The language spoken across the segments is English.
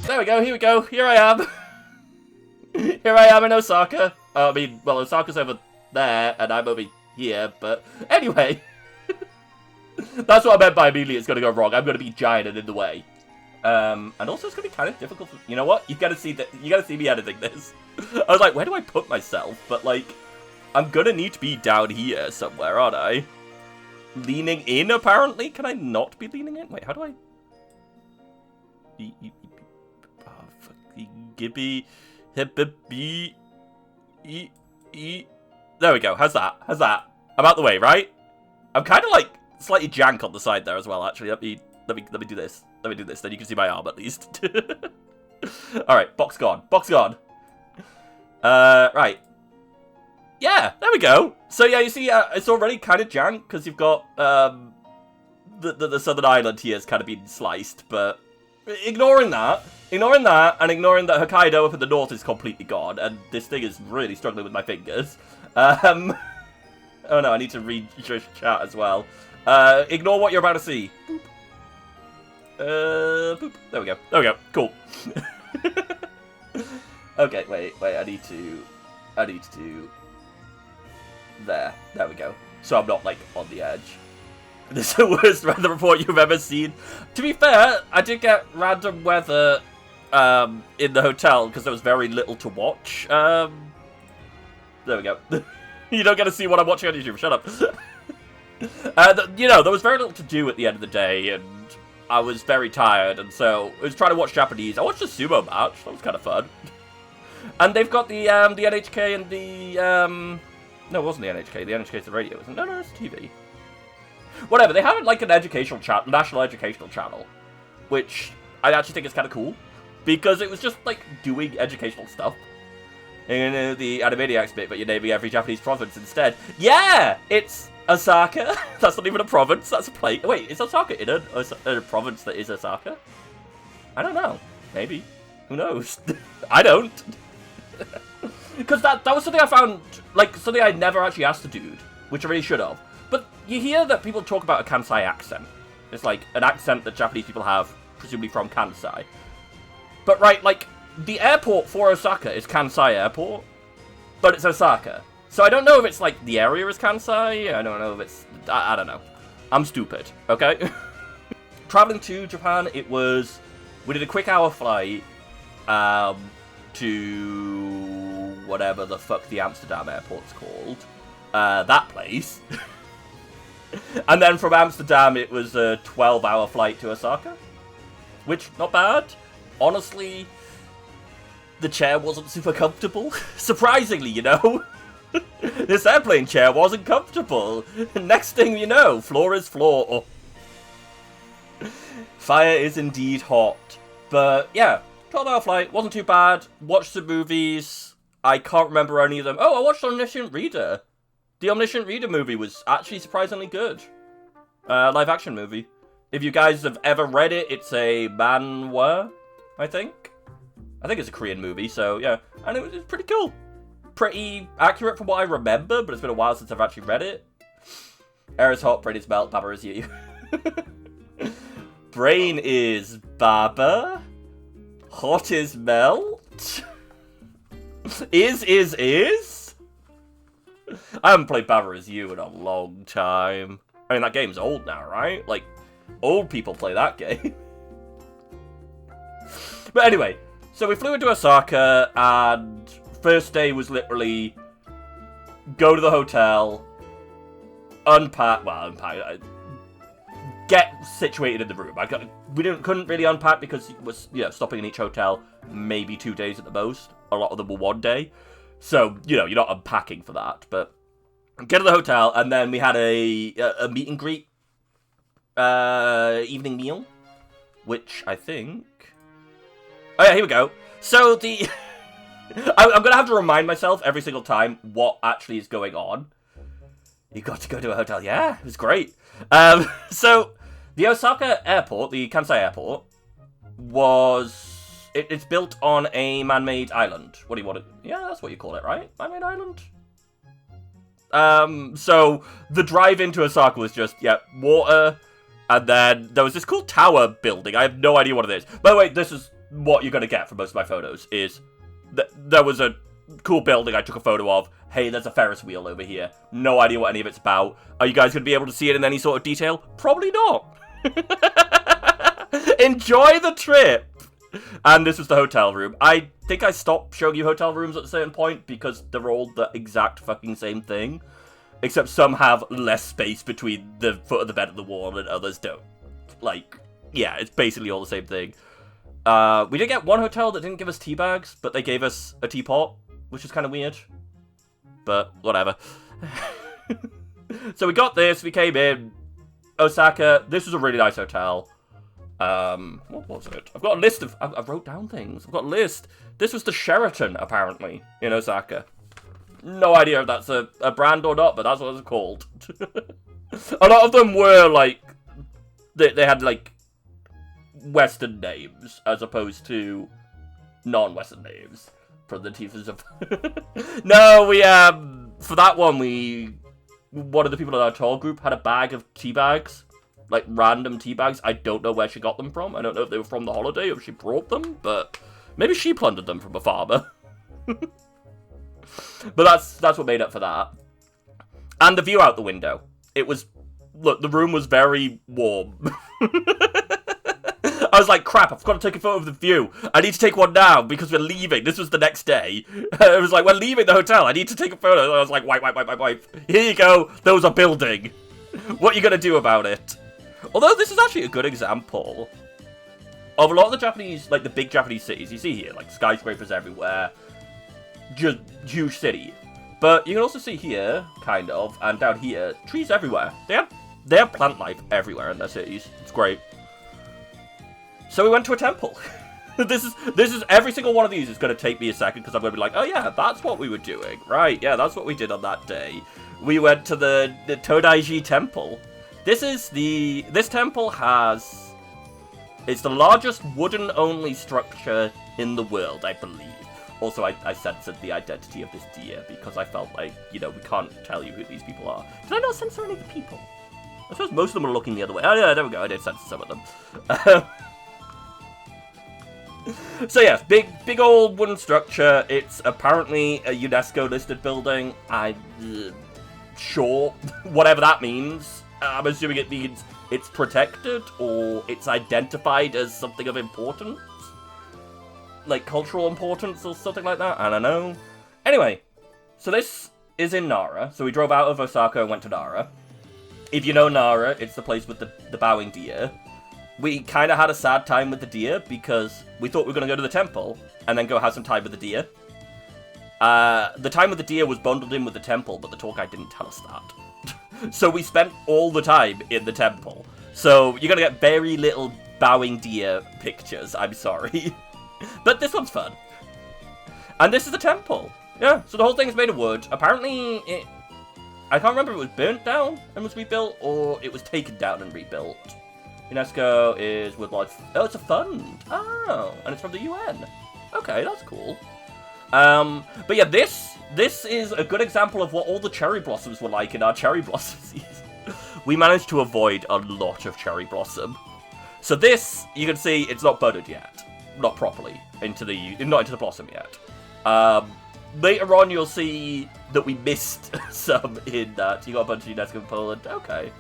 There we go, here I am. Here I am in Osaka. I mean, well, Osaka's over there, and I'm over here, but anyway. That's what I meant by immediately it's going to go wrong. I'm going to be giant and in the way. And also it's going to be kind of difficult for, you know what? You got to see me editing this. I was like, where do I put myself? But, like, I'm going to need to be down here somewhere, aren't I? Leaning in, apparently? Can I not be leaning in? Wait, how do I... Oh, fucking Gibby... There we go. How's that? I'm out the way, right? I'm kind of like slightly jank on the side there as well. Actually, let me do this. Then you can see my arm at least. All right, box gone. Right. Yeah, there we go. So yeah, you see, it's already kind of jank because you've got the southern island here has kind of been sliced, but ignoring that, and ignoring that Hokkaido up in the north is completely gone, and this thing is really struggling with my fingers. Oh no, I need to read your chat as well. Ignore what you're about to see. Boop. Boop. There we go. Cool. Okay, wait, I need to... There we go. So I'm not, like, on the edge. This is the worst weather report you've ever seen. To be fair, I did get random weather in the hotel because there was very little to watch. There we go. You don't get to see what I'm watching on YouTube. Shut up. You know, there was very little to do at the end of the day, and I was very tired, and so I was trying to watch Japanese. I watched a sumo match. That was kind of fun. And they've got the NHK and the no, it wasn't the NHK. The NHK's the radio, isn't it? No, it's TV. Whatever. They have like an educational national educational channel, which I actually think is kind of cool because it was just like doing educational stuff. And the Animaniacs bit, but you're naming every Japanese province instead. Yeah, it's Osaka. That's not even a province. That's a place. Wait, is Osaka in a province that is Osaka? I don't know. Maybe. Who knows? I don't. Because that was something I found, like, something I never actually asked the dude, which I really should have. But you hear that people talk about a Kansai accent. It's like an accent that Japanese people have, presumably from Kansai. But, right, like, the airport for Osaka is Kansai Airport, but it's Osaka. So I don't know if it's, like, the area is Kansai. I don't know if it's... I don't know. I'm stupid, okay? Traveling to Japan, it was... We did a quick hour flight to whatever the fuck the Amsterdam airport's called. That place. And then from Amsterdam, it was a 12-hour flight to Osaka. Which, not bad. Honestly, the chair wasn't super comfortable. Surprisingly, you know. This airplane chair wasn't comfortable. Next thing you know, floor is floor. Fire is indeed hot. But, yeah, 12-hour flight, wasn't too bad. Watched some movies. I can't remember any of them. Oh, I watched Omniscient Reader. The Omniscient Reader movie was actually surprisingly good. Live-action movie. If you guys have ever read it, it's a manhwa, I think. I think it's a Korean movie, so, yeah. And it was pretty cool. Pretty accurate from what I remember, but it's been a while since I've actually read it. Air is hot, brain is melt, Baba is you. Brain is Baba. Hot is melt. Is. I haven't played Baba is you in a long time. I mean, that game's old now, right? Like, old people play that game. But anyway, so we flew into Osaka, and first day was literally go to the hotel, unpack, get situated in the room. Couldn't really unpack because it was, stopping in each hotel maybe 2 days at the most. A lot of them were 1 day. So, you're not unpacking for that. But get to the hotel, and then we had a meet and greet evening meal, which I think... Oh yeah, here we go. So the... I'm going to have to remind myself every single time what actually is going on. You got to go to a hotel. Yeah, it was great. So, the Osaka airport, the Kansai airport, was... It's built on a man-made island. What do you want to... Yeah, that's what you call it, right? Man-made island? So, the drive into Osaka was just, water, and then there was this cool tower building. I have no idea what it is. By the way, this is what you're going to get from most of my photos is there was a cool building I took a photo of. Hey, there's a Ferris wheel over here. No idea what any of it's about. Are you guys going to be able to see it in any sort of detail? Probably not. Enjoy the trip. And this was the hotel room. I think I stopped showing you hotel rooms at a certain point because they're all the exact fucking same thing. Except some have less space between the foot of the bed and the wall and others don't. Like, yeah, it's basically all the same thing. We did get one hotel that didn't give us tea bags, but they gave us a teapot, which is kind of weird. But, whatever. So we got this, we came in. Osaka, this was a really nice hotel. What was it? I've got a list of... I wrote down things. I've got a list. This was the Sheraton, apparently, in Osaka. No idea if that's a brand or not, but that's what it's called. A lot of them were, like... They had, like, Western names, as opposed to non-Western names. From the teachers of... No, we, for that one, one of the people in our tour group had a bag of tea bags. Like, random tea bags. I don't know where she got them from. I don't know if they were from the holiday or if she brought them, but maybe she plundered them from a farmer. But that's what made up for that. And the view out the window. It was... Look, the room was very warm. I was like, crap, I've got to take a photo of the view. I need to take one now because we're leaving. This was the next day. It was like, we're leaving the hotel. I need to take a photo. I was like, wipe. Here you go. There was a building. What are you going to do about it? Although this is actually a good example of a lot of the Japanese, like the big Japanese cities you see here. Like skyscrapers everywhere. Just huge city. But you can also see here, kind of, and down here, trees everywhere. They have plant life everywhere in their cities. It's great. So we went to a temple. This is every single one of these is going to take me a second because I'm going to be like, oh yeah, that's what we were doing. Right, yeah, that's what we did on that day. We went to the Todaiji temple. This temple it's the largest wooden-only structure in the world, I believe. Also, I censored the identity of this deer because I felt like, we can't tell you who these people are. Did I not censor any of the people? I suppose most of them are looking the other way. Oh yeah, there we go, I did censor some of them. So yes, big old wooden structure. It's apparently a UNESCO listed building. Sure, whatever that means. I'm assuming it means it's protected or it's identified as something of importance. Like cultural importance or something like that. I don't know. Anyway, so this is in Nara. So we drove out of Osaka and went to Nara. If you know Nara, it's the place with the bowing deer. We kind of had a sad time with the deer because we thought we were going to go to the temple and then go have some time with the deer. The time with the deer was bundled in with the temple, but the tour guide didn't tell us that. So we spent all the time in the temple. So you're going to get very little bowing deer pictures, I'm sorry. But this one's fun. And this is the temple. Yeah, so the whole thing is made of wood. Apparently, I can't remember if it was burnt down and was rebuilt or it was taken down and rebuilt. UNESCO is with like... Oh, it's a fund. Oh, and it's from the UN. Okay, that's cool. But yeah, this is a good example of what all the cherry blossoms were like in our cherry blossom season. We managed to avoid a lot of cherry blossom. So this, you can see, it's not budded yet. Not properly. Not into the blossom yet. Later on, you'll see that we missed some in that. You got a bunch of UNESCO in Poland. Okay.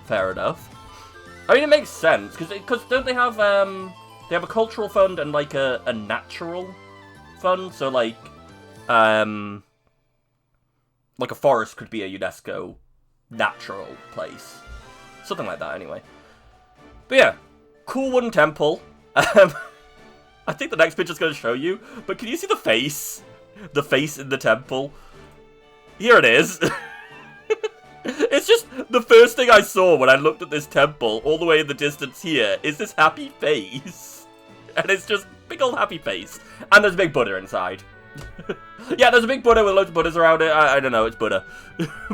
Fair enough. I mean, it makes sense, because don't they have a cultural fund and, like, a natural fund? So, like a forest could be a UNESCO natural place. Something like that, anyway. But yeah, cool wooden temple. I think the next picture's going to show you, but can you see the face? The face in the temple? Here it is. It's just the first thing I saw when I looked at this temple, all the way in the distance here, is this happy face. And it's just big old happy face. And there's a big Buddha inside. Yeah, there's a big Buddha with loads of Buddhas around it. I don't know, it's Buddha.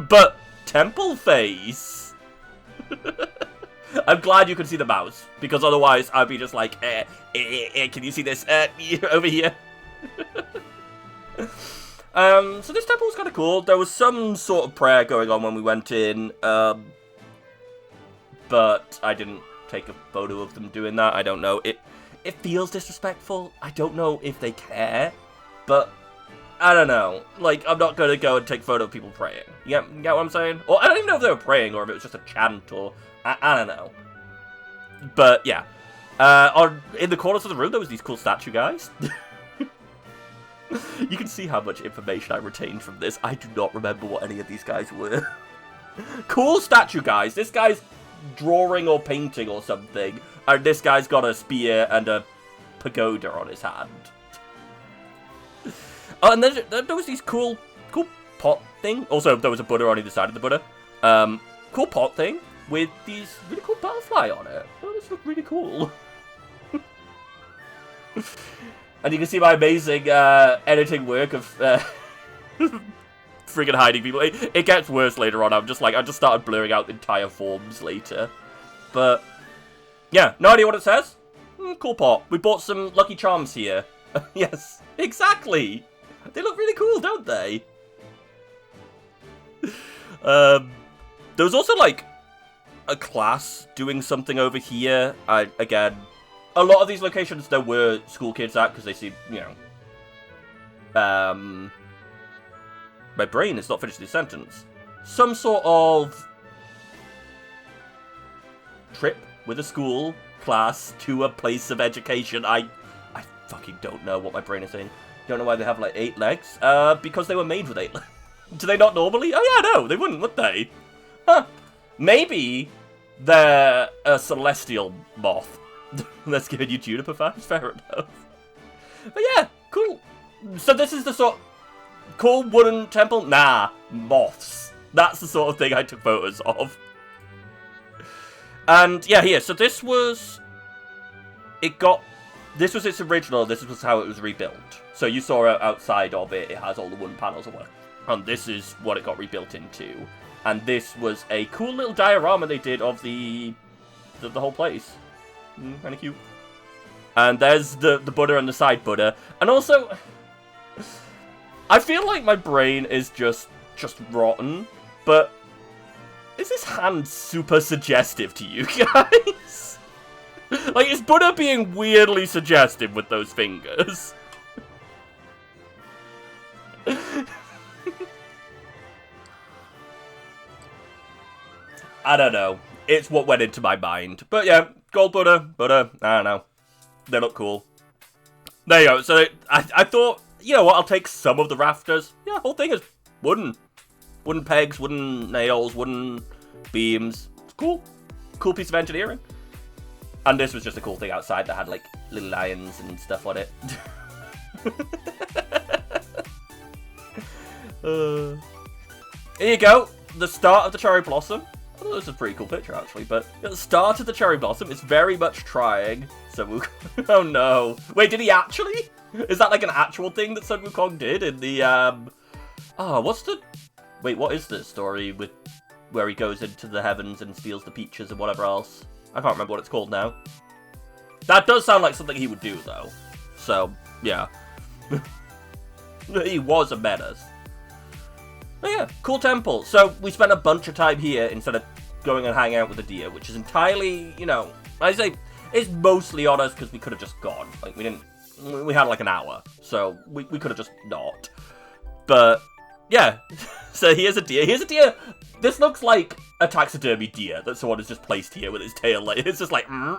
But temple face. I'm glad you can see the mouse, because otherwise I'd be just like, can you see this over here? So this temple was kind of cool. There was some sort of prayer going on when we went in, but I didn't take a photo of them doing that. I don't know. it feels disrespectful. I don't know if they care, but I don't know. Like, I'm not gonna go and take photo of people praying. You get what I'm saying? Or I don't even know if they were praying or if it was just a chant or I don't know. But yeah, in the corners of the room there was these cool statue guys. You can see how much information I retained from this. I do not remember what any of these guys were. Cool statue guys. This guy's drawing or painting or something. And this guy's got a spear and a pagoda on his hand. Oh, and then there was these cool pot thing. Also, there was a Buddha on either side of the Buddha. Cool pot thing with these really cool butterfly on it. Oh, this looked really cool. And you can see my amazing editing work of friggin' hiding people. It gets worse later on. I just started blurring out entire forms later. But yeah, no idea what it says. Cool pot. We bought some Lucky Charms here. Yes, exactly. They look really cool, don't they? There was also like a class doing something over here. Again, a lot of these locations there were school kids at because they seem, you know. My brain is not finished this sentence. Some sort of trip with a school class to a place of education. I fucking don't know what my brain is saying. Don't know why they have like 8 legs. Because they were made with 8 legs. Do they not normally? Oh yeah, no, they wouldn't, would they? Huh. Maybe they're a celestial moth. That's giving you juniper vibes, fair enough. But yeah, cool. So this is the sort... Cool wooden temple? Nah, moths. That's the sort of thing I took photos of. And yeah, here, so this was... This was its original, this was how it was rebuilt. So you saw outside of it, it has all the wooden panels and work. And this is what it got rebuilt into. And this was a cool little diorama they did of the whole place. Kind of cute. And there's the Buddha and the side Buddha. And also, I feel like my brain is just rotten. But is this hand super suggestive to you guys? Like, is Buddha being weirdly suggestive with those fingers? I don't know. It's what went into my mind. But yeah, gold Buddha, I don't know. They look cool. There you go. So I thought, you know what, I'll take some of the rafters. Yeah, the whole thing is wooden. Wooden pegs, wooden nails, wooden beams. It's cool. Cool piece of engineering. And this was just a cool thing outside that had, like, little lions and stuff on it. Here you go. The start of the cherry blossom. I thought this was a pretty cool picture, actually. But at the start of the cherry blossom, it's very much trying. Sun Wukong. Oh, no. Wait, did he actually? Is that, like, an actual thing that Sun Wukong did in the, what's the... Wait, what is the story with where he goes into the heavens and steals the peaches and whatever else? I can't remember what it's called now. That does sound like something he would do, though. So, yeah. He was a menace. But yeah, cool temple. So, we spent a bunch of time here instead of going and hanging out with the deer, which is entirely, you know, I say, it's mostly on us because we could have just gone. Like, we had like an hour, so we could have just not. But, yeah. So, here's a deer. Here's a deer. This looks like a taxidermy deer that someone has just placed here with his tail. Like, it's just like, I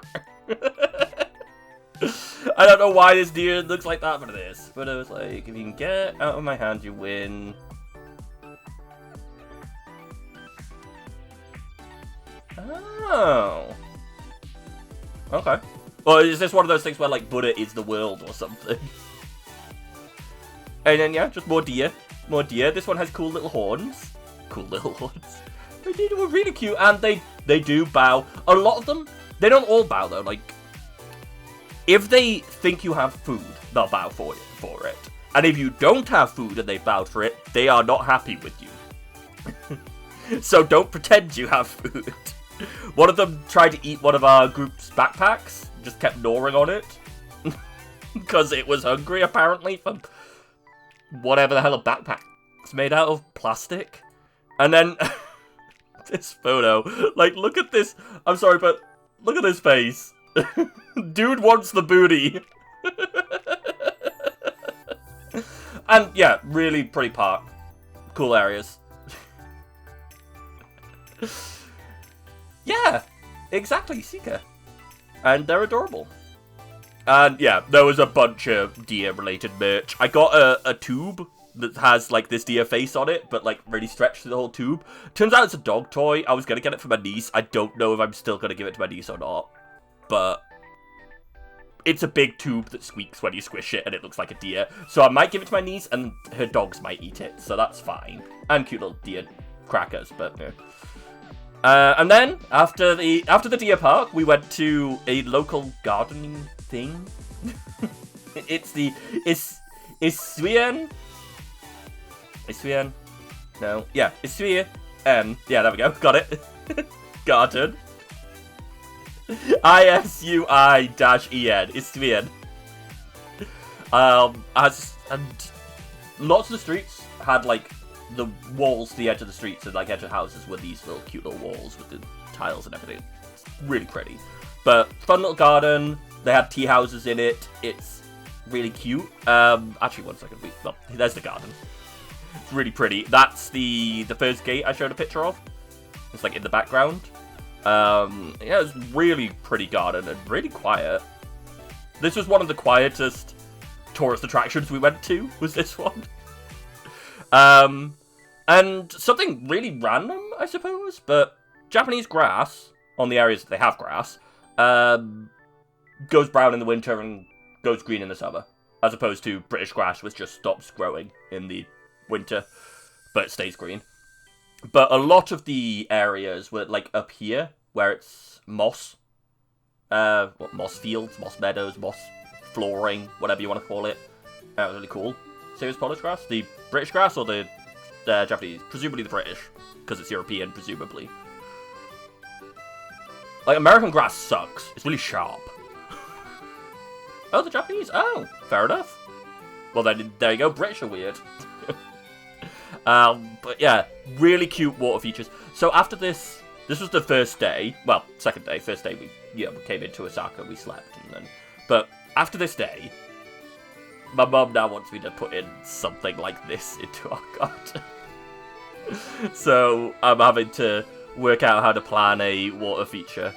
don't know why this deer looks like that, but it is. But it was like, if you can get out of my hand, you win. Oh. Okay. Well, is this one of those things where, like, Buddha is the world or something? And then, yeah, just more deer. More deer. This one has cool little horns. Cool little horns. They were really cute, and they do bow. A lot of them, they don't all bow, though. Like, if they think you have food, they'll bow for it. And if you don't have food and they bowed for it, they are not happy with you. So don't pretend you have food. One of them tried to eat one of our group's backpacks, just kept gnawing on it. Because it was hungry, apparently, for whatever the hell a backpack's made out of, plastic. And then, this photo, like, look at this, I'm sorry, but look at this face. Dude wants the booty. And yeah, really pretty park. Cool areas. Yeah, exactly, Seeker. And they're adorable. And yeah, there was a bunch of deer-related merch. I got a tube that has, like, this deer face on it, but, like, really stretched through the whole tube. Turns out it's a dog toy. I was going to get it for my niece. I don't know if I'm still going to give it to my niece or not. But it's a big tube that squeaks when you squish it, and it looks like a deer. So I might give it to my niece, and her dogs might eat it, so that's fine. And cute little deer crackers, but yeah. And then, after the deer park, we went to a local gardening thing. It's the Iswian? No. Yeah, Iswian. Yeah, there we go. Got it. Garden. ISUI-EN. Iswian. And lots of the streets had, like, the walls to the edge of the streets and, like, edge of houses were these little cute little walls with the tiles and everything. It's really pretty. But fun little garden. They had tea houses in it. It's really cute. Actually, one second. Well, there's the garden. It's really pretty. That's the first gate I showed a picture of. It's, like, in the background. Yeah, it's really pretty garden and really quiet. This was one of the quietest tourist attractions we went to, was this one. And something really random, I suppose, but Japanese grass, on the areas that they have grass, goes brown in the winter and goes green in the summer, as opposed to British grass, which just stops growing in the winter, but stays green. But a lot of the areas were, like, up here, where it's moss, moss fields, moss meadows, moss flooring, whatever you want to call it. That was really cool. Serious polished grass? The British grass or the Japanese? Presumably the British, because it's European, presumably. Like, American grass sucks. It's really sharp. Oh, the Japanese? Oh, fair enough. Well, then, there you go. British are weird. But yeah, really cute water features. So after this was the first day. Well, second day. First day, we came into Osaka, we slept, and then. But after this day, my mum now wants me to put in something like this into our garden. So I'm having to work out how to plan a water feature.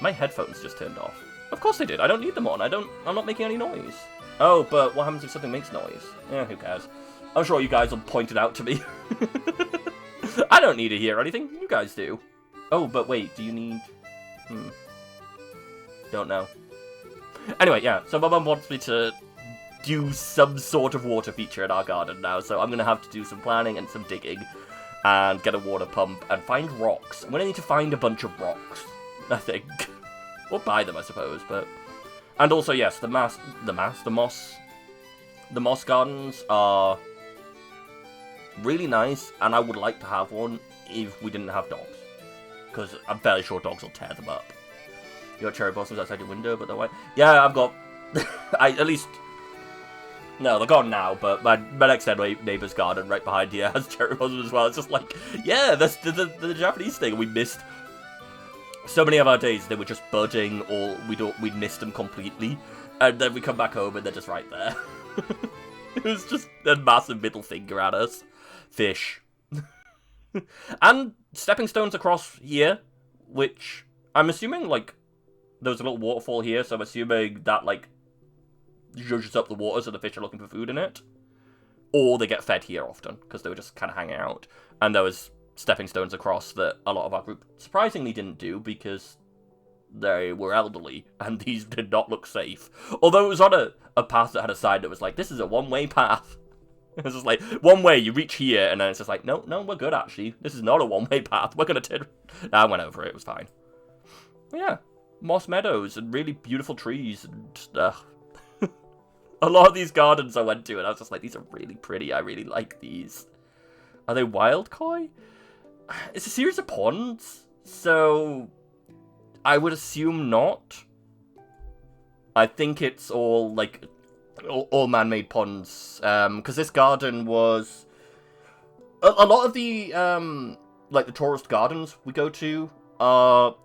My headphones just turned off. Of course they did. I don't need them on. I'm not making any noise. Oh, but what happens if something makes noise? Yeah, who cares? I'm sure you guys will point it out to me. I don't need to hear anything. You guys do. Oh, but wait, do you need... Don't know. Anyway, yeah, so my mum wants me to do some sort of water feature in our garden now, so I'm going to have to do some planning and some digging, and get a water pump, and find rocks. I'm going to need to find a bunch of rocks, I think. Or buy them, I suppose, but... And also, yes, the moss gardens are really nice, and I would like to have one if we didn't have dogs. Because I'm fairly sure dogs will tear them up. You got cherry blossoms outside your window, but they're white. Yeah, I've got... at least... No, they're gone now, but my next neighbour's garden right behind here has cherry blossoms as well. It's just like, yeah, that's the Japanese thing. We missed... So many of our days, they were just budding, or we'd missed them completely. And then we come back home and they're just right there. It was just a massive middle finger at us. Fish. And stepping stones across here, which I'm assuming, like, there was a little waterfall here, so I'm assuming that, like, zhuzhes up the water so the fish are looking for food in it. Or they get fed here often, because they were just kind of hanging out. And there was stepping stones across that a lot of our group surprisingly didn't do, because they were elderly, and these did not look safe. Although it was on a path that had a sign that was like, this is a one-way path. It was just like, one way, you reach here, and then it's just like, no, we're good, actually. This is not a one-way path. We're gonna turn... I went over it. It was fine. But yeah. Moss meadows and really beautiful trees and... a lot of these gardens I went to, and I was just like, these are really pretty. I really like these. Are they wild koi? It's a series of ponds, so... I would assume not. I think it's all, like... all man-made ponds, because this garden was... A lot of the, like, the tourist gardens we go to are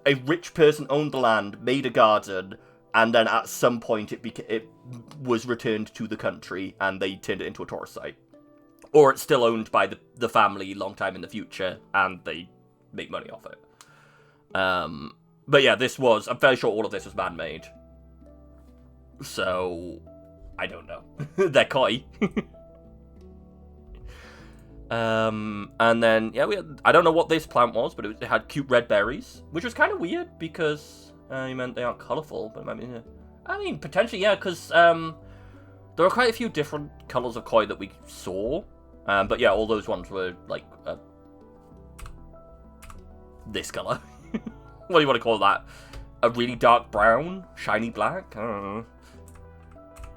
a rich person owned the land, made a garden, and then at some point it was returned to the country, and they turned it into a tourist site. Or it's still owned by the family long time in the future, and they make money off it. But yeah, I'm fairly sure all of this was man-made. So, I don't know. They're coy. And then, yeah, I don't know what this plant was, but it had cute red berries, which was kind of weird, because you meant they aren't colourful, but I mean, potentially, yeah, because there were quite a few different colours of koi that we saw, but yeah, all those ones were, like, this colour. What do you want to call that? A really dark brown? Shiny black? I don't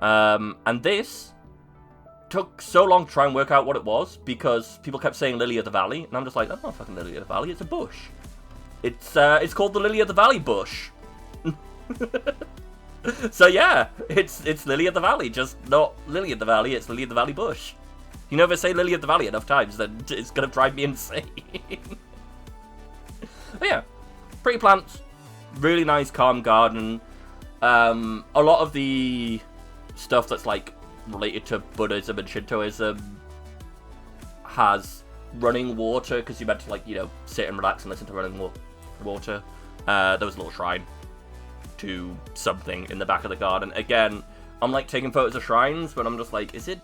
know. And this took so long to try and work out what it was, because people kept saying Lily of the Valley, and I'm just like, that's not fucking Lily of the Valley, it's a bush. It's called the Lily of the Valley bush. So yeah, it's Lily of the Valley, just not Lily of the Valley, it's Lily of the Valley bush. You never say Lily of the Valley enough times, then it's gonna drive me insane. But yeah, pretty plants, really nice calm garden. A lot of the stuff that's like related to Buddhism and Shintoism has running water, because you're meant to, like, you know, sit and relax and listen to running water. There was a little shrine to something in the back of the garden. Again, I'm like taking photos of shrines, but I'm just like, is it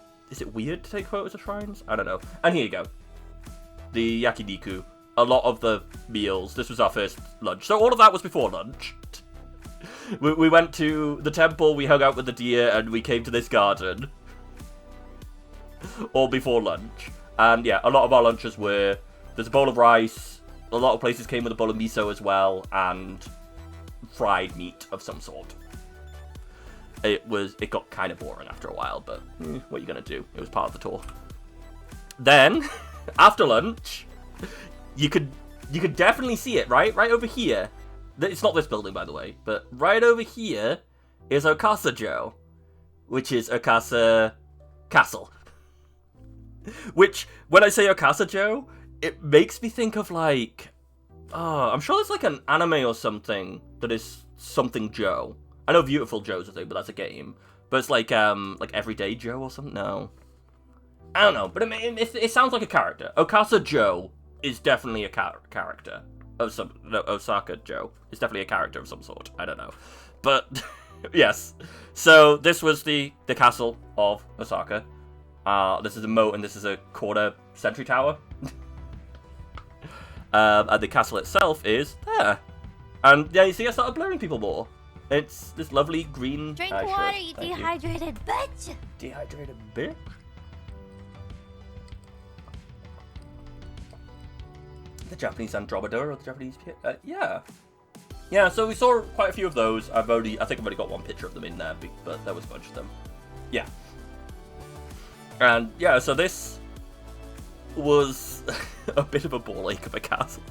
weird to take photos of shrines? I don't know. And here you go. The yakiniku. A lot of the meals. This was our first lunch. So all of that was before lunch. We went to the temple, we hung out with the deer, and we came to this garden. All before lunch. And yeah, a lot of our lunches were, there's a bowl of rice, a lot of places came with a bowl of miso as well, and fried meat of some sort. It got kind of boring after a while, but what are you going to do? It was part of the tour. Then, after lunch, you could definitely see it, right? Right over here. It's not this building, by the way, but right over here is Okasa Joe, which is Okasa Castle. Which, when I say Okasa Joe, it makes me think of, like, I'm sure there's like an anime or something that is something Joe. I know Beautiful Joe's a thing, but that's a game. But it's like Everyday Joe or something. No, I don't know. But it sounds like a character. Okasa Joe is definitely a character. Osaka Joe is definitely a character of some sort. I don't know, but yes. So this was the castle of Osaka. This is a moat, and this is a quarter century tower. And the castle itself is there. And yeah, you see, I started blurring people more. It's this lovely green. Drink water, you dehydrated bitch. Dehydrated bitch. The Japanese Andromeda or the Japanese yeah. So we saw quite a few of those. I think I've only got one picture of them in there, but there was a bunch of them. Yeah. And yeah, so this was a bit of a ball ache of a castle.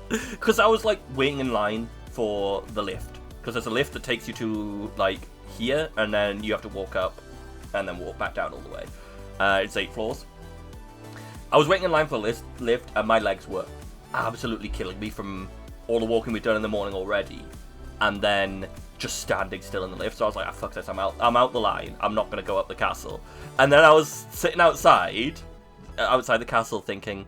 Because I was like waiting in line for the lift. Because there's a lift that takes you to like here, and then you have to walk up and then walk back down all the way. It's 8 floors. I was waiting in line for the lift, and my legs were absolutely killing me from all the walking we've done in the morning already, and then just standing still in the lift. So I was like, fuck this, I'm out the line, I'm not going to go up the castle. And then I was sitting outside the castle thinking,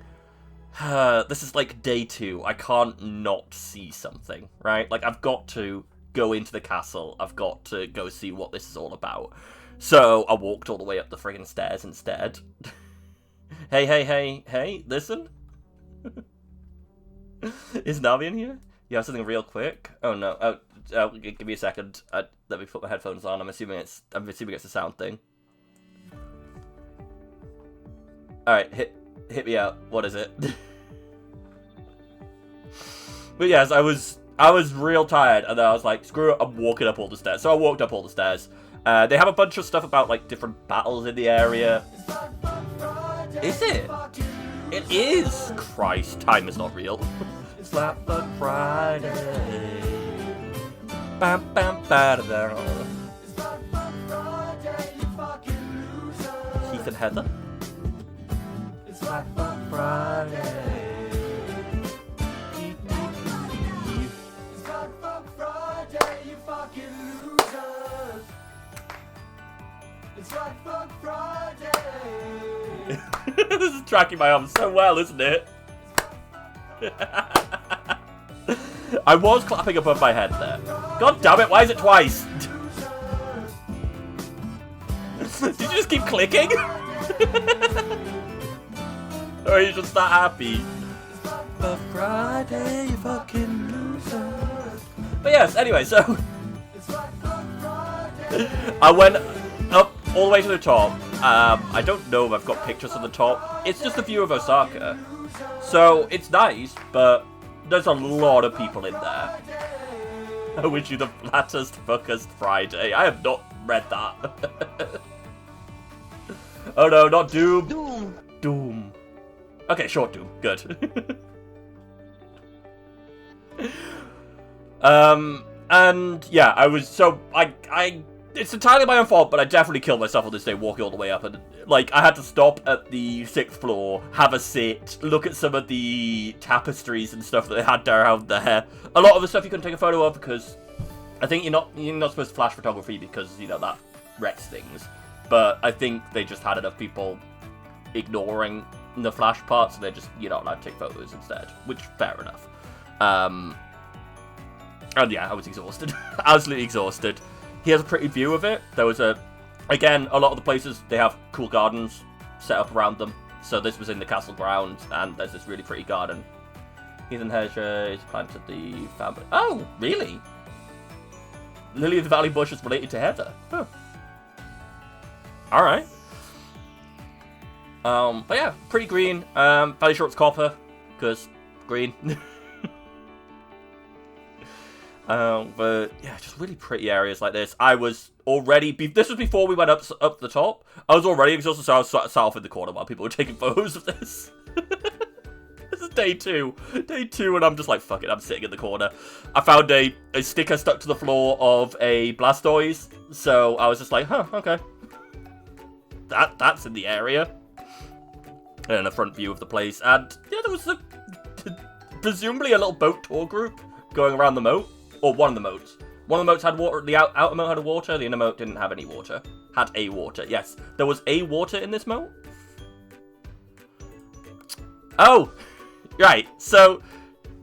this is like day 2, I can't not see something, right? Like, I've got to go into the castle, I've got to go see what this is all about. So I walked all the way up the friggin' stairs instead. Hey, listen. Is Navi in here? You have something real quick? Oh no. Give me a second. Let me put my headphones on. I'm assuming it's a sound thing. Alright, hit me out. What is it? But yes, I was real tired, and then I was like, screw it, I'm walking up all the stairs. So I walked up all the stairs. They have a bunch of stuff about like different battles in the area. Is it? It is! Christ, time is not real. Slap Bug Friday. Bam, bam, ba-da-da. Keith and Heather. Slap Bug Friday. This is tracking my arm so well, isn't it? I was clapping above my head there. God damn it, why is it twice? Did you just keep clicking? Or are you just that happy? But Friday, you fucking loser. But yes, anyway, so I went up all the way to the top. I don't know if I've got pictures of the top. It's just a view of Osaka. So it's nice, but there's a lot of people in there. I wish you the flattest, fuckest Friday. I have not read that. Oh no, not Doom. Doom. Doom. Okay, short Doom. Good. And yeah, I was so it's entirely my own fault, but I definitely killed myself on this day walking all the way up, and like I had to stop at the 6th floor, have a sit, look at some of the tapestries and stuff that they had around there. A lot of the stuff you couldn't take a photo of because I think you're not supposed to flash photography because that wrecks things. But I think they just had enough people ignoring the flash part, so they're just you're not allowed to take photos instead, which fair enough. And yeah, I was exhausted. Absolutely exhausted. He has a pretty view of it. There was again, a lot of the places, they have cool gardens set up around them. So this was in the castle grounds, and there's this really pretty garden. Heathen Hedger is planted the family. Oh, really? Lily of the Valley bush is related to Heather. Huh. Alright. But yeah, pretty green. Fairly short copper, because green. But yeah, just really pretty areas like this. I was already, this was before we went up the top. I was already exhausted, so I was sat off in the corner while people were taking photos of this. This is day 2. Day 2, and I'm just like, fuck it, I'm sitting in the corner. I found a sticker stuck to the floor of a Blastoise, so I was just like, huh, okay. That's in the area. And a front view of the place. And yeah, there was presumably a little boat tour group going around the moat. Or one of the moats. One of the moats had water, the outer moat had water, the inner moat didn't have any water. Had a water, yes. There was a water in this moat? Oh! Right, so,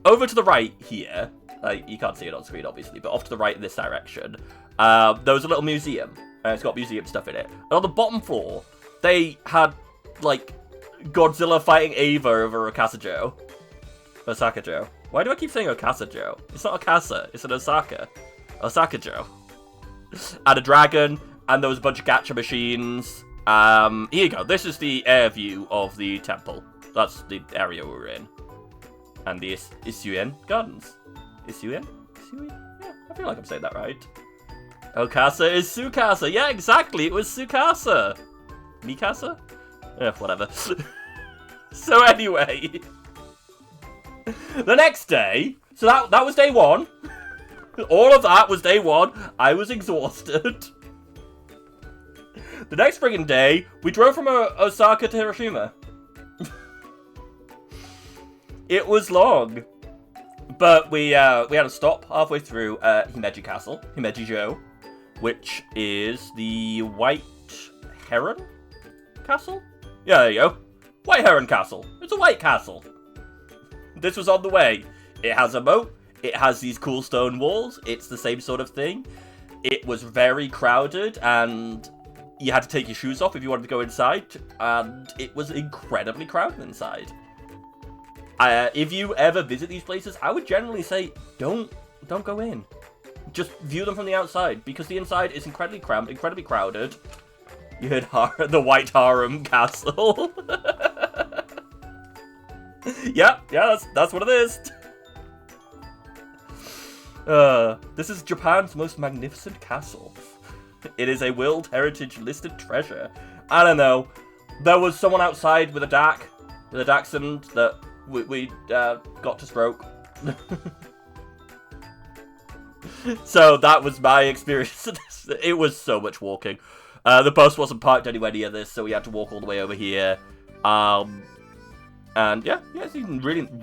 over to the right here, you can't see it on screen obviously, but off to the right in this direction, there was a little museum. And it's got museum stuff in it. And on the bottom floor, they had, like, Godzilla fighting Ava over Osaka-jo. Osaka-jo. Why do I keep saying Okasa-jo? It's not Okasa, it's an Osaka. Osaka-jo. And a dragon, and there was a bunch of gacha machines. Here you go. This is the air view of the temple. That's the area we're in. And the Isuen Gardens. Isuen? Yeah, I feel like I'm saying that right. Okasa is Tsukasa. Yeah, exactly. It was Tsukasa. Mikasa? Yeah, whatever. So anyway... The next day, so that was day 1. All of that was day 1. I was exhausted. The next friggin' day, we drove from Osaka to Hiroshima. It was long. But we had a stop halfway through Himeji Castle, Himeji-jo, which is the White Heron Castle? Yeah, there you go. White Heron Castle. It's a white castle. This was on the way. It has a moat. It has these cool stone walls. It's the same sort of thing. It was very crowded, and you had to take your shoes off if you wanted to go inside. And it was incredibly crowded inside. If you ever visit these places, I would generally say don't go in. Just view them from the outside, because the inside is incredibly cramped, incredibly crowded. You heard the White Harem Castle. Yeah, that's what it is. This is Japan's most magnificent castle. It is a World Heritage listed treasure. I don't know. There was someone outside with a dachshund that we got to stroke. So that was my experience. It was so much walking. The bus wasn't parked anywhere near this, so we had to walk all the way over here. And yeah, it's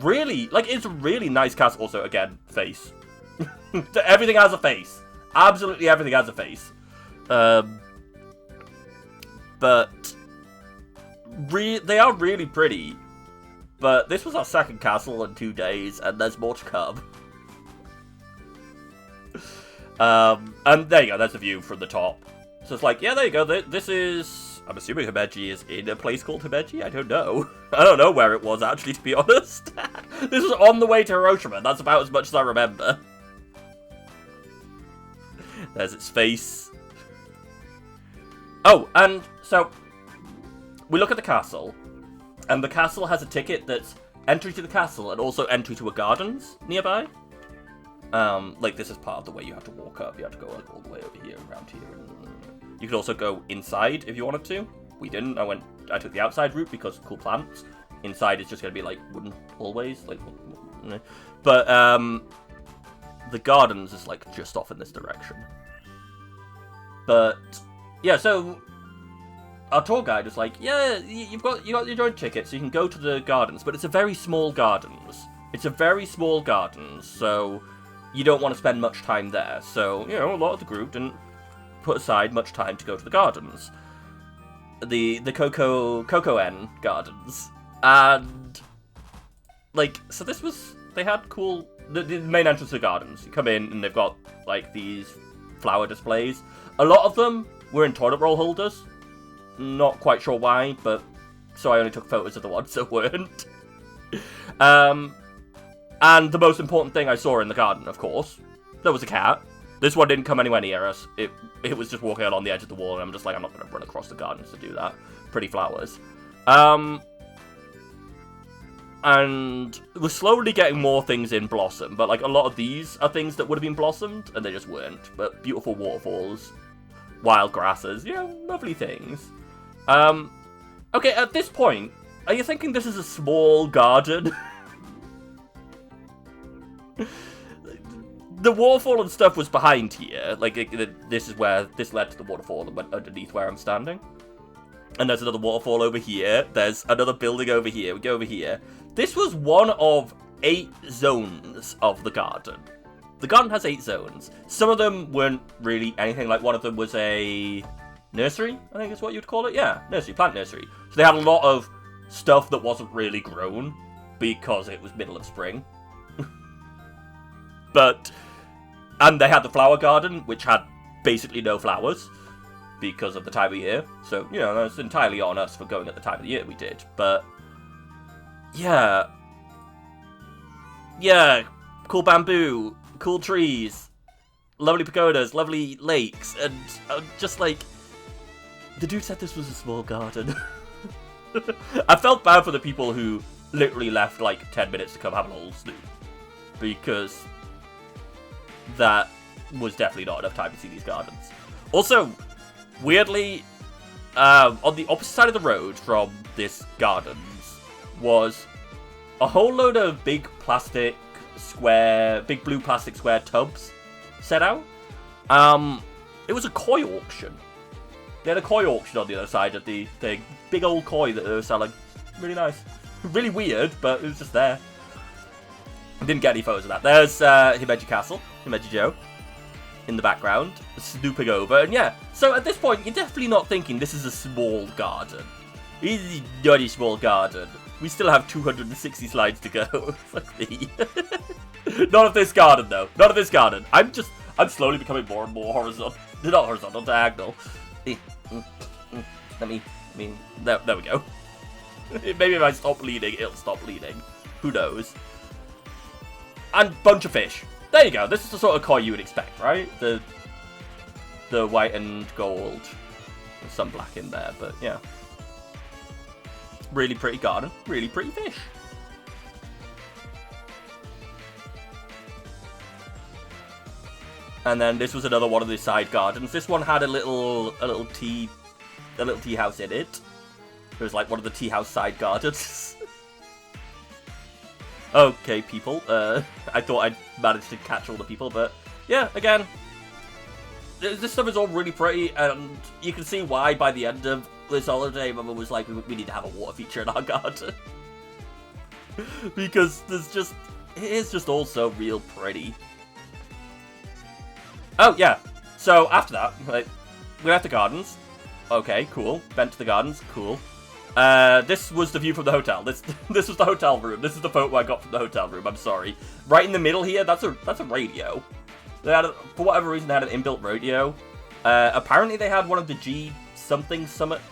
really, like, it's a really nice castle. Also, again, face. Everything has a face. Absolutely everything has a face. but they are really pretty. But this was our second castle in 2 days, and there's more to come. And there you go, that's a view from the top. So it's like, yeah, there you go, this is... I'm assuming Himeji is in a place called Himeji? I don't know. I don't know where it was, actually, to be honest. This was on the way to Hiroshima, that's about as much as I remember. There's its face. Oh, and so... we look at the castle, and the castle has a ticket that's entry to the castle and also entry to a gardens nearby. Like, this is part of the way you have to walk up. You have to go like all the way over here, around here. You could also go inside if you wanted to. We didn't. I took the outside route because cool plants. Inside is just going to be like wooden hallways. Like, but the gardens is like just off in this direction. But yeah, so our tour guide was like, yeah, you've got your joint ticket, so you can go to the gardens. But it's a very small gardens. It's a very small gardens, so you don't want to spend much time there. So, you know, a lot of the group didn't put aside much time to go to the gardens. The Coco-en gardens. And, like, so this was, they had cool, the main entrance to the gardens. You come in and they've got, like, these flower displays. A lot of them were in toilet roll holders. Not quite sure why, but, so I only took photos of the ones that weren't. And the most important thing I saw in the garden, of course, there was a cat. This one didn't come anywhere near us. It was just walking along the edge of the wall, and I'm just like, I'm not going to run across the gardens to do that. Pretty flowers. And we're slowly getting more things in blossom, but like a lot of these are things that would have been blossomed, and they just weren't. But beautiful waterfalls, wild grasses, you know, lovely things. Okay, at this point, are you thinking this is a small garden? The waterfall and stuff was behind here. Like, this is where this led to the waterfall that went underneath where I'm standing. And there's another waterfall over here. There's another building over here. We go over here. This was one of 8 zones of the garden. The garden has 8 zones. Some of them weren't really anything. Like, one of them was a nursery, I think is what you'd call it. Yeah, nursery, plant nursery. So they had a lot of stuff that wasn't really grown because it was middle of spring. And they had the flower garden, which had basically no flowers because of the time of year. So, you know, that's entirely on us for going at the time of the year we did. But, yeah. Yeah, cool bamboo, cool trees, lovely pagodas, lovely lakes, and just like, the dude said this was a small garden. I felt bad for the people who literally left like 10 minutes to come have a little snoop. Because that was definitely not enough time to see these gardens. Also, weirdly, on the opposite side of the road from this gardens was a whole load of big blue plastic square tubs set out. It was a koi auction. They had a koi auction on the other side of the thing. Big old koi that they were selling. Really nice. Really weird, but it was just there. Didn't get any photos of that. There's Himeji Castle, Himeji Joe, in the background, snooping over. And yeah, so at this point, you're definitely not thinking this is a small garden. This is not a small garden. We still have 260 slides to go. Fuck me. Not of this garden, though. Not of this garden. I'm slowly becoming more and more horizontal. Not horizontal, diagonal. There we go. Maybe if I stop leaning, it'll stop leaning. Who knows? And bunch of fish. There you go. This is the sort of koi you would expect, right? The white and gold. There's some black in there, but yeah. Really pretty garden. Really pretty fish. And then this was another one of the side gardens. This one had a little tea house in it. It was like one of the tea house side gardens. Okay, people. I thought I'd managed to catch all the people, but yeah, again, this stuff is all really pretty, and you can see why by the end of this holiday, Mama was like, we need to have a water feature in our garden. Because it is just all so real pretty. Oh, yeah. So, after that, like, we left the gardens. Okay, cool. Bent to the gardens, cool. This was the view from the hotel. This was the hotel room. This is the photo I got from the hotel room. I'm sorry. Right in the middle here, that's a radio. They had for whatever reason, they had an inbuilt radio. Apparently, they had one of the G something summits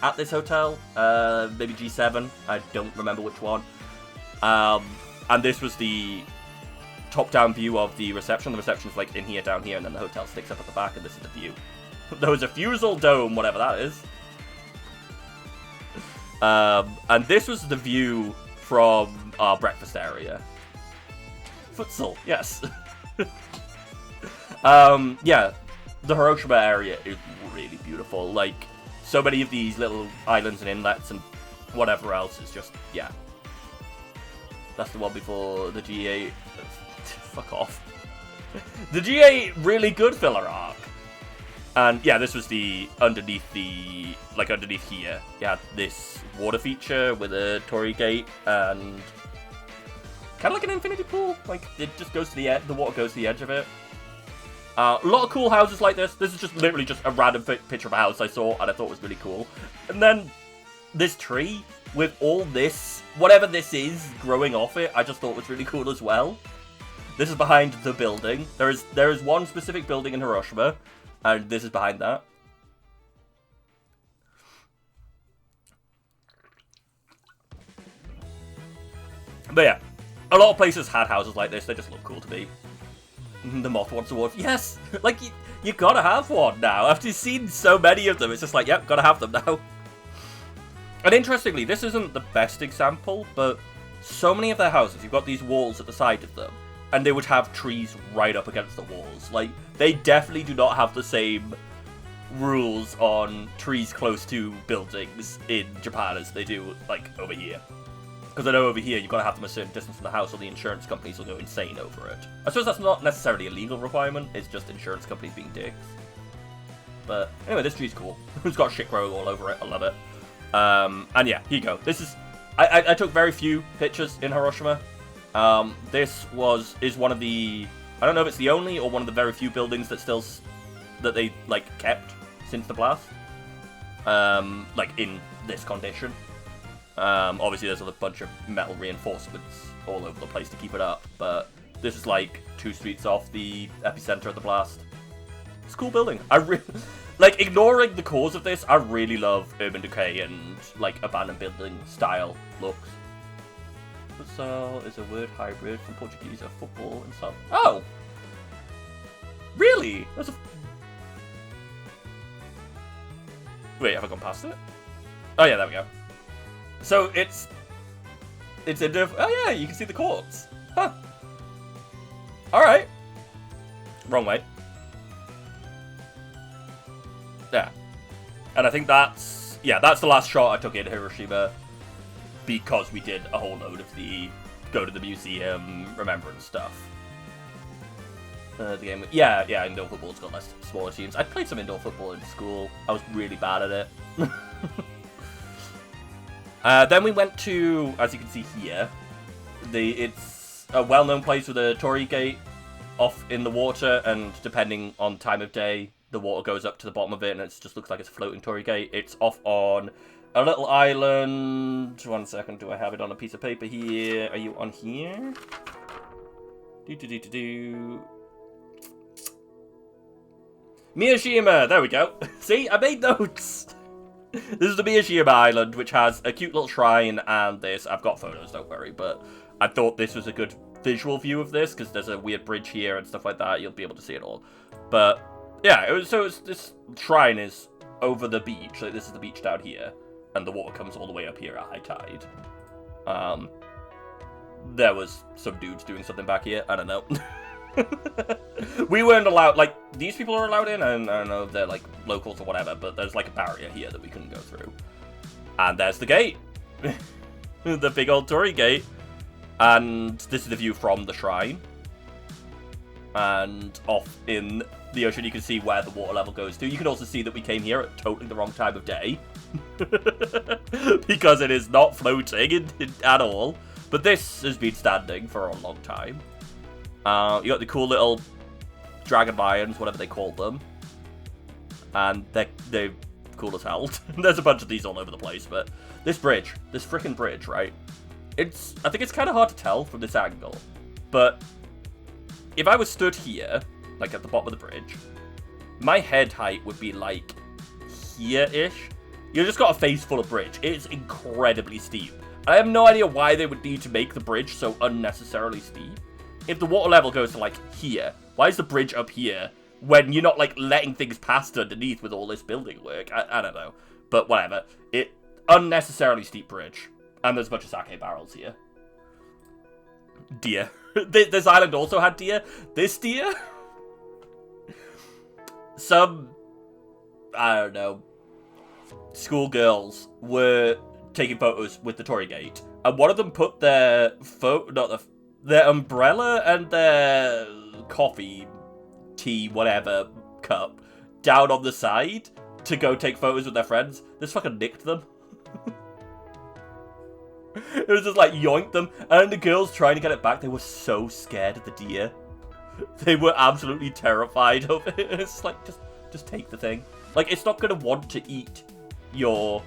at this hotel. Maybe G7. I don't remember which one. And this was the top-down view of the reception. The reception's like in here, down here, and then the hotel sticks up at the back, and this is the view. There was a fusel dome, whatever that is. And this was the view from our breakfast area. Futsal, yes. Yeah, the Hiroshima area is really beautiful. Like, so many of these little islands and inlets and whatever else is just, yeah. That's the one before the G8. Fuck off. The G8 really good filler arc. And yeah, this was the underneath here. You had this water feature with a torii gate and kind of like an infinity pool. Like it just goes to the edge. The water goes to the edge of it. A lot of cool houses like this. This is just literally just a random picture of a house I saw and I thought was really cool. And then this tree with all this, whatever this is, growing off it, I just thought was really cool as well. This is behind the building. There is one specific building in Hiroshima, and this is behind that. But yeah, a lot of places had houses like this. They just look cool to me. The moth wants a wolf. Yes! Like, you gotta have one now. After you've seen so many of them, it's just like, yep, gotta have them now. And interestingly, this isn't the best example, but so many of their houses, you've got these walls at the side of them, and they would have trees right up against the walls. Like, they definitely do not have the same rules on trees close to buildings in Japan as they do, like, over here. Because I know over here, you've got to have them a certain distance from the house, or the insurance companies will go insane over it. I suppose that's not necessarily a legal requirement, it's just insurance companies being dicks. But, anyway, this tree's cool. It's got shit growing all over it, I love it. And yeah, here you go. This is... I took very few pictures in Hiroshima. This is one of the... I don't know if it's the only or one of the very few buildings that they, like, kept since the blast. Like, in this condition. Obviously, there's a bunch of metal reinforcements all over the place to keep it up, but this is, like, 2 streets off the epicenter of the blast. It's a cool building. Like, ignoring the cause of this, I really love urban decay and, like, abandoned building style looks. Futsal is a word hybrid from Portuguese of football and stuff. Oh! Really? That's a... Wait, have I gone past it? Oh yeah, there we go. So, it's a oh yeah, you can see the courts. Huh. Alright. Wrong way. Yeah. And I think that's the last shot I took in Hiroshima because we did a whole load of the go to the museum, remembrance stuff. The game, yeah, indoor football's got less smaller teams. I played some indoor football in school. I was really bad at it. Then we went to, as you can see here, it's a well-known place with a torii gate off in the water, and depending on time of day, the water goes up to the bottom of it, and it just looks like it's a floating torii gate. It's off on a little island. 1 second, do I have it on a piece of paper here? Are you on here? Miyashima! There we go. See, I made notes! This is the Miyashima Island, which has a cute little shrine and this. I've got photos, don't worry, but I thought this was a good visual view of this, because there's a weird bridge here and stuff like that. You'll be able to see it all. But yeah, this shrine is over the beach. Like, this is the beach down here, and the water comes all the way up here at high tide. There was some dudes doing something back here. I don't know. We weren't allowed, like, these people are allowed in, and I don't know if they're, like, locals or whatever, but there's, like, a barrier here that we couldn't go through. And there's the gate. The big old torii gate. And this is the view from the shrine. And off in the ocean, you can see where the water level goes to. You can also see that we came here at totally the wrong time of day. Because it is not floating at all. But this has been standing for a long time. You got the cool little dragon lions, whatever they call them. And they cool as hell. There's a bunch of these all over the place, but this bridge, this freaking bridge, right? I think it's kind of hard to tell from this angle, but if I was stood here, like at the bottom of the bridge, my head height would be like here-ish. You just got a face full of bridge. It's incredibly steep. I have no idea why they would need to make the bridge so unnecessarily steep. If the water level goes to like here, why is the bridge up here when you're not like letting things past underneath with all this building work? I don't know, but whatever. Unnecessarily steep bridge, and there's a bunch of sake barrels here. Deer. This island also had deer. This deer. Some, I don't know, schoolgirls were taking photos with the Torii Gate, and one of them put their their umbrella and their coffee, tea, whatever cup down on the side to go take photos with their friends. This fucking nicked them. It was just like yoinked them, and the girls trying to get it back, they were so scared of the deer. They were absolutely terrified of it. It's like, just take the thing. Like, it's not gonna want to eat your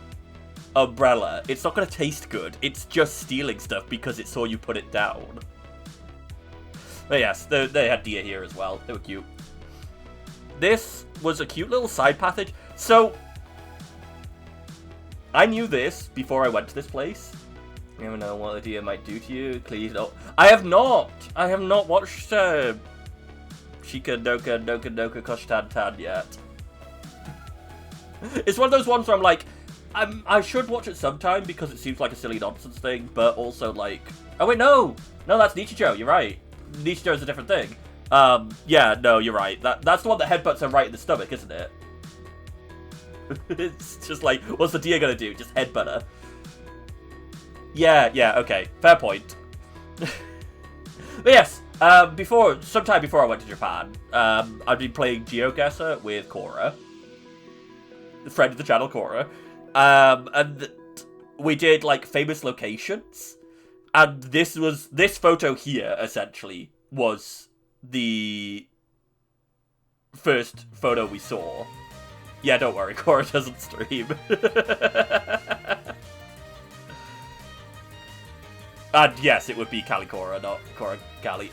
umbrella. It's not gonna taste good. It's just stealing stuff because it saw you put it down. But yes, they had deer here as well. They were cute. This was a cute little side passage. So, I knew this before I went to this place. You never know what the deer might do to you. Please don't. I have not watched Shika Doka Doka Doka Koshtan Tan yet. It's one of those ones where I'm like, I should watch it sometime because it seems like a silly nonsense thing, but also like, oh wait, no, that's Nichijou. You're right. Nichijou is a different thing. Yeah, no, you're right. That's the one that headbutts her right in the stomach, isn't it? It's just like, what's the deer gonna do? Just headbutt her. Yeah, okay, fair point. But yes, sometime before I went to Japan, I'd been playing GeoGuessr with Cora, the friend of the channel, Cora, and we did like famous locations, and this photo here essentially was the first photo we saw. Yeah, don't worry, Cora doesn't stream. And yes, it would be Cali Cora, not Cora Cali.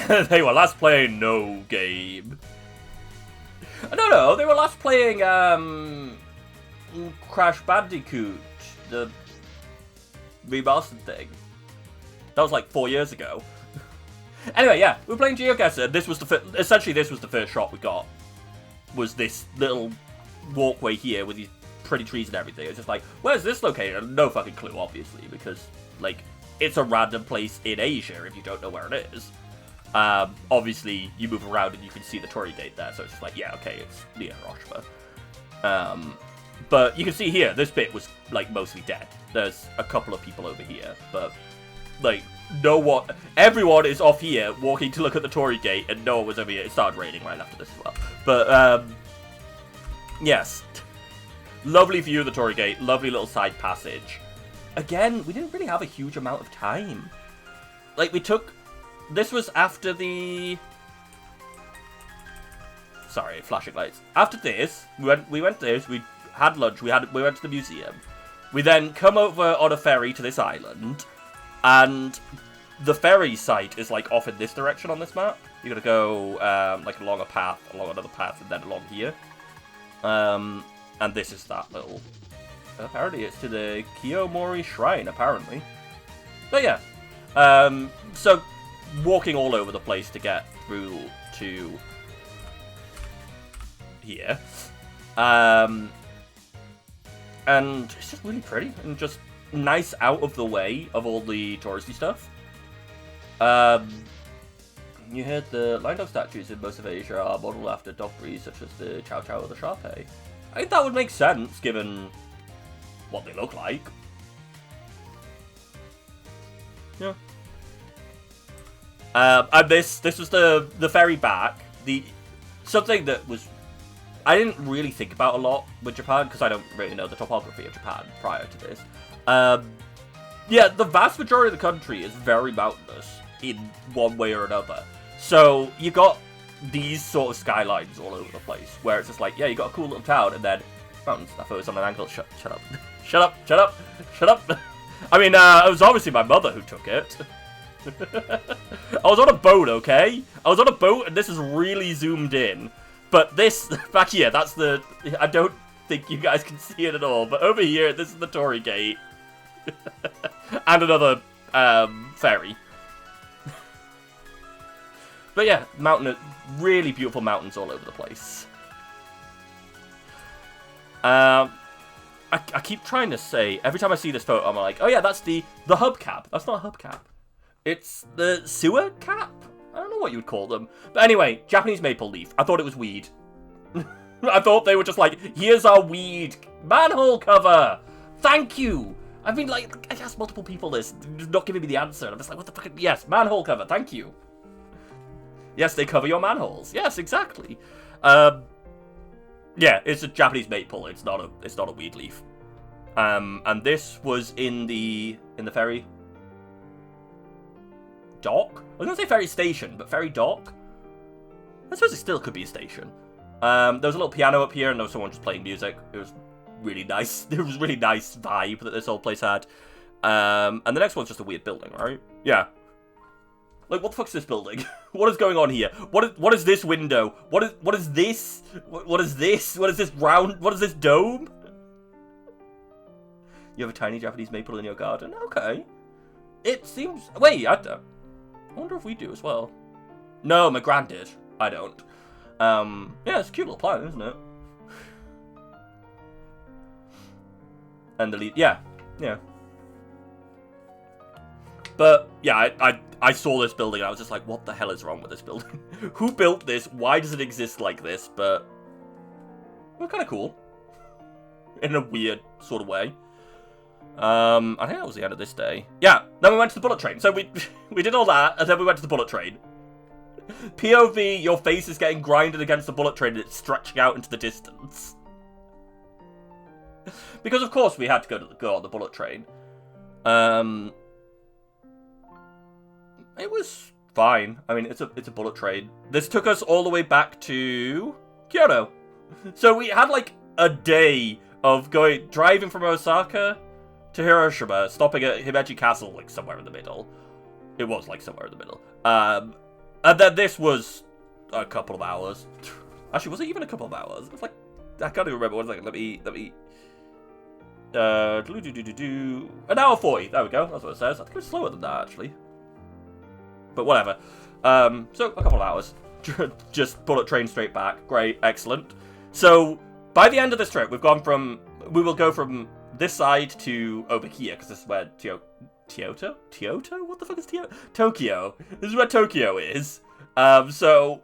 They were last playing no game. No, they were last playing Crash Bandicoot, the remastered thing. That was like 4 years ago. Anyway, yeah, we were playing GeoGuessr. This was essentially this was the first shot we got. Was this little walkway here with these pretty trees and everything. It's just like, where's this located? No fucking clue, obviously, because like it's a random place in Asia if you don't know where it is. Obviously, you move around and you can see the Torii Gate there, so it's just like, yeah, okay, it's near Hiroshima. But you can see here, this bit was like mostly dead. There's a couple of people over here, but like everyone is off here walking to look at the Torii Gate, and no one was over here. It started raining right after this as well. But yes. Lovely view of the Torii Gate, lovely little side passage. Again, we didn't really have a huge amount of time. Like, this was after the... Sorry, flashing lights. After this, we went this, we had lunch, we went to the museum. We then come over on a ferry to this island, and the ferry site is, like, off in this direction on this map. You're gonna go, like, along another path, and then along here. And this is that little... Apparently it's to the Kiyomori Shrine, apparently. But yeah. So, walking all over the place to get through to... here. And it's just really pretty, and just nice out of the way of all the touristy stuff. You heard the lion dog statues in most of Asia are modeled after dog breeds such as the Chow Chow or the Shar-Pei. I think that would make sense, given what they look like. Yeah. And this was the ferry back. Something that was... I didn't really think about a lot with Japan, because I don't really know the topography of Japan prior to this. Yeah, the vast majority of the country is very mountainous in one way or another. So, you got these sort of skylines all over the place, where it's just like, yeah, you got a cool little town, and then mountains. I thought it was on an angle. Shut up. Shut up. Shut up. Shut up. I mean, it was obviously my mother who took it. I was on a boat, okay? I was on a boat, and this is really zoomed in. But this, back here, that's the... I don't think you guys can see it at all, but over here, this is the Torii Gate. And another, ferry. But yeah, really beautiful mountains all over the place. I keep trying to say, every time I see this photo, I'm like, oh yeah, that's the hubcap. That's not a hubcap. It's the sewer cap? I don't know what you would call them. But anyway, Japanese maple leaf. I thought it was weed. I thought they were just like, here's our weed manhole cover. Thank you. I've been like, I asked multiple people this, not giving me the answer. And I'm just like, what the fuck? Yes, manhole cover. Thank you. Yes, they cover your manholes. Yes, exactly. Yeah, it's a Japanese maple. It's not a weed leaf. And this was in the ferry dock. I was gonna say ferry station, but ferry dock. I suppose it still could be a station. There was a little piano up here, and there was someone just playing music. It was really nice. It was a really nice vibe that this whole place had. And the next one's just a weird building, right? Yeah. Like, what the fuck's this building? What is going on here? What is this window? What is this? What is this? What is this round? What is this dome? You have a tiny Japanese maple in your garden? Okay. It seems... Wait, I wonder if we do as well. No, my gran did. I don't. Yeah, it's a cute little plant, isn't it? And the lead... Yeah. But, yeah, I saw this building and I was just like, what the hell is wrong with this building? Who built this? Why does it exist like this? But it was kind of cool. In a weird sort of way. I think that was the end of this day. Yeah, then we went to the bullet train. So we did all that, and then we went to the bullet train. POV, your face is getting grinded against the bullet train and it's stretching out into the distance. Because of course we had to go on the bullet train. It was fine. I mean, it's a bullet train. This took us all the way back to Kyoto. So we had like a day of driving from Osaka to Hiroshima, stopping at Himeji Castle, like somewhere in the middle. It was like somewhere in the middle. And then this was a couple of hours. Actually, was it even a couple of hours? It was like, I can't even remember. 1 second. Let me. An hour 40. There we go. That's what it says. I think it was slower than that actually. But whatever. So a couple of hours. Just bullet train straight back. Great, excellent. So by the end of this trip, we will go from this side to over here, because this is where Kyoto? What the fuck is Tokyo? This is where Tokyo is. So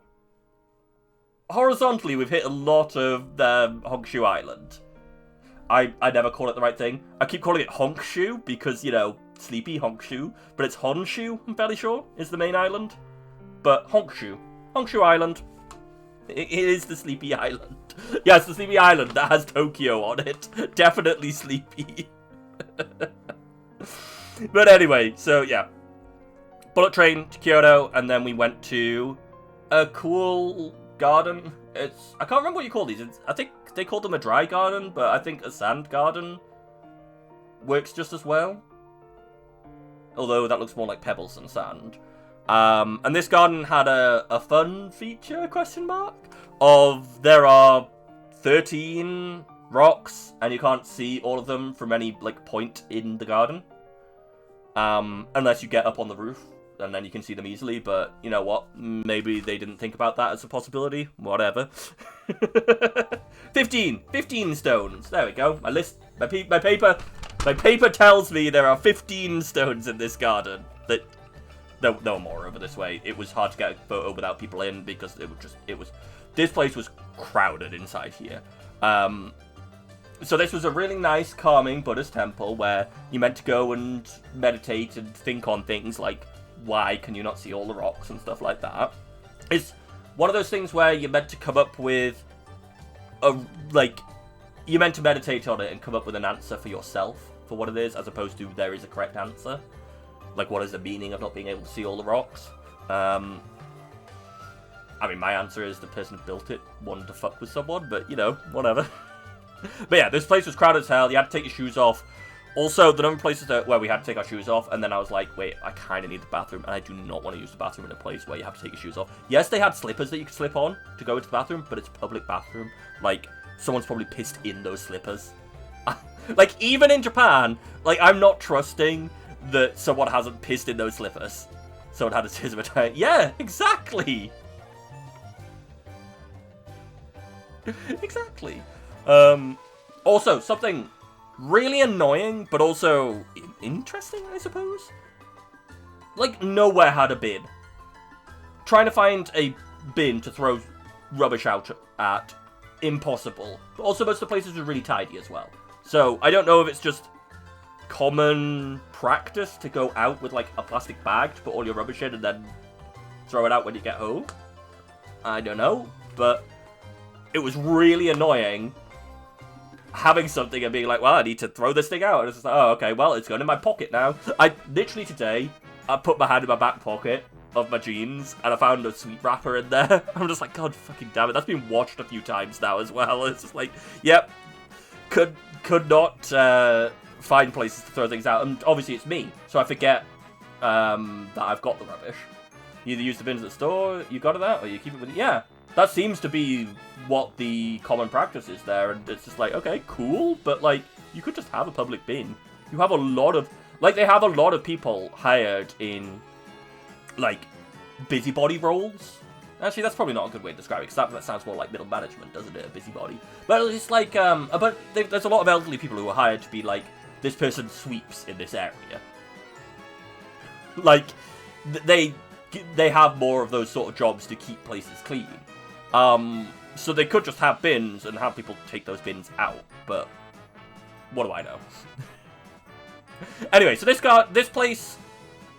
horizontally, we've hit a lot of Honshu Island. I never call it the right thing. I keep calling it Honkshu because, you know, sleepy Honkshu, but it's Honshu, I'm fairly sure, is the main island. But Honkshu Island, it is the sleepy island. Yes, the sleepy island that has Tokyo on it. Definitely sleepy. But anyway, so yeah. Bullet train to Kyoto, and then we went to a cool garden. I can't remember what you call these. I think they called them a dry garden, but I think a sand garden works just as well. Although that looks more like pebbles than sand. And this garden had a fun feature, of there are 13 rocks, and you can't see all of them from any, like, point in the garden. Unless you get up on the roof, and then you can see them easily, but you know what? Maybe they didn't think about that as a possibility. Whatever. 15 stones. There we go. My paper tells me there are 15 stones in this garden. There were more over this way. It was hard to get a photo without people in because this place was crowded inside here. So this was a really nice, calming Buddhist temple where you meant to go and meditate and think on things like, why can you not see all the rocks and stuff like that. It's one of those things where you're meant to come up with you're meant to meditate on it and come up with an answer for yourself for what it is, as opposed to there is a correct answer. Like, what is the meaning of not being able to see all the rocks? I mean, my answer is the person who built it wanted to fuck with someone, but, you know, whatever. But yeah, this place was crowded as hell. You had to take your shoes off. Also, the number of places where we had to take our shoes off, and then I was like, wait, I kind of need the bathroom, and I do not want to use the bathroom in a place where you have to take your shoes off. Yes, they had slippers that you could slip on to go into the bathroom, but it's a public bathroom. Like, someone's probably pissed in those slippers. Like, even in Japan, like, I'm not trusting that someone hasn't pissed in those slippers. Someone had a scissor attack. Yeah, exactly! Exactly. Also, something really annoying, but also interesting, I suppose? Like, nowhere had a bin. Trying to find a bin to throw rubbish out at, impossible. But also, most of the places were really tidy as well. So, I don't know if it's just common practice to go out with, like, a plastic bag to put all your rubbish in and then throw it out when you get home. I don't know, but it was really annoying having something and being like, well, I need to throw this thing out. And it's just like, oh, okay, well, it's going in my pocket now. I literally today, I put my hand in my back pocket of my jeans and I found a sweet wrapper in there. I'm just like, God fucking damn it. That's been washed a few times now as well. It's just like, yep, could not find places to throw things out. And obviously it's me, so I forget that I've got the rubbish. You either use the bins at the store, you got it out, or you keep it with you. Yeah. That seems to be what the common practice is there, and it's just like, okay, cool, but, like, you could just have a public bin. You have a lot of, like, they have a lot of people hired in, like, busybody roles. Actually, that's probably not a good way to describe it, because that sounds more like middle management, doesn't it, a busybody? But it's like, there's a lot of elderly people who are hired to be, like, this person sweeps in this area. Like, they have more of those sort of jobs to keep places clean. So they could just have bins and have people take those bins out, but what do I know? Anyway, so this place,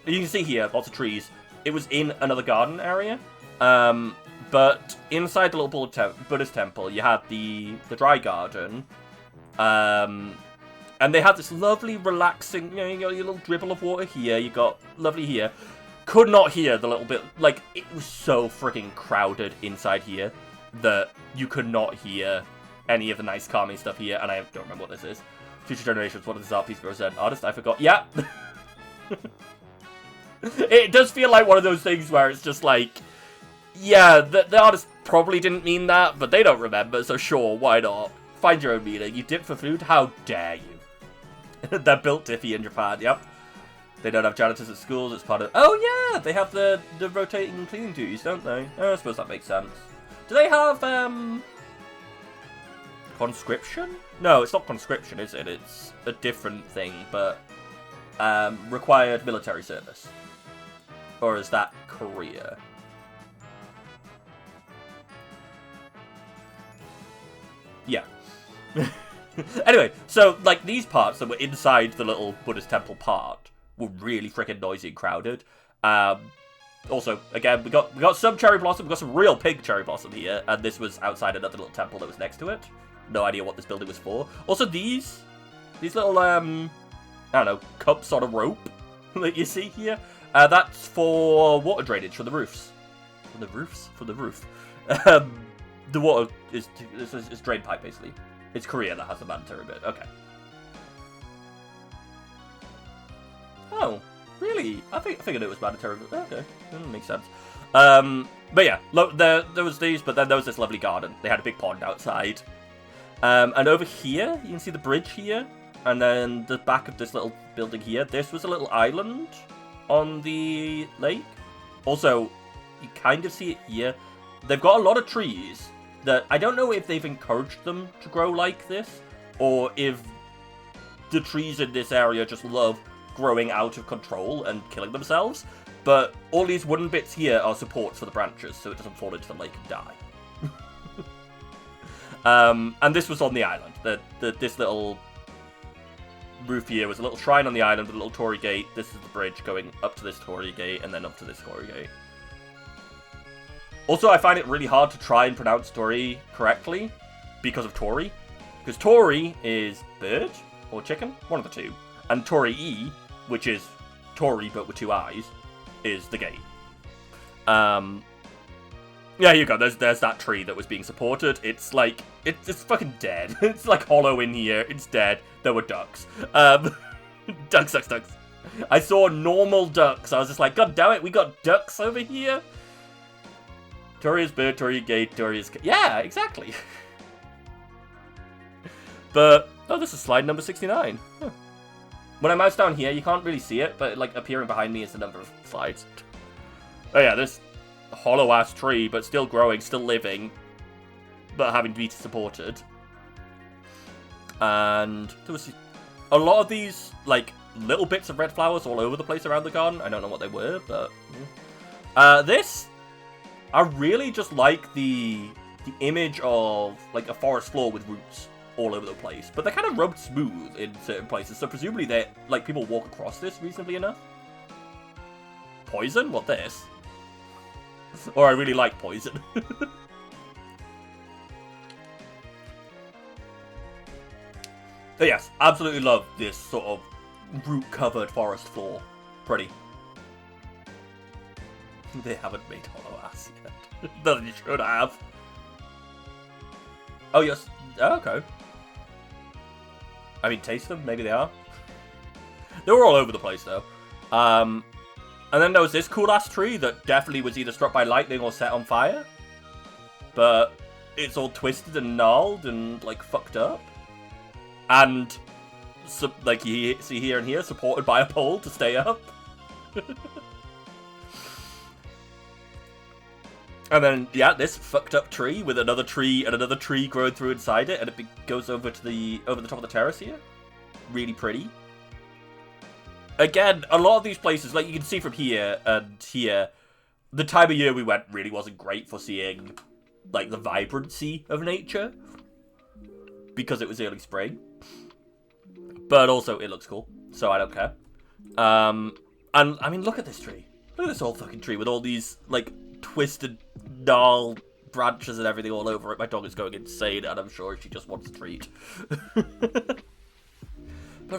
you can see here, lots of trees. It was in another garden area, but inside the little Buddhist temple, you had the dry garden, and they had this lovely, relaxing, you know, you got your little dribble of water here, you got lovely here. Could not hear the little bit, like, it was so freaking crowded inside here that you could not hear any of the nice calming stuff here, and I don't remember what this is. Future generations, what is this art piece represent? Artist, I forgot. Yeah! It does feel like one of those things where it's just like, yeah, the artist probably didn't mean that, but they don't remember, so sure, why not? Find your own meaning. You dip for food? How dare you? They're built iffy in Japan, yep. They don't have janitors at schools, it's part of... Oh, yeah! They have the rotating cleaning duties, don't they? Oh, I suppose that makes sense. Do they have, conscription? No, it's not conscription, is it? It's a different thing, but... required military service. Or is that career? Yeah. Anyway, so, like, these parts that were inside the little Buddhist temple part were really freaking noisy and crowded. Also, again, we got some cherry blossom, we got some real pink cherry blossom here, and this was outside another little temple that was next to it. No idea what this building was for. Also, these little, I don't know, cups on a rope that you see here, that's for water drainage from the roofs. From the roofs? From the roof. The water is drain pipe, basically. It's Korea that has the mandatory bit. Okay. Oh, really? I figured it was mandatory. Okay, makes sense. But yeah, there was these, but then there was this lovely garden. They had a big pond outside. And over here, you can see the bridge here. And then the back of this little building here. This was a little island on the lake. Also, you kind of see it here. They've got a lot of trees that I don't know if they've encouraged them to grow like this, or if the trees in this area just love growing out of control and killing themselves. But all these wooden bits here are supports for the branches, so it doesn't fall into the lake and die. And this was on the island. This little roof here was a little shrine on the island with a little torii gate. This is the bridge going up to this torii gate and then up to this torii gate. Also, I find it really hard to try and pronounce Tori correctly because of Tori. Because Tori is bird or chicken, one of the two. And Torii, which is Tori but with two eyes, is the gate. Yeah, here you go. There's that tree that was being supported. It's like, it's fucking dead. It's like hollow in here. It's dead. There were ducks. Ducks. I saw normal ducks. I was just like, God damn it, we got ducks over here. Toria's bird, Toria gate, Toria's... Yeah, exactly. But, oh, this is slide number 69. Huh. When I mouse down here, you can't really see it, but like appearing behind me is the number of slides. Oh yeah, this hollow-ass tree, but still growing, still living, but having to be supported. And there was a lot of these, like, little bits of red flowers all over the place around the garden. I don't know what they were, but... Yeah. This... I really just like the image of, like, a forest floor with roots all over the place. But they're kind of rubbed smooth in certain places, so presumably they're, like, people walk across this reasonably enough. Poison? What, this? Or I really like poison. But yes, absolutely love this sort of root-covered forest floor. Pretty. They haven't made hollow ass yet. That you should have. Oh, yes. Oh, okay. I mean, taste them? Maybe they are. They were all over the place, though. And then there was this cool-ass tree that definitely was either struck by lightning or set on fire. But it's all twisted and gnarled and, like, fucked up. And, like, you see here and here, supported by a pole to stay up. And then, yeah, this fucked up tree with another tree and another tree growing through inside it, and it goes over the top of the terrace here. Really pretty. Again, a lot of these places, like you can see from here and here, the time of year we went really wasn't great for seeing, like, the vibrancy of nature. Because it was early spring. But also, it looks cool, so I don't care. And, I mean, look at this tree. Look at this old fucking tree with all these, like, twisted, gnarled branches and everything all over it. My dog is going insane, and I'm sure she just wants a treat. But,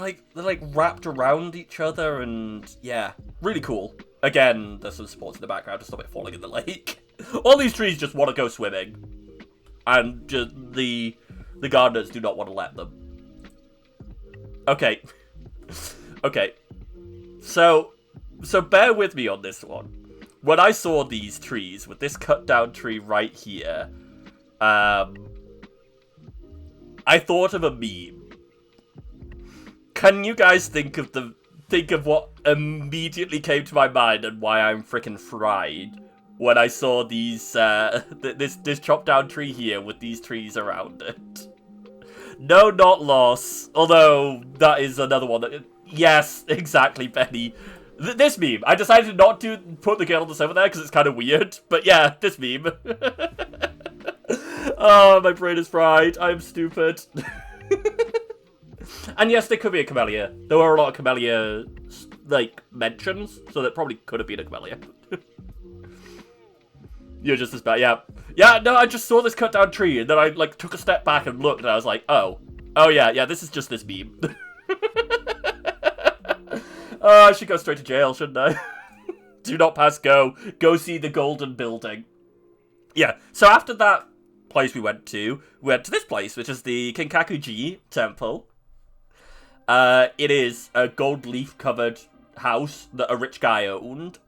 like, they're, like, wrapped around each other, and, yeah, really cool. Again, there's some supports in the background to stop it falling in the lake. All these trees just want to go swimming. And just the gardeners do not want to let them. Okay. Okay. So bear with me on this one. When I saw these trees, with this cut down tree right here, I thought of a meme. Can you guys think of what immediately came to my mind and why I'm freaking fried when I saw these this chopped down tree here with these trees around it? No, not loss. Although that is another one that, yes, exactly, Benny. This meme. I decided not to put the girl on the sofa there because it's kind of weird. But yeah, this meme. Oh, my brain is fried. I'm stupid. And yes, there could be a camellia. There were a lot of camellia, like, mentions, so that probably could have been a camellia. You're just as bad, yeah. Yeah, no, I just saw this cut down tree, and then I, like, took a step back and looked, and I was like, oh. Oh, yeah, this is just this meme. Oh, I should go straight to jail, shouldn't I? Do not pass go. Go see the golden building. Yeah, so after that place we went to this place, which is the Kinkaku-ji Temple. It is a gold leaf-covered house that a rich guy owned.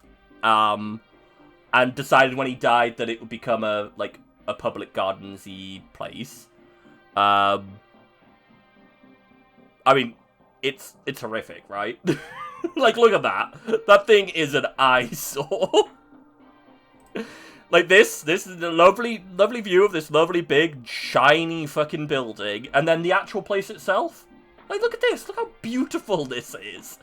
And decided when he died that it would become a public gardensy place. I mean, it's horrific, right? Like, look at that. That thing is an eyesore. Like, this is a lovely view of this lovely, big, shiny fucking building. And then the actual place itself. Like, look at this. Look how beautiful this is.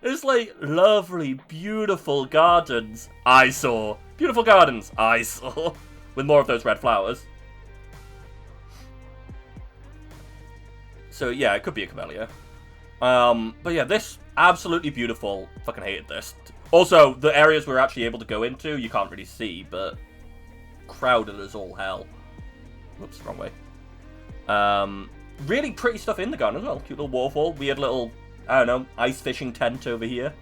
It's like lovely, beautiful gardens. Eyesore. Beautiful gardens. Eyesore. With more of those red flowers. So, yeah, it could be a camellia. But yeah, this, absolutely beautiful. Fucking hated this. Also, the areas we're actually able to go into, you can't really see, but crowded as all hell. Whoops, wrong way. Really pretty stuff in the garden as well. Cute little waterfall. Weird little, I don't know, ice fishing tent over here.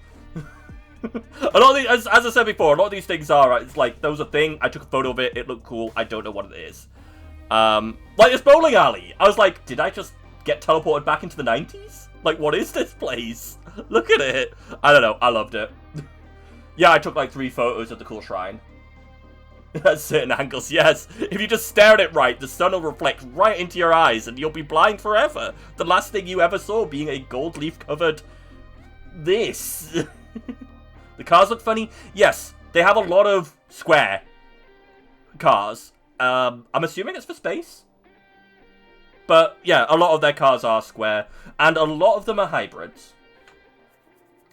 A lot of these, as I said before, a lot of these things are, it's like, there was a thing, I took a photo of it, it looked cool, I don't know what it is. Like this bowling alley. I was like, did I just get teleported back into the 90s? Like, what is this place? Look at it. I don't know, I loved it. Yeah, I took like 3 photos of the cool shrine. At certain angles, yes. If you just stare at it right, the sun will reflect right into your eyes and you'll be blind forever. The last thing you ever saw being a gold leaf covered this. The cars look funny. Yes, they have a lot of square cars. I'm assuming it's for space. But yeah, a lot of their cars are square. And a lot of them are hybrids.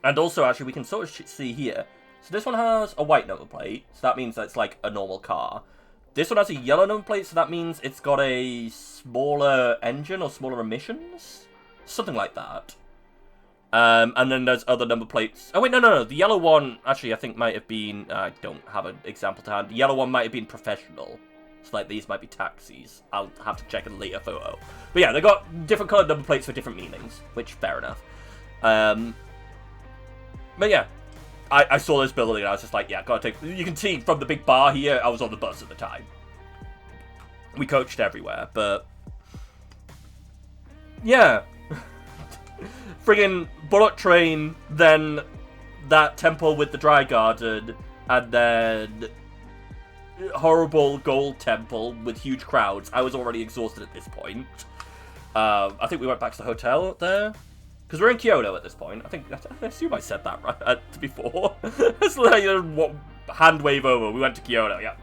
And also, actually, we can sort of see here. So this one has a white number plate, so that means that it's like a normal car. This one has a yellow number plate, so that means it's got a smaller engine or smaller emissions? Something like that. And then there's other number plates. Oh wait, no. The yellow one, actually, I think might have been... I don't have an example to hand. The yellow one might have been professional. So like these might be taxis. I'll have to check a later photo. But yeah, they've got different coloured number plates for different meanings, which, fair enough. But yeah. I saw this building and I was just like, yeah, gotta take... You can see from the big bar here, I was on the bus at the time. We coached everywhere, but... Yeah. Friggin' bullet train, then that temple with the dry garden, and then... horrible gold temple with huge crowds. I was already exhausted at this point. I think we went back to the hotel there. Because we're in Kyoto at this point. I assume I said that right before. It's like hand wave over. We went to Kyoto, yeah.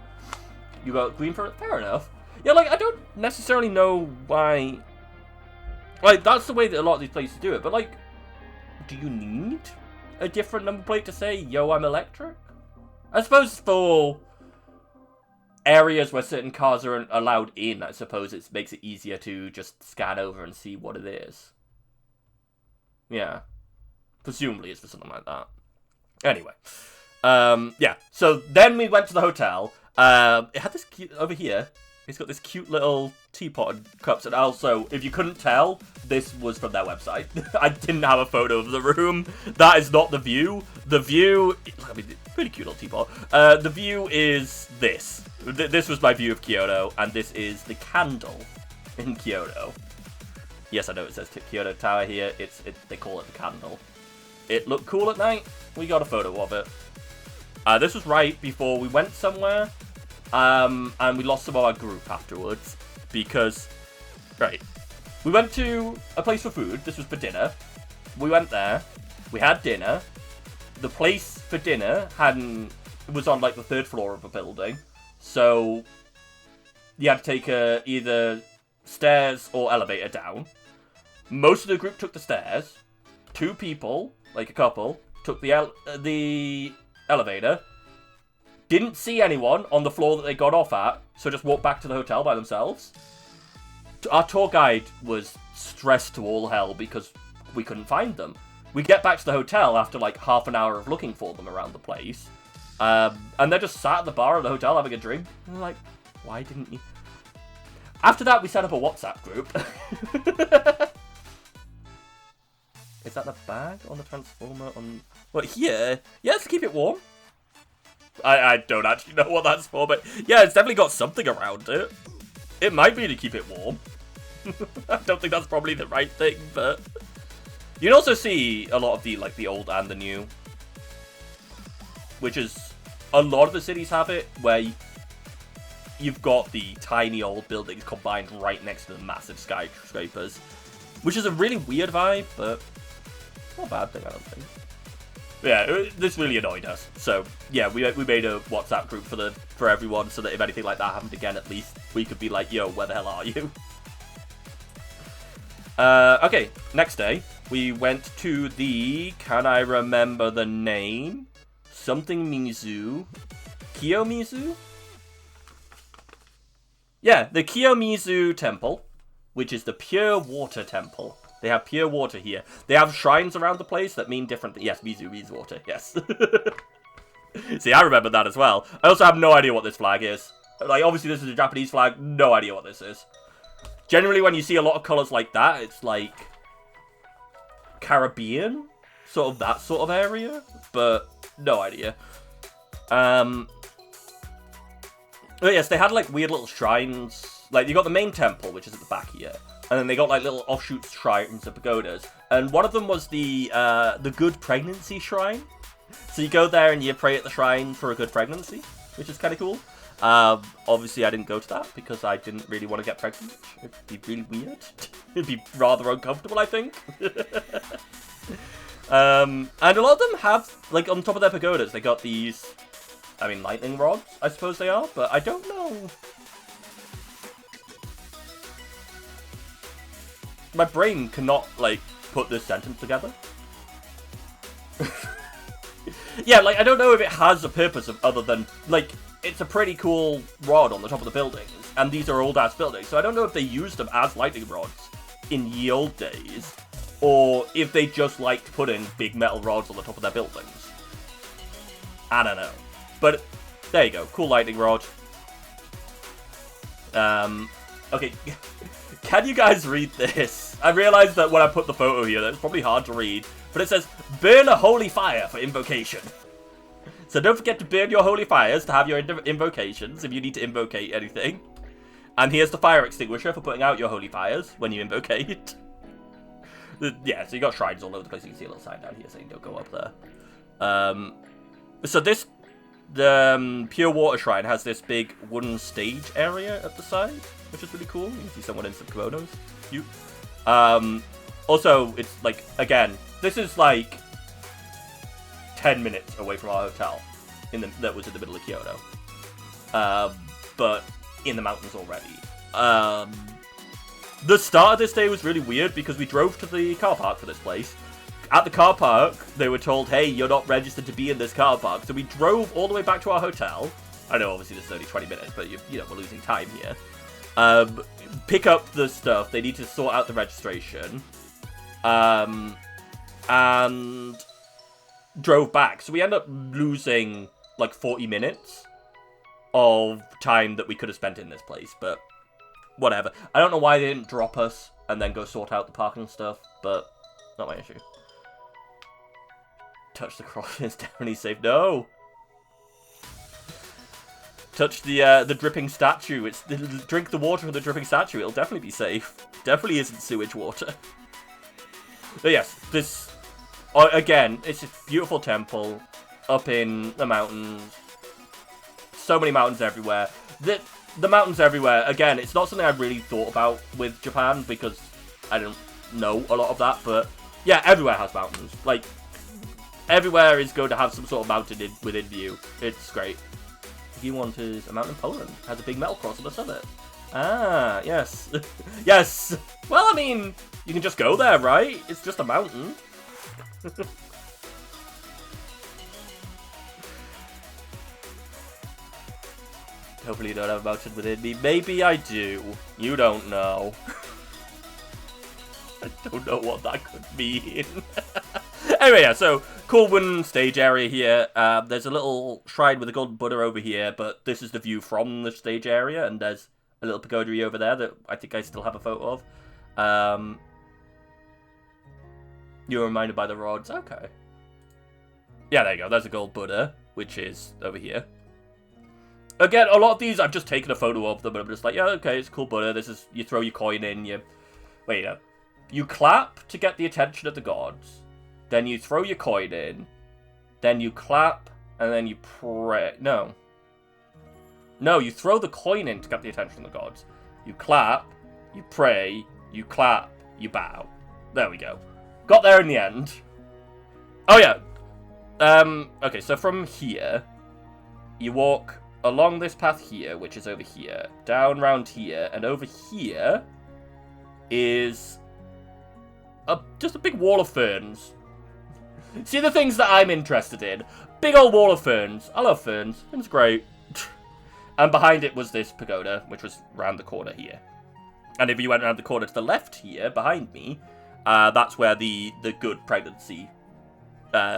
You got green for it? Fair enough. Yeah, like, I don't necessarily know why... Like, that's the way that a lot of these places do it. But, like, do you need a different number plate to say, yo, I'm electric? I suppose for areas where certain cars aren't allowed in, I suppose it makes it easier to just scan over and see what it is. Yeah. Presumably it's for something like that. Anyway. Yeah. So then we went to the hotel. It had this cute... Over here, it's got this cute little teapot and cups. And also, if you couldn't tell, this was from their website. I didn't have a photo of the room. That is not the view. The view... I mean, pretty cute little teapot. The view is this. This was my view of Kyoto. And this is the candle in Kyoto. Yes, I know it says Kyoto Tower here. They call it the candle. It looked cool at night. We got a photo of it. This was right before we went somewhere. And we lost some of our group afterwards. Because, right. We went to a place for food. This was for dinner. We went there. We had dinner. The place for dinner was on like the 3rd floor of a building. So, you had to take either stairs or elevator down. Most of the group took the stairs. 2 people, like a couple, took the elevator. Didn't see anyone on the floor that they got off at, so just walked back to the hotel by themselves. Our tour guide was stressed to all hell because we couldn't find them. We get back to the hotel after like half an hour of looking for them around the place. And they're just sat at the bar of the hotel having a drink. And we're like, why didn't you? After that, we set up a WhatsApp group. Is that the bag on the transformer on... What, here? Yeah, it's to keep it warm. I don't actually know what that's for, but yeah, it's definitely got something around it. It might be to keep it warm. I don't think that's probably the right thing, but... You can also see a lot of the old and the new. Which is... A lot of the cities have it, where you've got the tiny old buildings combined right next to the massive skyscrapers. Which is a really weird vibe, but... Not a bad thing, I don't think. But yeah, this really annoyed us. So, yeah, we made a WhatsApp group for everyone, so that if anything like that happened again, at least we could be like, yo, where the hell are you? Okay, next day, we went to the... Can I remember the name? Something Mizu. Kiyomizu? Yeah, the Kiyomizu Temple, which is the pure water temple. They have pure water here. They have shrines around the place that mean different things. Yes, Mizu means water, yes. See, I remember that as well. I also have no idea what this flag is. Like, obviously this is a Japanese flag. No idea what this is. Generally, when you see a lot of colours like that, it's like... Caribbean? Sort of that sort of area. But No idea. But yes, they had like weird little shrines. Like you got the main temple, which is at the back here, and then they got like little offshoot shrines and pagodas. And one of them was the good pregnancy shrine. So you go there and you pray at the shrine for a good pregnancy, which is kind of cool. Obviously I didn't go to that because I didn't really want to get pregnant. It'd be really weird. It'd be rather uncomfortable, I think. And a lot of them have, like, on top of their pagodas, they got these, I mean, lightning rods, I suppose they are, but I don't know. My brain cannot, like, put this sentence together. Yeah, like, I don't know if it has a purpose of other than, like, it's a pretty cool rod on the top of the buildings, and these are old-ass buildings, so I don't know if they used them as lightning rods in ye old days, or if they just liked putting big metal rods on the top of their buildings. I don't know. But, there you go. Cool lightning rod. Okay. Can you guys read this? I realized that when I put the photo here, that it's probably hard to read. But it says, burn a holy fire for invocation. So don't forget to burn your holy fires to have your invocations if you need to invocate anything. And here's the fire extinguisher for putting out your holy fires when you invocate. Yeah, so you got shrines all over the place. You can see a little sign down here saying don't go up there. So this, the Pure Water Shrine has this big wooden stage area at the side, which is really cool. You can see someone in some kimonos. Cute. Also, it's like, again, this is like 10 minutes away from our hotel that was in the middle of Kyoto. But in the mountains already. The start of this day was really weird because we drove to the car park for this place. At the car park, they were told, hey, you're not registered to be in this car park. So we drove all the way back to our hotel. I know, obviously, this is only 20 minutes, but, you know, we're losing time here. Pick up the stuff. They need to sort out the registration. And drove back. So we end up losing, like, 40 minutes of time that we could have spent in this place, but whatever. I don't know why they didn't drop us and then go sort out the parking stuff, but not my issue. Touch the cross, it's definitely safe. No! Touch the dripping statue. Drink the water from the dripping statue. It'll definitely be safe. Definitely isn't sewage water. But yes, this, again, it's a beautiful temple up in the mountains. So many mountains everywhere. The mountains everywhere, again, it's not something I really thought about with Japan because I don't know a lot of that, but yeah, everywhere has mountains. Like, everywhere is going to have some sort of mountain within view. It's great. He wanted a mountain in Poland. It has a big metal cross on the summit. Ah, yes. Yes! Well, I mean, you can just go there, right? It's just a mountain. Hopefully you don't have a mountain within me. Maybe I do. You don't know. I don't know what that could mean. Anyway, yeah, so cool wooden stage area here. There's a little shrine with a golden Buddha over here, but this is the view from the stage area, and there's a little pagoda over there that I think I still have a photo of. You're reminded by the rods. Okay. Yeah, there you go. There's a gold Buddha, which is over here. Again, a lot of these I've just taken a photo of them, and I'm just like, yeah, okay, it's a cool Buddha. This is, you throw your coin in, you clap to get the attention of the gods, then you throw your coin in, then you clap, and then you pray. No, you throw the coin in to get the attention of the gods. You clap, you pray, you clap, you bow. There we go. Got there in the end. Oh, yeah. Okay, so from here, you walk along this path here, which is over here, down round here, and over here is just a big wall of ferns. See the things that I'm interested in. Big old wall of ferns. I love ferns. It's great. And behind it was this pagoda, which was round the corner here. And if you went around the corner to the left here, behind me, that's where the good pregnancy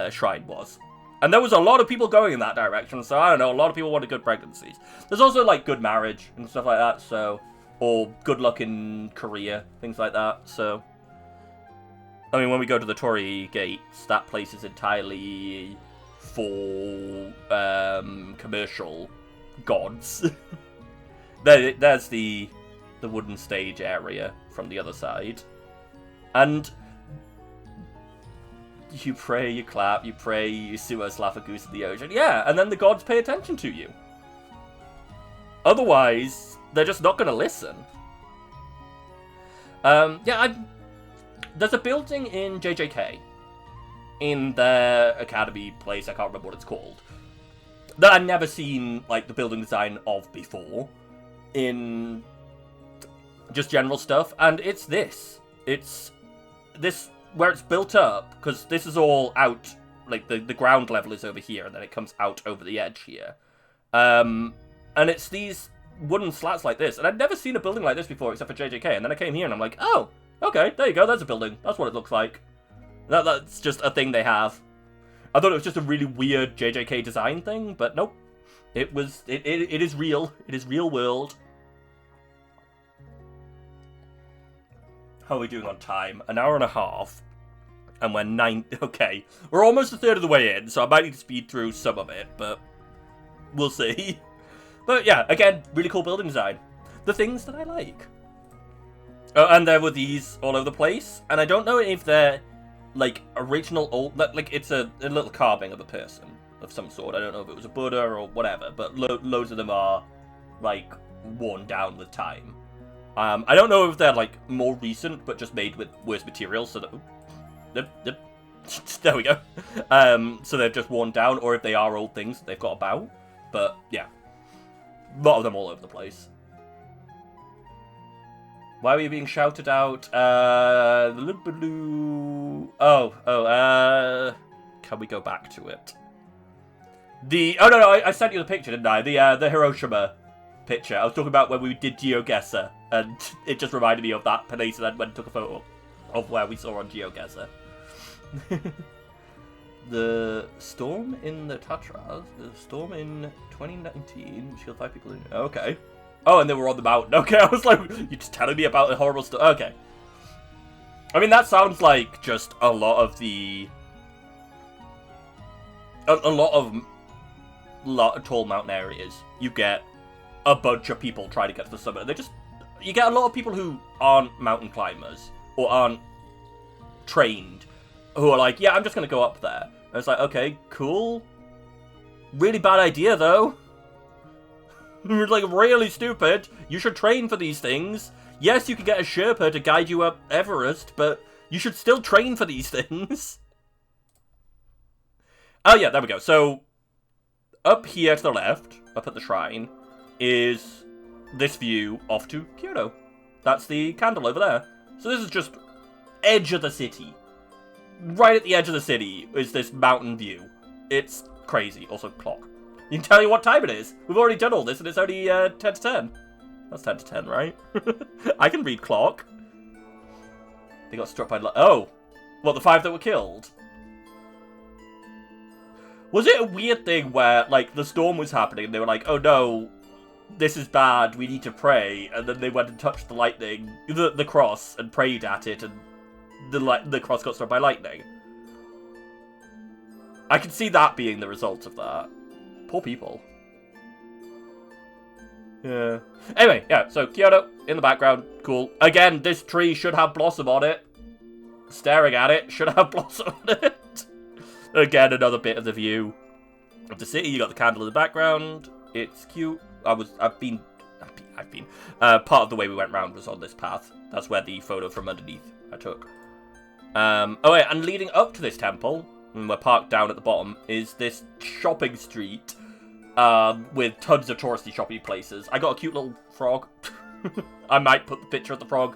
shrine was. And there was a lot of people going in that direction, so I don't know, a lot of people wanted good pregnancies. There's also, like, good marriage and stuff like that, so, or good luck in Korea, things like that, so. I mean, when we go to the Torii Gates, that place is entirely for commercial gods. There's the wooden stage area from the other side. And you pray, you clap, you pray, you suo slap a goose in the ocean. Yeah, and then the gods pay attention to you. Otherwise, they're just not going to listen. There's a building in JJK, in their academy place, I can't remember what it's called, that I'd never seen, like, the building design of before, in just general stuff, and it's this. It's this, where it's built up, because this is all out, like, the ground level is over here, and then it comes out over the edge here. And it's these wooden slats like this, and I'd never seen a building like this before, except for JJK, and then I came here, and I'm like, oh, okay, there you go, there's a building. That's what it looks like. That's just a thing they have. I thought it was just a really weird JJK design thing, but nope. It is real. It is real world. How are we doing on time? An hour and a half. And we're 9... Okay. We're almost a third of the way in, so I might need to speed through some of it, but we'll see. But yeah, again, really cool building design. The things that I like. And there were these all over the place, and I don't know if they're, like, original old... Like, it's a little carving of a person of some sort. I don't know if it was a Buddha or whatever, but loads of them are, like, worn down with time. I don't know if they're, like, more recent, but just made with worse materials, so that... There we go. So they've just worn down, or if they are old things that they've got about. But, yeah. A lot of them all over the place. Why were you being shouted out? Can we go back to it? Oh, no, I sent you the picture, didn't I? The Hiroshima picture. I was talking about when we did GeoGuessr, and it just reminded me of that place, and I went and took a photo of where we saw on GeoGuessr. The storm in the Tatras, the storm in 2019, which killed 5 people in... Okay. Oh, and they were on the mountain. Okay, I was like, you're just telling me about a horrible story. Okay. I mean, that sounds like just a lot of the... A lot of tall mountain areas. You get a bunch of people trying to get to the summit. And you get a lot of people who aren't mountain climbers, or aren't trained, who are like, yeah, I'm just going to go up there. And it's like, okay, cool. Really bad idea, though. Like, really stupid. You should train for these things. Yes, you can get a Sherpa to guide you up Everest, but you should still train for these things. Oh, yeah, there we go. So, up here to the left, up at the shrine, is this view off to Kyoto. That's the candle over there. So this is just edge of the city. Right at the edge of the city is this mountain view. It's crazy. Also, clock. You can tell you what time it is. We've already done all this, and it's only 10 to 10. That's 10 to 10, right? I can read clock. They got struck by... Oh! What, the 5 that were killed? Was it a weird thing where, like, the storm was happening, and they were like, oh no, this is bad, we need to pray, and then they went and touched the lightning, the cross, and prayed at it, and the cross got struck by lightning? I can see that being the result of that. Poor people. Yeah. Anyway, yeah, so Kyoto in the background, cool. Again, this tree should have blossom on it. Staring at it, should have blossom on it. Again, another bit of the view of the city. You got the candle in the background. It's cute. I've been part of the way we went round was on this path. That's where the photo from underneath I took. Oh wait, and leading up to this temple, and we're parked down at the bottom, is this shopping street with tons of touristy shopping places. I got a cute little frog. I might put the picture of the frog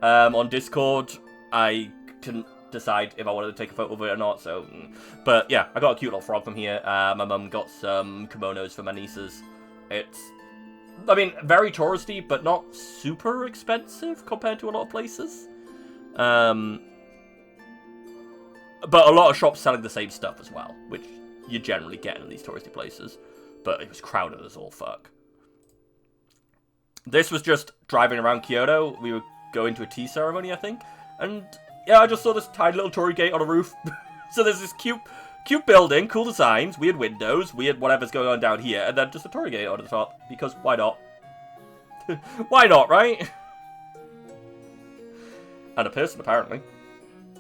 on Discord. I couldn't decide if I wanted to take a photo of it or not, so... But yeah, I got a cute little frog from here. My mum got some kimonos for my nieces. It's... I mean, very touristy, but not super expensive compared to a lot of places. But a lot of shops selling the same stuff as well, which you generally get in these touristy places. But it was crowded as all fuck. This was just driving around Kyoto. We were going to a tea ceremony, I think. And yeah, I just saw this tiny little torii gate on a roof. So there's this cute cute building, cool designs, weird windows, weird whatever's going on down here, and then just a torii gate on the top, because why not? Why not, right? And a person, apparently.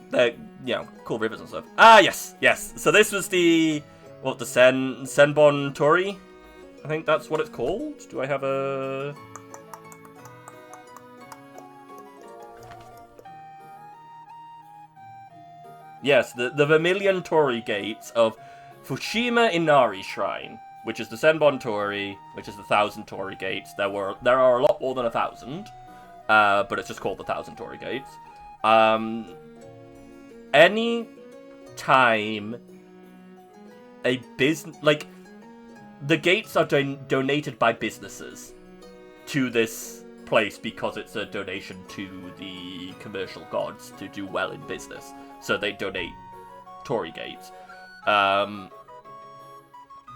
They're, you know, cool rivers and stuff. Ah, yes, yes. So this was the, what, the Senbon Torii? I think that's what it's called. Do I have a... Yes, the Vermilion Torii Gates of Fushima Inari Shrine, which is the Senbon Torii, which is the 1,000 Torii Gates. There are a lot more than 1,000, but it's just called the 1,000 Torii Gates. Any time a business, like, the gates are donated by businesses to this place because it's a donation to the commercial gods to do well in business. So they donate Torii gates.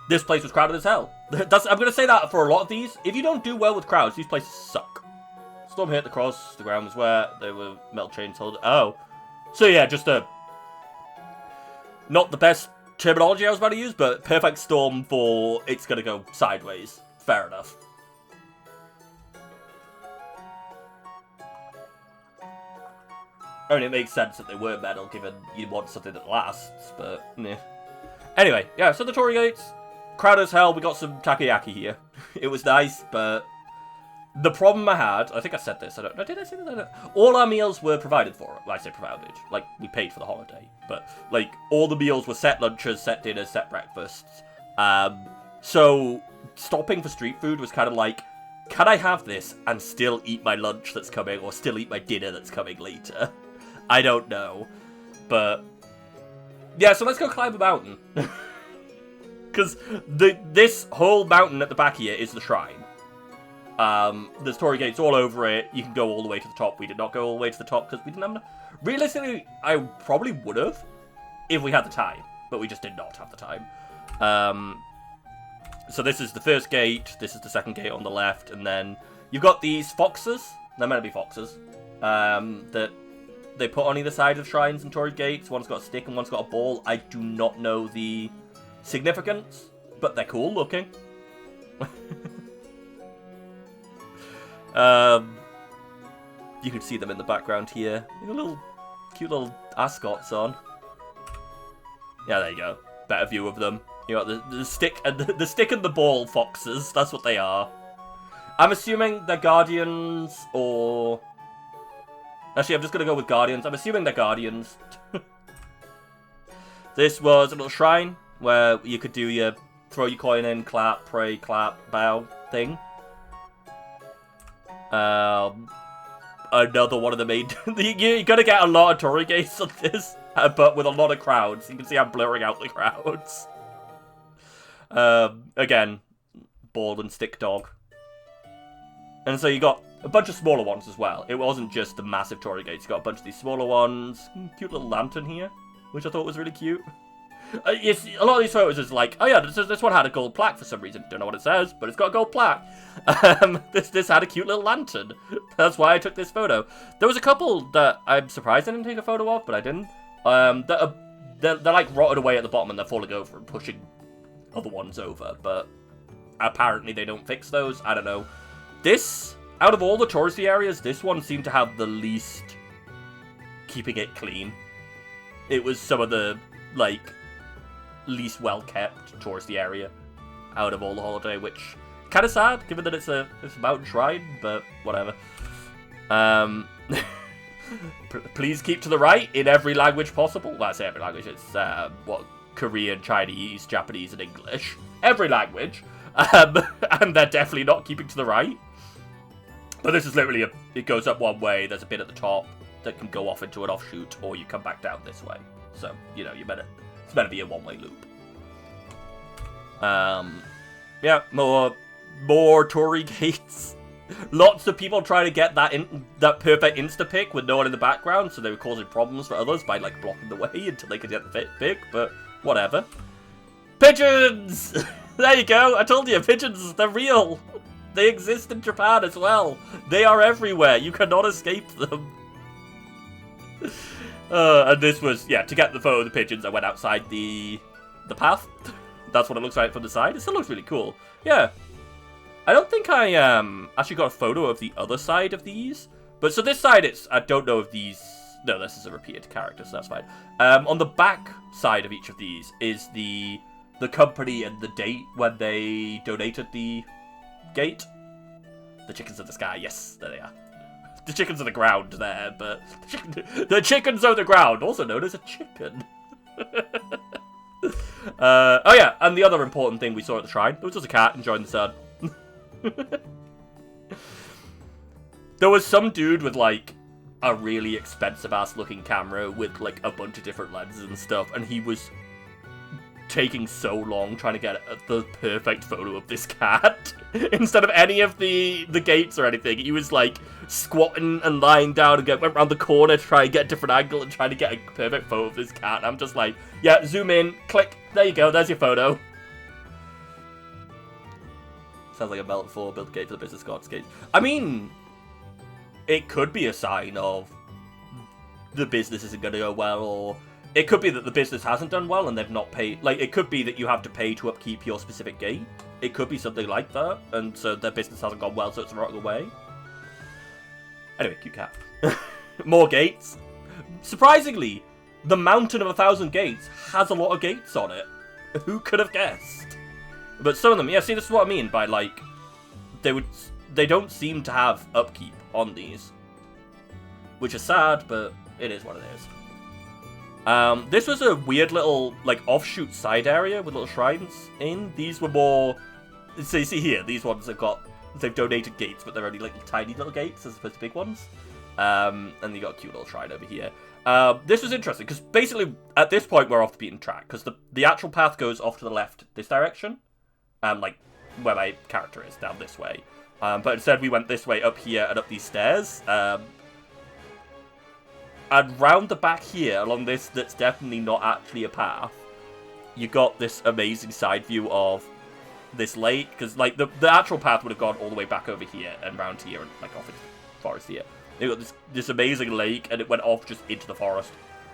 This place was crowded as hell. I'm going to say that for a lot of these. If you don't do well with crowds, these places suck. Storm hit the cross, the ground was wet, there were metal chains holding. Oh. So yeah, just a... Not the best terminology I was about to use, but perfect storm for it's going to go sideways. Fair enough. I mean, it makes sense that they were metal, given you want something that lasts, but, meh. Anyway, yeah, so the Torii Gates, crowd as hell, we got some takoyaki here. It was nice, but the problem I had, I think I said this, I don't know, did I say this? All our meals were provided for, well, I say provided, like, we paid for the holiday, but, like, all the meals were set lunches, set dinners, set breakfasts, so stopping for street food was kind of like, can I have this and still eat my lunch that's coming, or still eat my dinner that's coming later? I don't know, but yeah, so let's go climb a mountain. Because this whole mountain at the back here is the shrine. There's Torii gates all over it. You can go all the way to the top. We did not go all the way to the top because we didn't have enough. Realistically, I probably would have if we had the time, but we just did not have the time. So this is the first gate. This is the second gate on the left, and then you've got these foxes. They're meant to be foxes. That they put on either side of shrines and Torii gates. One's got a stick and one's got a ball. I do not know the significance, but they're cool looking. You can see them in the background here. They've got little cute little ascots on. Yeah, there you go. Better view of them. You got the stick and the stick and the ball foxes. That's what they are. I'm assuming they're guardians or... Actually, I'm just going to go with guardians. I'm assuming they're guardians. This was a little shrine where you could do your throw your coin in, clap, pray, clap, bow thing. Another one of the main... You're going to get a lot of Torii gates on this, but with a lot of crowds. You can see I'm blurring out the crowds. Again, ball and stick dog. And so you got a bunch of smaller ones as well. It wasn't just the massive Torii gates. You got a bunch of these smaller ones. Cute little lantern here, which I thought was really cute. A lot of these photos is like, oh yeah, this one had a gold plaque for some reason. Don't know what it says, but it's got a gold plaque. This had a cute little lantern. That's why I took this photo. There was a couple that I'm surprised I didn't take a photo of, but I didn't. They're like rotted away at the bottom and they're falling over and pushing other ones over, but apparently they don't fix those. I don't know. This, out of all the touristy areas, this one seemed to have the least keeping it clean. It was some of the, like, least well-kept touristy area out of all the holiday, which kind of sad, given that it's a mountain shrine, but whatever. Please keep to the right in every language possible. Well, I say every language. It's, Korean, Chinese, Japanese, and English. Every language. And they're definitely not keeping to the right. But this is literally it goes up one way, there's a bit at the top that can go off into an offshoot, or you come back down this way. So, you know, it's meant to be a one-way loop. Yeah, more Torii gates. Lots of people trying to get that perfect insta-pick with no one in the background, so they were causing problems for others by, like, blocking the way until they could get the pick, but whatever. Pigeons! There you go, I told you, pigeons, they're real. They exist in Japan as well. They are everywhere. You cannot escape them. And this was, yeah, to get the photo of the pigeons, I went outside the the path. That's what it looks like from the side. It still looks really cool. Yeah. I don't think I actually got a photo of the other side of these. But so this side, I don't know if these... No, this is a repeated character, so that's fine. On the back side of each of these is the company and the date when they donated the gate. The chickens of the sky, yes, there they are. The chickens of the ground there, but the chickens of the ground, also known as a chicken. Oh yeah, and the other important thing we saw at the shrine, there was just a cat enjoying the sun. There was some dude with like a really expensive ass looking camera with like a bunch of different lenses and stuff, and he was taking so long trying to get the perfect photo of this cat. Instead of any of the gates or anything, he was like squatting and lying down and went around the corner to try and get a different angle and trying to get a perfect photo of this cat. I'm just like, yeah, zoom in, click, there you go, there's your photo. Sounds like a melt for build gate for the business cards gates. I mean, it could be a sign of the business isn't going to go well, or it could be that the business hasn't done well and they've not paid. Like, it could be that you have to pay to upkeep your specific gate. It could be something like that, and so their business hasn't gone well, so it's rotting away. Anyway, cute cat. More gates. Surprisingly, the Mountain of 1,000 Gates has a lot of gates on it. Who could have guessed? But some of them, yeah, see, this is what I mean by, like, they don't seem to have upkeep on these. Which is sad, but it is what it is. This was a weird little, like, offshoot side area with little shrines in. These were more... So you see here, these ones they've donated gates, but they're only, like, tiny little gates as opposed to big ones. And you got a cute little shrine over here. This was interesting, because basically, at this point, we're off the beaten track, because the actual path goes off to the left this direction. Like, where my character is, down this way. But instead, we went this way, up here, and up these stairs. And round the back here, along this, that's definitely not actually a path, you got this amazing side view of this lake. Because, like, the actual path would have gone all the way back over here, and round here, and, like, off into the forest here. You got this amazing lake, and it went off just into the forest.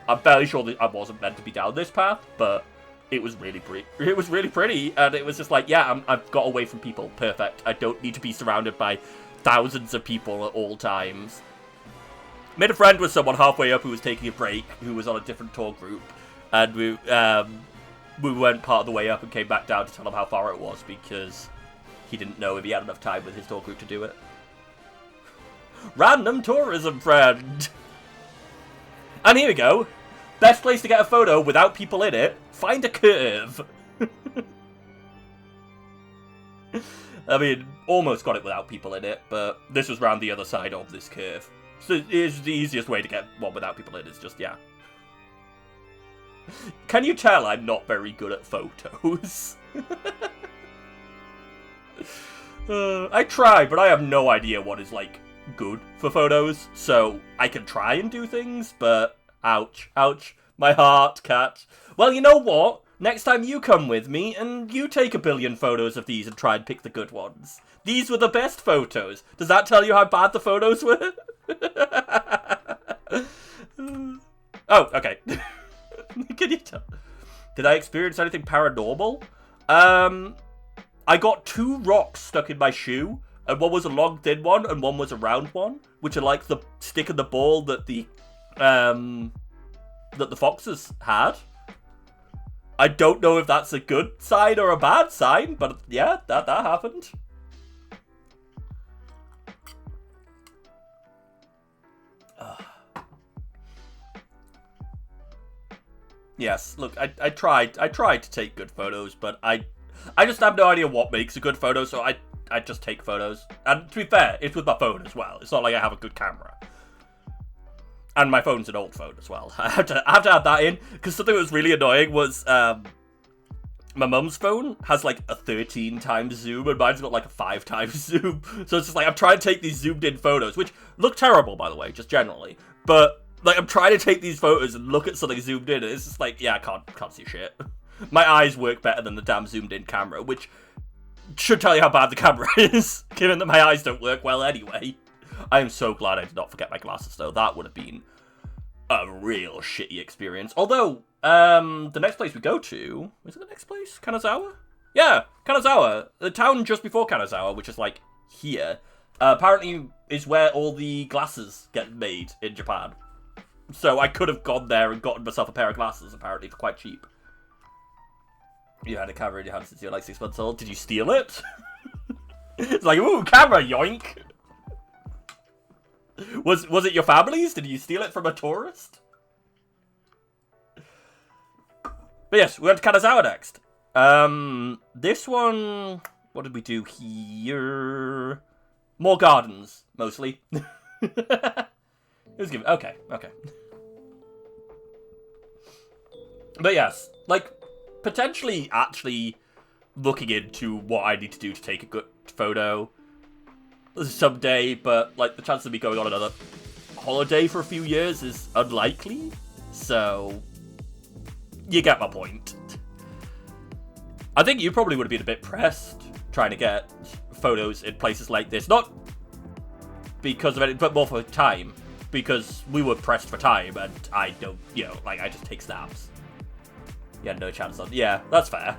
I'm fairly sure that I wasn't meant to be down this path, but it was really pretty. It was really pretty, and it was just like, yeah, I've got away from people. Perfect. I don't need to be surrounded by thousands of people at all times. Made a friend with someone halfway up who was taking a break, who was on a different tour group, and we went part of the way up and came back down to tell him how far it was, because he didn't know if he had enough time with his tour group to do it. Random tourism friend! And here we go. Best place to get a photo without people in it. Find a curve. I mean, almost got it without people in it, but this was round the other side of this curve. So it's the easiest way to get one without people in, is just, yeah. Can you tell I'm not very good at photos? I try, but I have no idea what is, like, good for photos. So I can try and do things, but ouch, ouch, my heart, cat. Well, you know what? Next time you come with me and you take 1 billion photos of these and try and pick the good ones. These were the best photos. Does that tell you how bad the photos were? Oh, okay. Can you tell? Did I experience anything paranormal? I got 2 rocks stuck in my shoe, and one was a long thin one, and one was a round one, which are like the stick and the ball that the foxes had. I don't know if that's a good sign or a bad sign, but yeah, that happened. Yes, look, I tried to take good photos, but I just have no idea what makes a good photo, so I just take photos. And to be fair, it's with my phone as well. It's not like I have a good camera. And my phone's an old phone as well. I have to add that in, because something that was really annoying was my mum's phone has like a 13 times zoom, and mine's got like a 5 times zoom. So it's just like, I'm trying to take these zoomed in photos, which look terrible, by the way, just generally. But like, I'm trying to take these photos and look at something zoomed in, and it's just like, yeah, I can't see shit. My eyes work better than the damn zoomed in camera, which should tell you how bad the camera is, given that my eyes don't work well anyway. I am so glad I did not forget my glasses, though. That would have been a real shitty experience. Although, the next place we go to... Is it the next place? Kanazawa? Yeah, Kanazawa. The town just before Kanazawa, which is, like, here, apparently is where all the glasses get made in Japan. So I could have gone there and gotten myself a pair of glasses, apparently, for quite cheap. You had a camera in your hand since you were, like, 6 months old. Did you steal it? It's like, ooh, camera, yoink! Was it your family's? Did you steal it from a tourist? But yes, we went to Kanazawa next. This one... What did we do here? More gardens, mostly. It was given... Okay. But yes, like, potentially actually looking into what I need to do to take a good photo someday, but, like, the chance of me going on another holiday for a few years is unlikely, so you get my point. I think you probably would have been a bit pressed trying to get photos in places like this, not because of it, but more for time, because we were pressed for time, and I don't, you know, like, I just take snaps. You had no chance on, yeah, that's fair.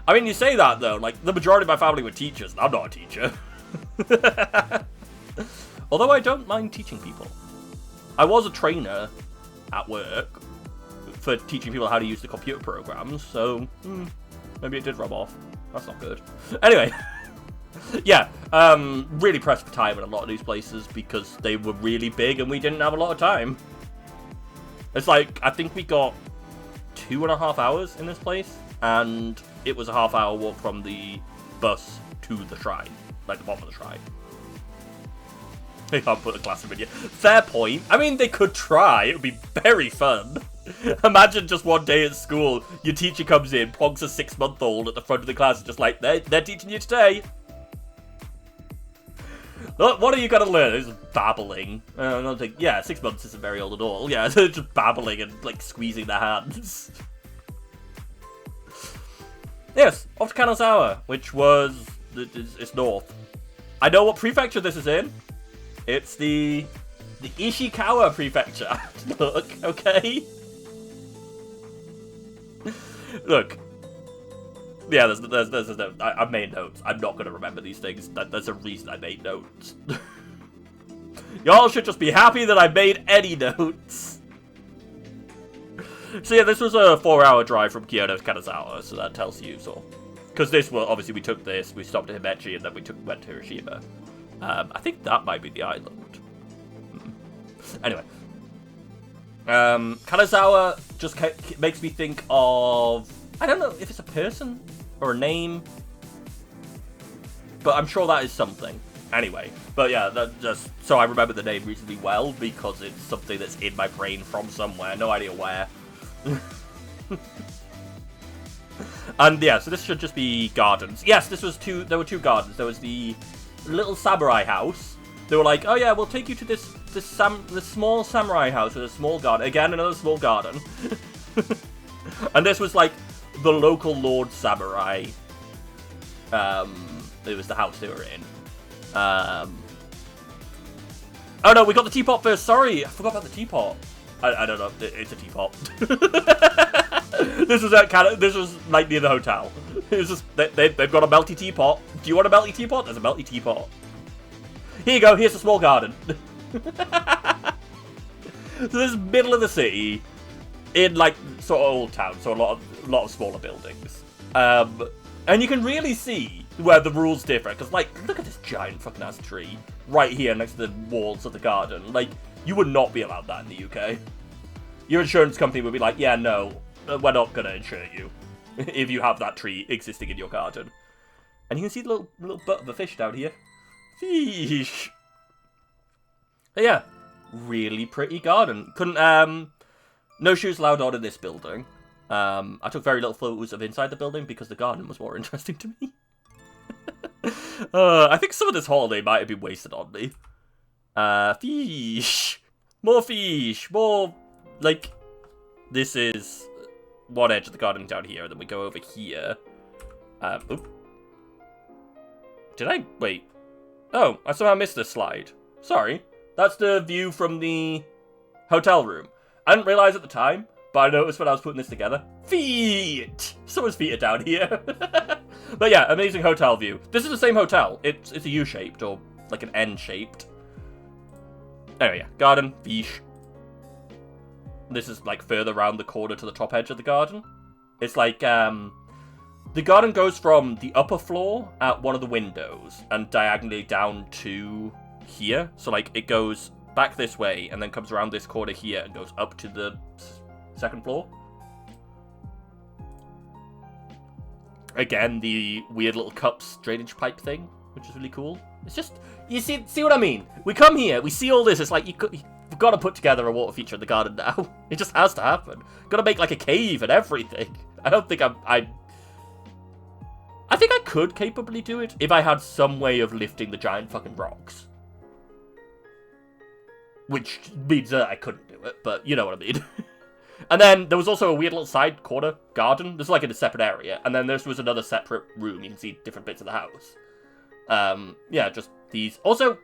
I mean, you say that, though, like, the majority of my family were teachers, and I'm not a teacher. Although I don't mind teaching people. I was a trainer at work for teaching people how to use the computer programs, so maybe it did rub off. That's not good. Anyway, yeah, really pressed for time in a lot of these places because they were really big and we didn't have a lot of time. It's like, I think we got 2.5 hours in this place, and it was a half-hour walk from the bus to the shrine, like the bottom of the shrine. They can't put a glass in video. Fair point. I mean, they could try. It would be very fun. Imagine just one day at school, your teacher comes in, plonks a 6-month-old at the front of the class, and just like, they're teaching you today. What are you going to learn? It's babbling. I don't think, yeah, 6 months isn't very old at all. Yeah, they're just babbling and, like, squeezing their hands. Yes, off to Kanazawa, which was... It's north. I know what prefecture this is in. It's the Ishikawa prefecture. Look, okay? Look. Yeah, there's no... I made notes. I'm not going to remember these things. There's a reason I made notes. Y'all should just be happy that I made any notes. So yeah, this was a 4-hour drive from Kyoto to Kanazawa, so that tells you, so... Because this was, obviously we took this, we stopped at Himeji, and then we went to Hiroshima. I think that might be the island. Anyway. Kanazawa just makes me think of... I don't know if it's a person or a name. But I'm sure that is something. Anyway. But yeah, that just... So I remember the name reasonably well, because it's something that's in my brain from somewhere. No idea where. And yeah, so this should just be gardens. Yes, there were 2 gardens. There was the little samurai house. They were like, oh yeah, we'll take you to this small samurai house with a small garden. Again, another small garden. And this was like the local Lord Samurai. It was the house they were in. Oh no, we got the teapot first. Sorry, I forgot about the teapot. I don't know. It's a teapot. This was like near the hotel. It's just they've got a melty teapot. Do you want a melty teapot? There's a melty teapot. Here you go. Here's a small garden. So this is middle of the city, in like sort of old town, so a lot of smaller buildings. And you can really see where the rules differ, because like look at this giant fucking ass tree right here next to the walls of the garden. Like you would not be allowed that in the UK. Your insurance company would be like, yeah, no, we're not gonna insure you if you have that tree existing in your garden. And you can see the little butt of a fish down here. Fish. But yeah, really pretty garden. No shoes allowed on in this building. I took very little photos of inside the building because the garden was more interesting to me. I think some of this holiday might have been wasted on me. Fish. More fish. More, like, this is one edge of the garden down here, and then we go over here. Oop. Did I? Wait. Oh, I somehow missed this slide. Sorry. That's the view from the hotel room. I didn't realise at the time, but I noticed when I was putting this together. Feet! Someone's feet are down here. But yeah, amazing hotel view. This is the same hotel. It's a U-shaped, or like an N-shaped. Anyway, yeah. Garden, fish. This is like further around the corner to the top edge of the garden. It's like, the garden goes from the upper floor at one of the windows and diagonally down to here. So like it goes back this way and then comes around this corner here and goes up to the second floor. Again, the weird little cups drainage pipe thing, which is really cool. It's just, you see what I mean? We come here, we see all this, it's like you've got to put together a water feature in the garden now. It just has to happen. Got to make like a cave and everything. I don't think I think I could capably do it if I had some way of lifting the giant fucking rocks. Which means that I couldn't do it, but you know what I mean. And then there was also a weird little side corner garden. This is like in a separate area. And then this was another separate room. You can see different bits of the house. Yeah, just these. Also,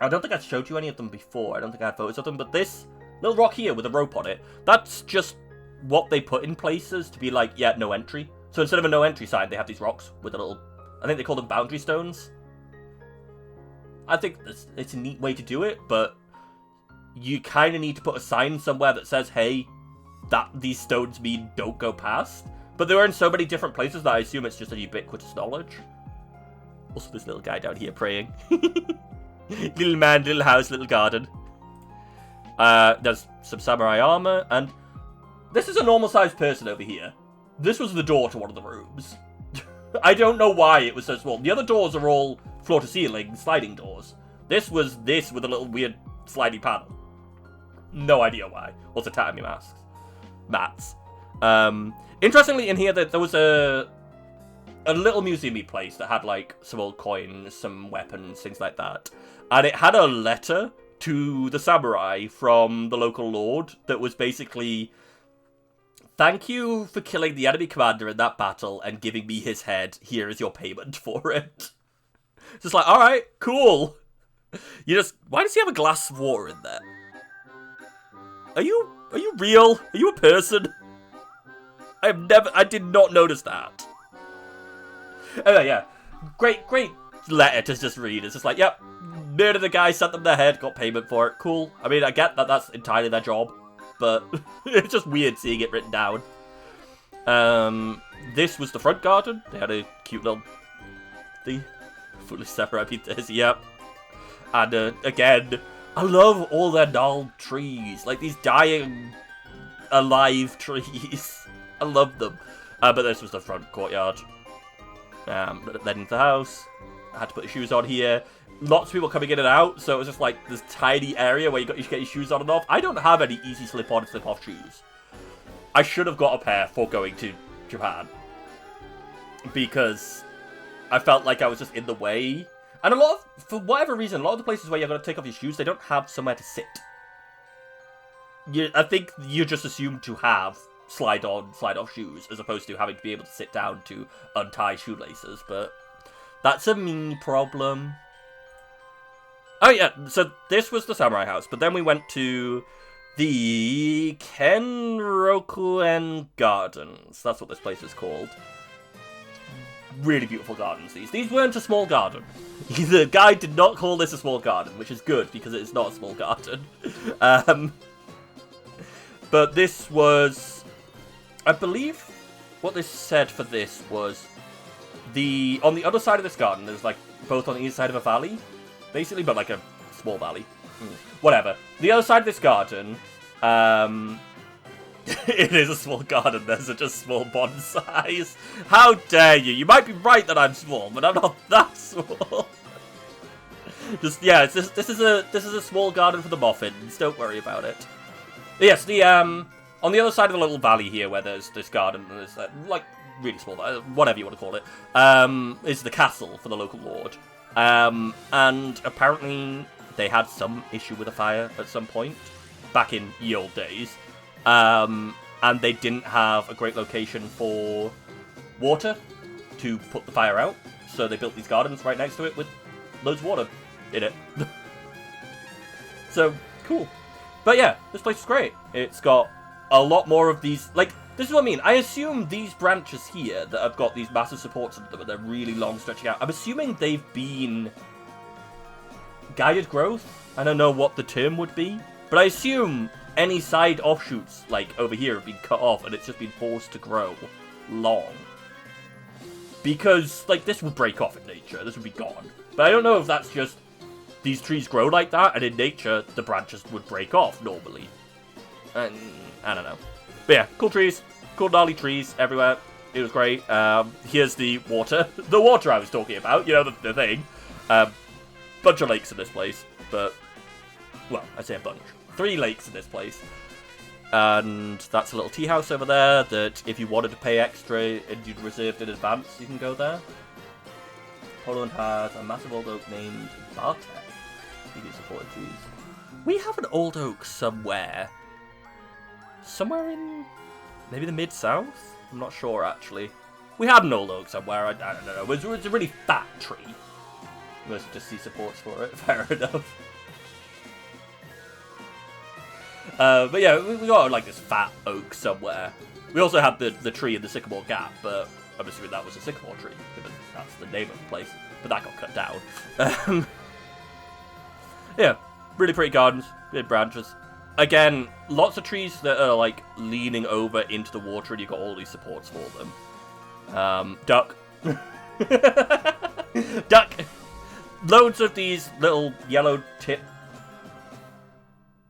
I don't think I showed you any of them before. I don't think I had photos of them. But this little rock here with a rope on it, that's just what they put in places to be like, yeah, no entry. So instead of a no entry sign, they have these rocks with a little, I think they call them boundary stones. I think it's a neat way to do it, but you kind of need to put a sign somewhere that says, hey, that these stones mean don't go past. But they were in so many different places that I assume it's just a ubiquitous knowledge. Also, this little guy down here praying. Little man, little house, little garden. There's some samurai armor, and this is a normal-sized person over here. This was the door to one of the rooms. I don't know why it was so small. The other doors are all floor-to-ceiling sliding doors. This was this with a little weird sliding panel. No idea why. Also, tatami masks. Mats. Interestingly, in here, there was a little museum-y place that had, like, some old coins, some weapons, things like that. And it had a letter to the samurai from the local lord that was basically, thank you for killing the enemy commander in that battle and giving me his head. Here is your payment for it. Just like, alright, cool. Why does he have a glass of water in there? Are you real? Are you a person? I did not notice that. Anyway, yeah. Great letter to just read. It's just like, yep, murdered the guy, sent them their head, got payment for it. Cool. I mean, I get that that's entirely their job, but it's just weird seeing it written down. This was the front garden. They had a cute little thing. Fully separate this, yep. And, again, I love all their gnarled trees. Like, these dying, alive trees. I love them. But this was the front courtyard. Then into the house. I had to put the shoes on here. Lots of people coming in and out, so it was just like this tiny area where you get your shoes on and off. I don't have any easy slip-on and slip-off shoes. I should have got a pair for going to Japan. Because I felt like I was just in the way. And for whatever reason, a lot of the places where you're going to take off your shoes, they don't have somewhere to sit. I think you're just assumed to have slide-on, slide-off shoes, as opposed to having to be able to sit down to untie shoelaces, but that's a me problem. Oh yeah, so this was the samurai house, but then we went to the Kenrokuen Gardens. That's what this place is called. Really beautiful gardens, these. These weren't a small garden. The guy did not call this a small garden, which is good, because it's not a small garden. But this was, I believe, what this said for this was, on the other side of this garden, there's like, both on the east side of a valley, basically, but like a small valley. Whatever. The other side of this garden, it is a small garden, there's just small bonsais. How dare you? You might be right that I'm small, but I'm not that small. This is a small garden for the muffins, don't worry about it. Yes, on the other side of the little valley here, where there's this garden, and there's like really small, whatever you want to call it, is the castle for the local lord. And apparently they had some issue with a fire at some point, back in ye old days. And they didn't have a great location for water to put the fire out, so they built these gardens right next to it with loads of water in it. So, cool. But yeah, this place is great. It's got a lot more of these, like, this is what I mean. I assume these branches here that have got these massive supports under them, they're really long stretching out. I'm assuming they've been guided growth. I don't know what the term would be, but I assume any side offshoots, like over here, have been cut off and it's just been forced to grow long. Because, like, this would break off in nature. This would be gone. But I don't know if that's just these trees grow like that, and in nature, the branches would break off normally. And I don't know. But yeah, cool trees. Cool gnarly trees everywhere. It was great. Here's the water. The water I was talking about. You know, the thing. Bunch of lakes in this place. But, well, I say a bunch. 3 lakes in this place. And that's a little tea house over there that if you wanted to pay extra and you'd reserved in advance, you can go there. Poland has a massive old oak named Bartek. Speaking of supported trees. We have an old oak somewhere. Somewhere in maybe the mid-south? I'm not sure, actually. We had an old oak somewhere, I don't know. It was a really fat tree. Let's just see supports for it, fair enough. But yeah, we got like this fat oak somewhere. We also had the tree in the Sycamore Gap, but I'm assuming that was a sycamore tree, given that's the name of the place. But that got cut down. Yeah, really pretty gardens, big branches. Again, lots of trees that are like leaning over into the water, and you've got all these supports for them. Duck. Duck! Loads of these little yellow tip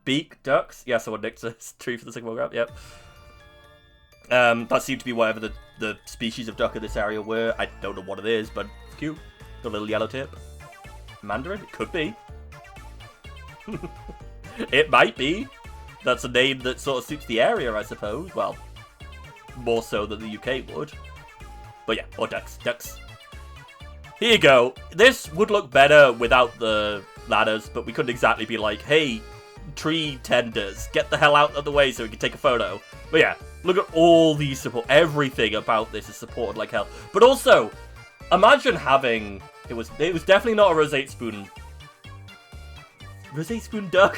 beak ducks. Yeah, someone nicked a tree for the Sycamore Gap, yep. That seemed to be whatever the species of duck in this area were. I don't know what it is, but it's cute. The little yellow tip. Mandarin? It could be. It might be. That's a name that sort of suits the area, I suppose. Well, more so than the UK would. But yeah, or ducks. Ducks. Here you go. This would look better without the ladders, but we couldn't exactly be like, hey, tree tenders, get the hell out of the way so we can take a photo. But yeah, look at all these support. Everything about this is supported like hell. But also, imagine having... It was definitely not a rosette spoon... Rosette spoon duck?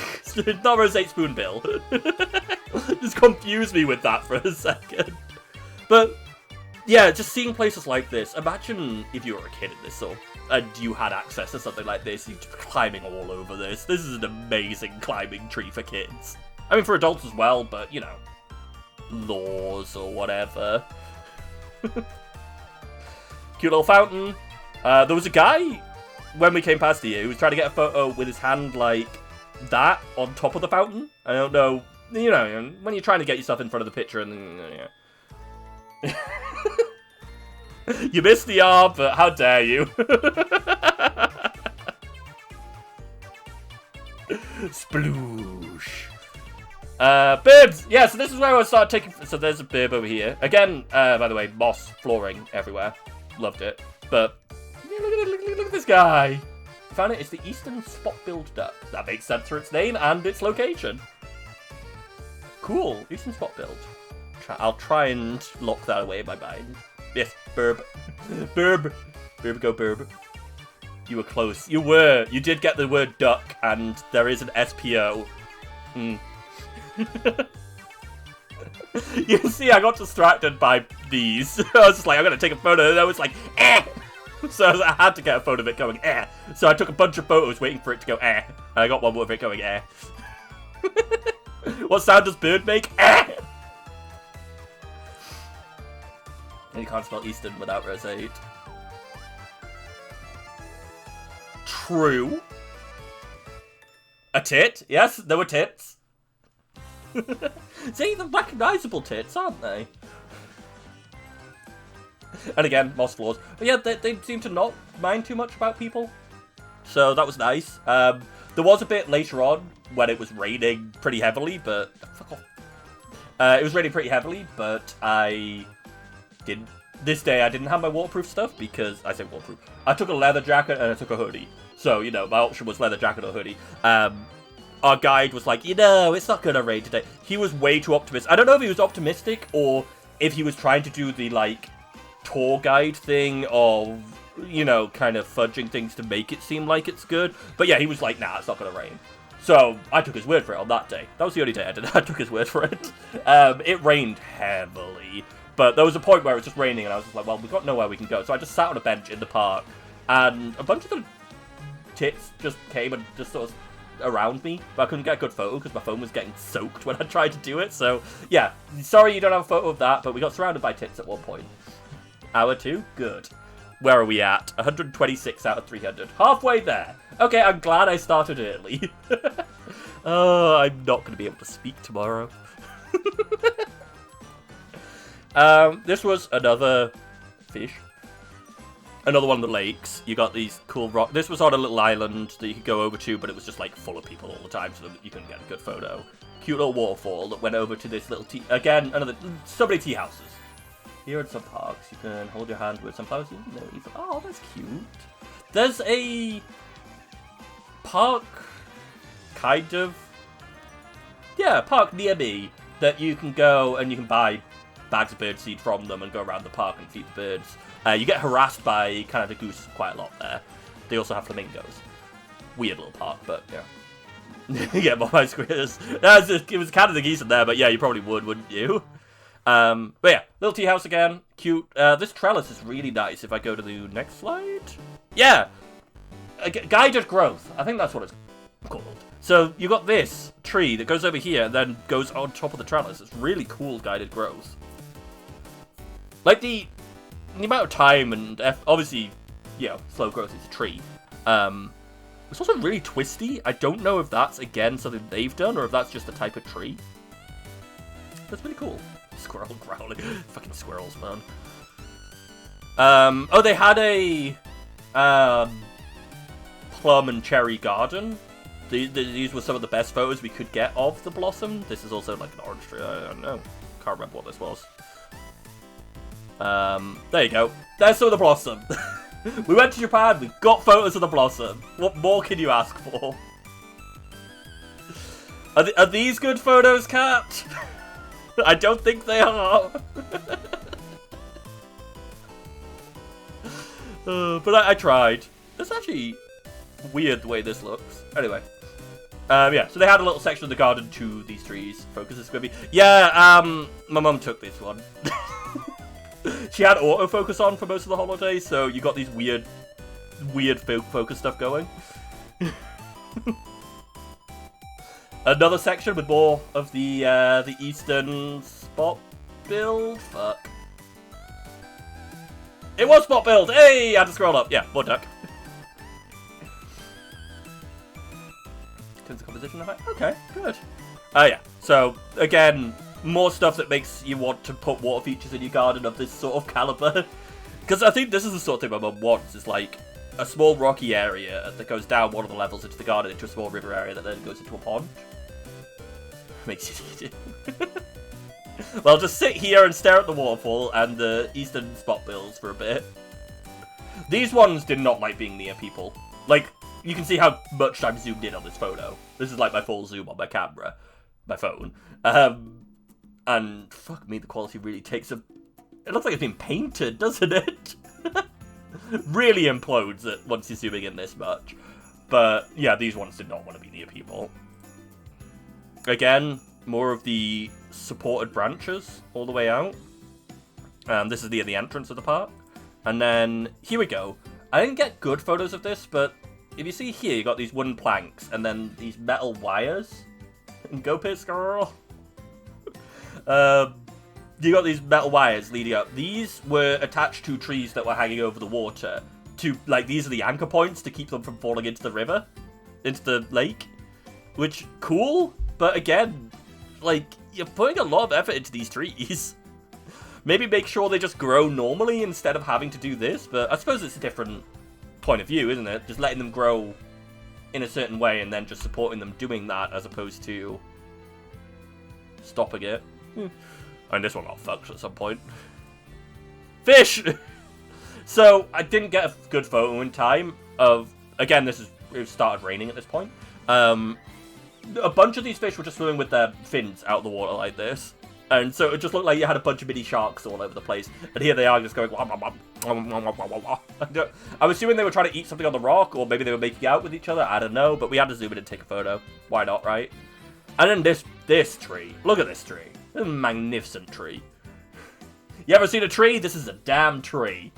Not rosette spoon bill. Just confused me with that for a second. But... yeah, just seeing places like this. Imagine if you were a kid in this, and you had access to something like this, you'd be climbing all over this. This is an amazing climbing tree for kids. I mean, for adults as well, but, you know, laws or whatever. Cute little fountain. There was a guy, when we came past here, who was trying to get a photo with his hand like that on top of the fountain. I don't know, you know, when you're trying to get yourself in front of the picture and then, yeah. You missed the R, but how dare you? Sploosh. Bibs! Yeah, so this is where I started taking... So there's a bib over here. Again, by the way, moss flooring everywhere. Loved it. But, yeah, look at this guy. Found it. It's the eastern spot-billed duck. That makes sense for its name and its location. Cool. Eastern spot-billed. I'll try and lock that away in my mind. Yes, burb. Burb. Burb, go burb. You were close. You were. You did get the word duck, and there is an SPO. You see, I got distracted by these. I was just like, I'm going to take a photo, and I was like, eh! So I had to get a photo of it going, eh. So I took a bunch of photos waiting for it to go, eh. And I got one with it going, eh. What sound does bird make? Eh! And you can't spell Eastern without rosette. True. A tit? Yes, there were tits. See, they're recognisable tits, aren't they? And again, moss floors. But yeah, they seem to not mind too much about people. So that was nice. There was a bit later on when it was raining pretty heavily, but... Fuck off. It was raining pretty heavily, but I... This day I didn't have my waterproof stuff because I say waterproof. I took a leather jacket and I took a hoodie. So, you know, my option was leather jacket or hoodie. Our guide was like, you know, it's not gonna rain today. He was way too optimistic. I don't know if he was optimistic or if he was trying to do the, like, tour guide thing of, you know, kind of fudging things to make it seem like it's good. But yeah, he was like, nah, it's not gonna rain. So I took his word for it on that day. That was the only day I did it. I took his word for it. It rained heavily, but there was a point where it was just raining, and I was just like, well, we've got nowhere we can go. So I just sat on a bench in the park, and a bunch of the tits just came and just sort of around me, but I couldn't get a good photo because my phone was getting soaked when I tried to do it. So yeah, sorry you don't have a photo of that, but we got surrounded by tits at one point. Hour 2, good. Where are we at? 126 out of 300. Halfway there. Okay, I'm glad I started early. Oh, I'm not going to be able to speak tomorrow. This was another fish. Another one of the lakes. You got these cool rock. This was on a little island that you could go over to, but it was just like full of people all the time, so that you couldn't get a good photo. Cute little waterfall that went over to this little tea. Again, so many tea houses. Here at some parks, you can hold your hand with some flowers. Oh, that's cute. There's a park, kind of. Yeah, park near me that you can go and you can buy bags of birdseed from them and go around the park and feed the birds. You get harassed by Canada goose quite a lot there. They also have flamingos. Weird little park, but yeah. You get more squares. It was Canada geese in there, but yeah, you probably would, wouldn't you? But yeah, little tea house again. Cute. This trellis is really nice if I go to the next slide. Yeah! Guided growth. I think that's what it's called. So you got this tree that goes over here and then goes on top of the trellis. It's really cool guided growth. Like the amount of time and obviously, you know, slow growth is a tree. It's also really twisty. I don't know if that's, again, something they've done or if that's just a type of tree. That's really cool. Squirrel growling. Fucking squirrels, man. Oh, they had a plum and cherry garden. These were some of the best photos we could get of the blossom. This is also like an orange tree. I don't know. Can't remember what this was. There you go. There's some of the blossom. We went to Japan. We got photos of the blossom. What more can you ask for? Are these good photos, Cat? I don't think they are. But I tried. It's actually weird the way this looks. Anyway. Yeah, so they had a little section of the garden to these trees. Focus is Squibby. Yeah, my mum took this one. She had autofocus on for most of the holidays, so you got these weird focus stuff going. Another section with more of the eastern spot build. Fuck. It was spot build. Hey, I had to scroll up. Yeah, more duck. Turns the composition. Okay, good. Yeah. So again, more stuff that makes you want to put water features in your garden of this sort of caliber. Because I think this is the sort of thing my mum wants. It's like a small rocky area that goes down one of the levels into the garden into a small river area that then goes into a pond. Makes it easy. Well, just sit here and stare at the waterfall and the eastern spot builds for a bit. These ones did not like being near people. Like, you can see how much I'm zoomed in on this photo. This is like my full zoom on my camera. My phone. And fuck me, the quality really takes a... It looks like it's been painted, doesn't it? Really implodes it once you're zooming in this much. But, yeah, these ones did not want to be near people. Again, more of the supported branches all the way out. This is near the entrance of the park. And then, here we go. I didn't get good photos of this, but if you see here, you got these wooden planks and then these metal wires. Go piss, girl! You got these metal wires leading up. These were attached to trees that were hanging over the water. These are the anchor points to keep them from falling into the river. Into the lake. Which, cool, but again, like, you're putting a lot of effort into these trees. Maybe make sure they just grow normally instead of having to do this, but I suppose it's a different point of view, isn't it? Just letting them grow in a certain way and then just supporting them doing that as opposed to stopping it. And this one got fucked at some point. Fish! So, I didn't get a good photo in time of... Again, it started raining at this point. A bunch of these fish were just swimming with their fins out of the water like this. And so it just looked like you had a bunch of mini sharks all over the place. And here they are just going... Wah, wah, wah. I'm assuming they were trying to eat something on the rock, or maybe they were making out with each other. I don't know, but we had to zoom in and take a photo. Why not, right? And then this tree. Look at this tree. This is a magnificent tree. You ever seen a tree? This is a damn tree.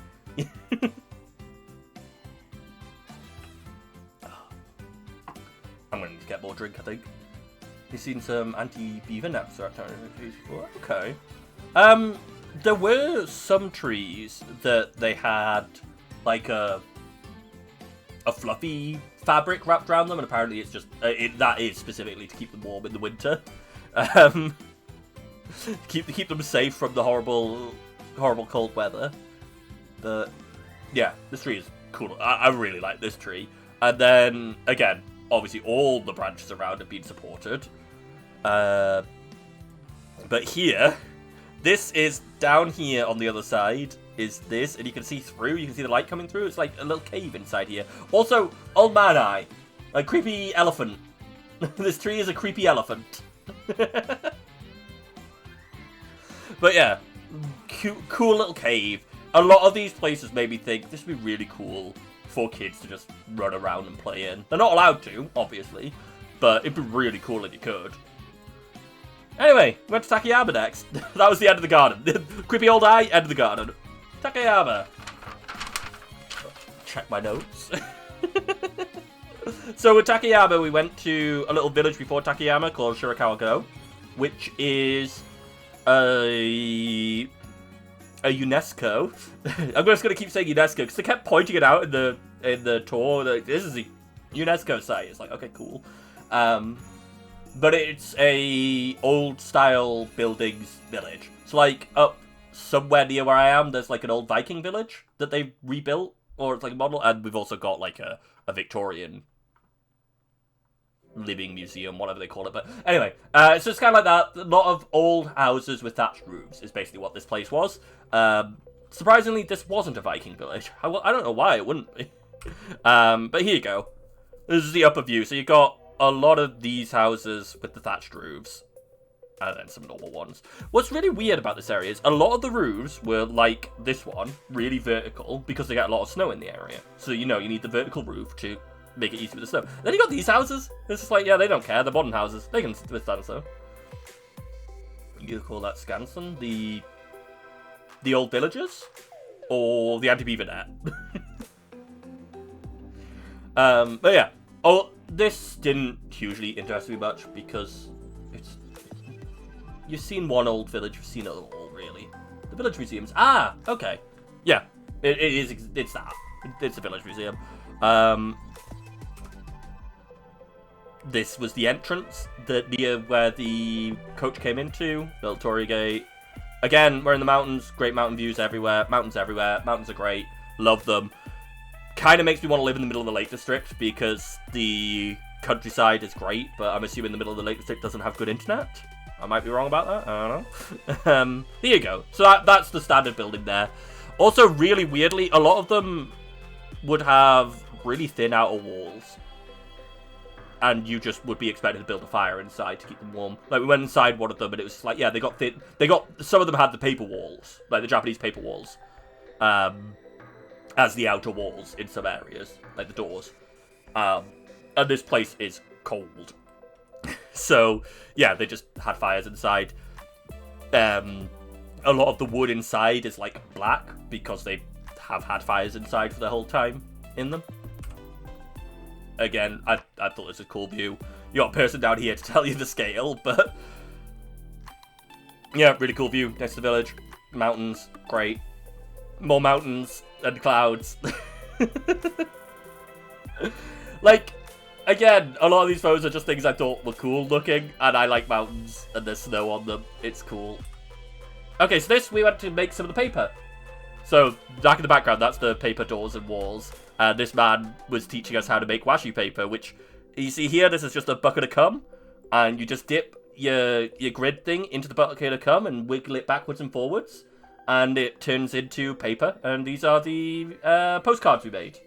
I'm going to need to get more drink, I think. You've seen some anti-beaver naps before? Okay. There were some trees that they had, like, a fluffy fabric wrapped around them, and apparently it's just, that is specifically to keep them warm in the winter. Keep them safe from the horrible cold weather. But, yeah, this tree is cool. I really like this tree. And then, again, obviously all the branches around have been supported. But here, this is down here on the other side, is this, and you can see through, you can see the light coming through. It's like a little cave inside here. Also, old man eye, a creepy elephant. This tree is a creepy elephant. But yeah, cool little cave. A lot of these places made me think this would be really cool for kids to just run around and play in. They're not allowed to, obviously, but it'd be really cool if you could. Anyway, we went to Takayama next. That was the end of the garden. Creepy old eye, end of the garden. Takayama. Check my notes. So with Takayama, we went to a little village before Takayama called Shirakawa-go, which is a UNESCO. I'm just gonna keep saying UNESCO because they kept pointing it out in the tour. Like, this is a UNESCO site. It's like, okay, cool. But it's a old style buildings village. So like up somewhere near where I am, there's like an old Viking village that they rebuilt, or it's like a model, and we've also got like a Victorian living museum, whatever they call it. But anyway, so it's kind of like that. A lot of old houses with thatched roofs is basically what this place was. Surprisingly, this wasn't a Viking village. I don't know why it wouldn't be. But here you go. This is the upper view. So you got a lot of these houses with the thatched roofs, and then some normal ones. What's really weird about this area is a lot of the roofs were like this one, really vertical, because they got a lot of snow in the area. So, you know, you need the vertical roof to make it easy with the snow. Then you got these houses. It's just like, yeah, they don't care. They're modern houses. They can withstand snow. You call that Skansen? The old villagers? Or the anti-beaver net? But yeah. Oh, this didn't hugely interest me much because you've seen one old village, you've seen it all, really. The village museums. Ah, okay. Yeah, it's that. It's a village museum. This was the entrance near where the coach came into, little Torii Gate. Again, we're in the mountains, great mountain views everywhere. Mountains everywhere. Mountains are great. Love them. Kind of makes me want to live in the middle of the Lake District because the countryside is great, but I'm assuming the middle of the Lake District doesn't have good internet. I might be wrong about that. I don't know. Here you go. So that's the standard building there. Also, really weirdly, a lot of them would have really thin outer walls. And you just would be expected to build a fire inside to keep them warm. Like, we went inside one of them, and it was like, yeah, they got thin. Some of them had the paper walls, like the Japanese paper walls, as the outer walls in some areas, like the doors. And this place is cold. So, yeah, they just had fires inside. A lot of the wood inside is, like, black, because they have had fires inside for the whole time in them. Again, I thought this was a cool view. You got a person down here to tell you the scale, but... yeah, really cool view next to the village. Mountains, great. More mountains and clouds. Like, again, a lot of these photos are just things I thought were cool looking, and I like mountains, and there's snow on them. It's cool. Okay, so we went to make some of the paper. So, back in the background, that's the paper doors and walls. And this man was teaching us how to make washi paper, which, you see here, this is just a bucket of cum. And you just dip your grid thing into the bucket of cum and wiggle it backwards and forwards. And it turns into paper. And these are the postcards we made.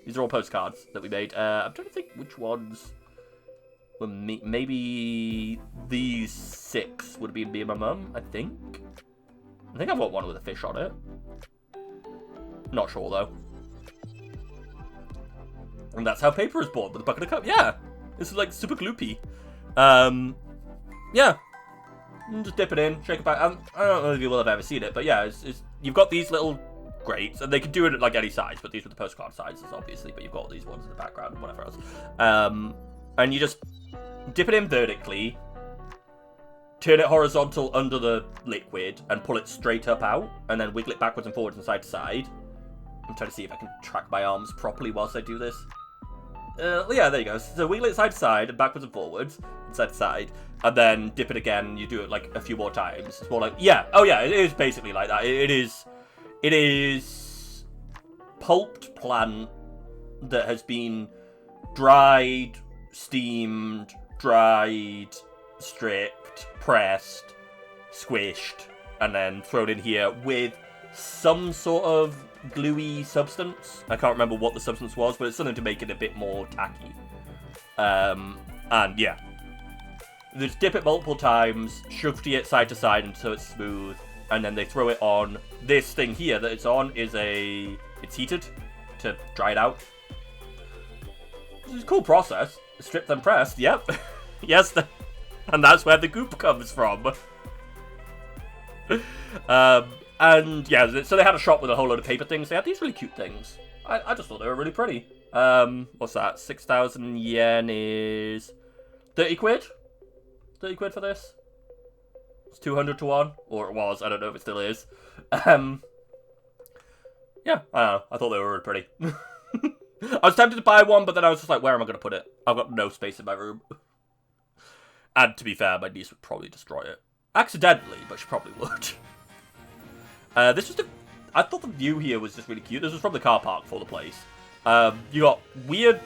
These are all postcards that we made. I'm trying to think which ones were me. Maybe these 6 would be me and my mum, I think. I think I've got one with a fish on it. Not sure, though. And that's how paper is born, with a bucket of cup. Yeah! This is, like, super gloopy. Yeah. Just dip it in, shake it back. I don't know if you will have ever seen it, but yeah, you've got these little grates, and they can do it at, like, any size, but these are the postcard sizes, obviously, but you've got these ones in the background and whatever else. And you just dip it in vertically, turn it horizontal under the liquid, and pull it straight up out, and then wiggle it backwards and forwards and side to side. I'm trying to see if I can track my arms properly whilst I do this. Yeah, there you go. So wiggle it side to side and backwards and forwards, and side to side, and then dip it again. You do it like a few more times. It's more like, yeah, oh yeah, it is basically like that. It is pulped plant that has been dried, steamed, dried, stripped, pressed, squished, and then thrown in here with some sort of gluey substance. I can't remember what the substance was, but it's something to make it a bit more tacky. And yeah, just dip it multiple times, shuffle it side to side until it's smooth, and then they throw it on. This thing here that it's on is it's heated to dry it out. It's a cool process. Stripped and pressed, yep. Yes, and that's where the goop comes from. And yeah, so they had a shop with a whole load of paper things. They had these really cute things. I just thought they were really pretty. What's that? 6,000 yen is 30 quid? 30 quid for this? It's 200 to 1, or it was. I don't know if it still is. Yeah, I don't know. I thought they were really pretty. I was tempted to buy one, but then I was just like, where am I going to put it? I've got no space in my room. And to be fair, my niece would probably destroy it. Accidentally, but she probably would. This was I thought the view here was just really cute. This was from the car park for the place. You got weird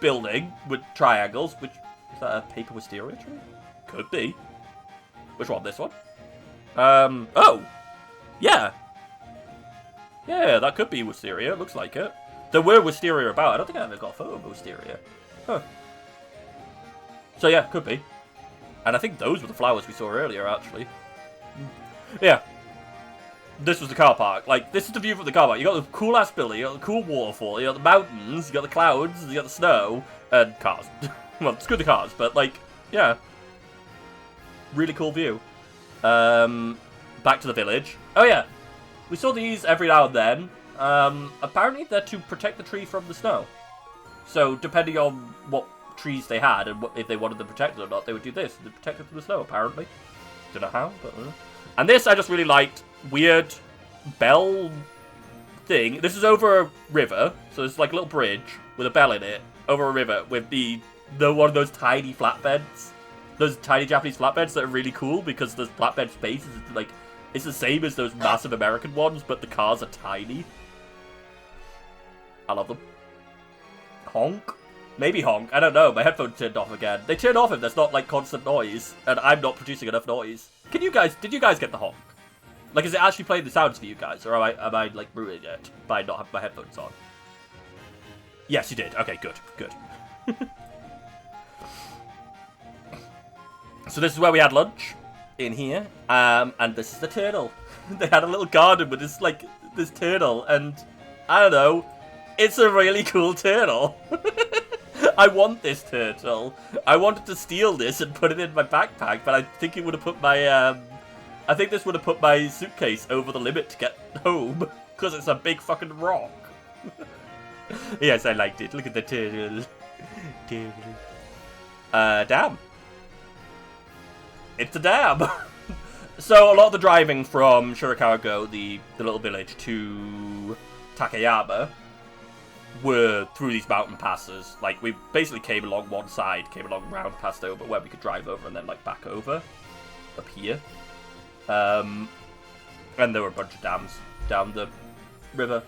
building with triangles, which... Is that a paper wisteria tree? Could be. Which one? This one? Oh! Yeah! Yeah, that could be wisteria. Looks like it. There were wisteria about. I don't think I ever got a photo of wisteria. Huh. So yeah, could be. And I think those were the flowers we saw earlier, actually. Yeah. This was the car park. Like, this is the view from the car park. You got the cool-ass building, you got the cool waterfall, you got the mountains, you got the clouds, you got the snow, and cars. Well, screw the cars, but, like, yeah. Really cool view. Back to the village. Oh, yeah. We saw these every now and then. Apparently they're to protect the tree from the snow. So, depending on what trees they had, and if they wanted them protected or not, they would do this. To protect it from the snow, apparently. Don't know how, but... And this I just really liked. Weird bell thing. This is over a river, so it's like a little bridge with a bell in it over a river with the one of those tiny flatbeds, those tiny Japanese flatbeds that are really cool because the flatbed space is like it's the same as those massive American ones, but the cars are tiny. I love them. Honk. Maybe honk. I don't know. My headphones turned off again. They turn off if there's not like constant noise, and I'm not producing enough noise. Did you guys get the honk? Like, is it actually playing the sounds for you guys, or am I like, ruining it by not having my headphones on? Yes, you did. Okay, good, good. So this is where we had lunch, in here, and this is the turtle. They had a little garden with this, like, this turtle, and, I don't know, it's a really cool turtle. I want this turtle. I wanted to steal this and put it in my backpack, but I think it would have put my, I think this would have put my suitcase over the limit to get home, because it's a big fucking rock. Yes, I liked it. Look at the turtle. Dam. It's a dam. So a lot of the driving from Shirakawa-go, the little village, to Takayama, were through these mountain passes. Like, we basically came along one side, came along round, passed over, where we could drive over and then, like, back over. Up here. And there were a bunch of dams down the river.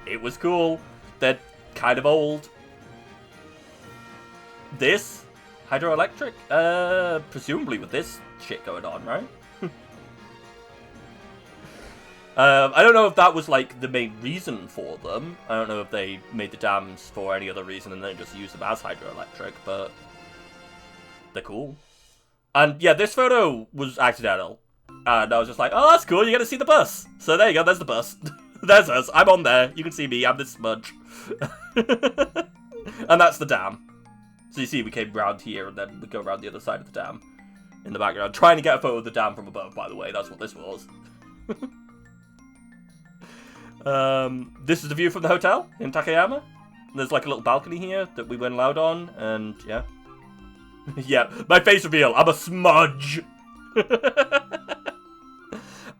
It was cool. They're kind of old. This? Hydroelectric? Presumably with this shit going on, right? I don't know if that was, like, the main reason for them. I don't know if they made the dams for any other reason and then just used them as hydroelectric, but they're cool. And, yeah, this photo was accidental. And I was just like, oh, that's cool, you get to see the bus. So there you go, there's the bus. There's us, I'm on there, you can see me, I'm this smudge. And that's the dam. So you see we came round here and then we go around the other side of the dam. In the background, trying to get a photo of the dam from above, by the way, that's what this was. This is the view from the hotel in Takayama. There's like a little balcony here that we went loud on, and yeah. Yeah, my face reveal, I'm a smudge! Do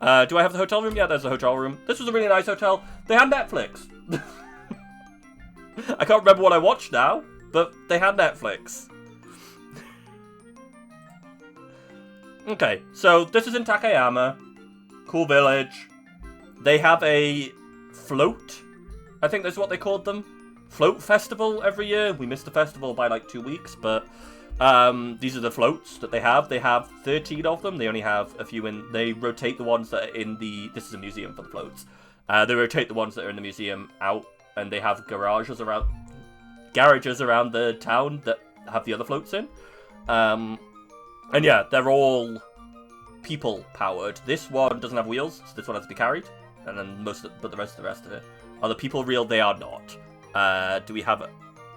I have the hotel room? Yeah, there's the hotel room. This was a really nice hotel. They had Netflix. I can't remember what I watched now, but they had Netflix. Okay, so this is in Takayama. Cool village. They have a float. I think that's what they called them. Float festival every year. We missed the festival by like 2 weeks, but these are the floats that they have. They have 13 of them. They only have a few in. They rotate the ones that are in the. This is a museum for the floats. They rotate the ones that are in the museum out, and they have garages around the town that have the other floats in. And yeah, they're all people powered. This one doesn't have wheels, so this one has to be carried. And then but the rest of it. Are the people real? They are not. Do we have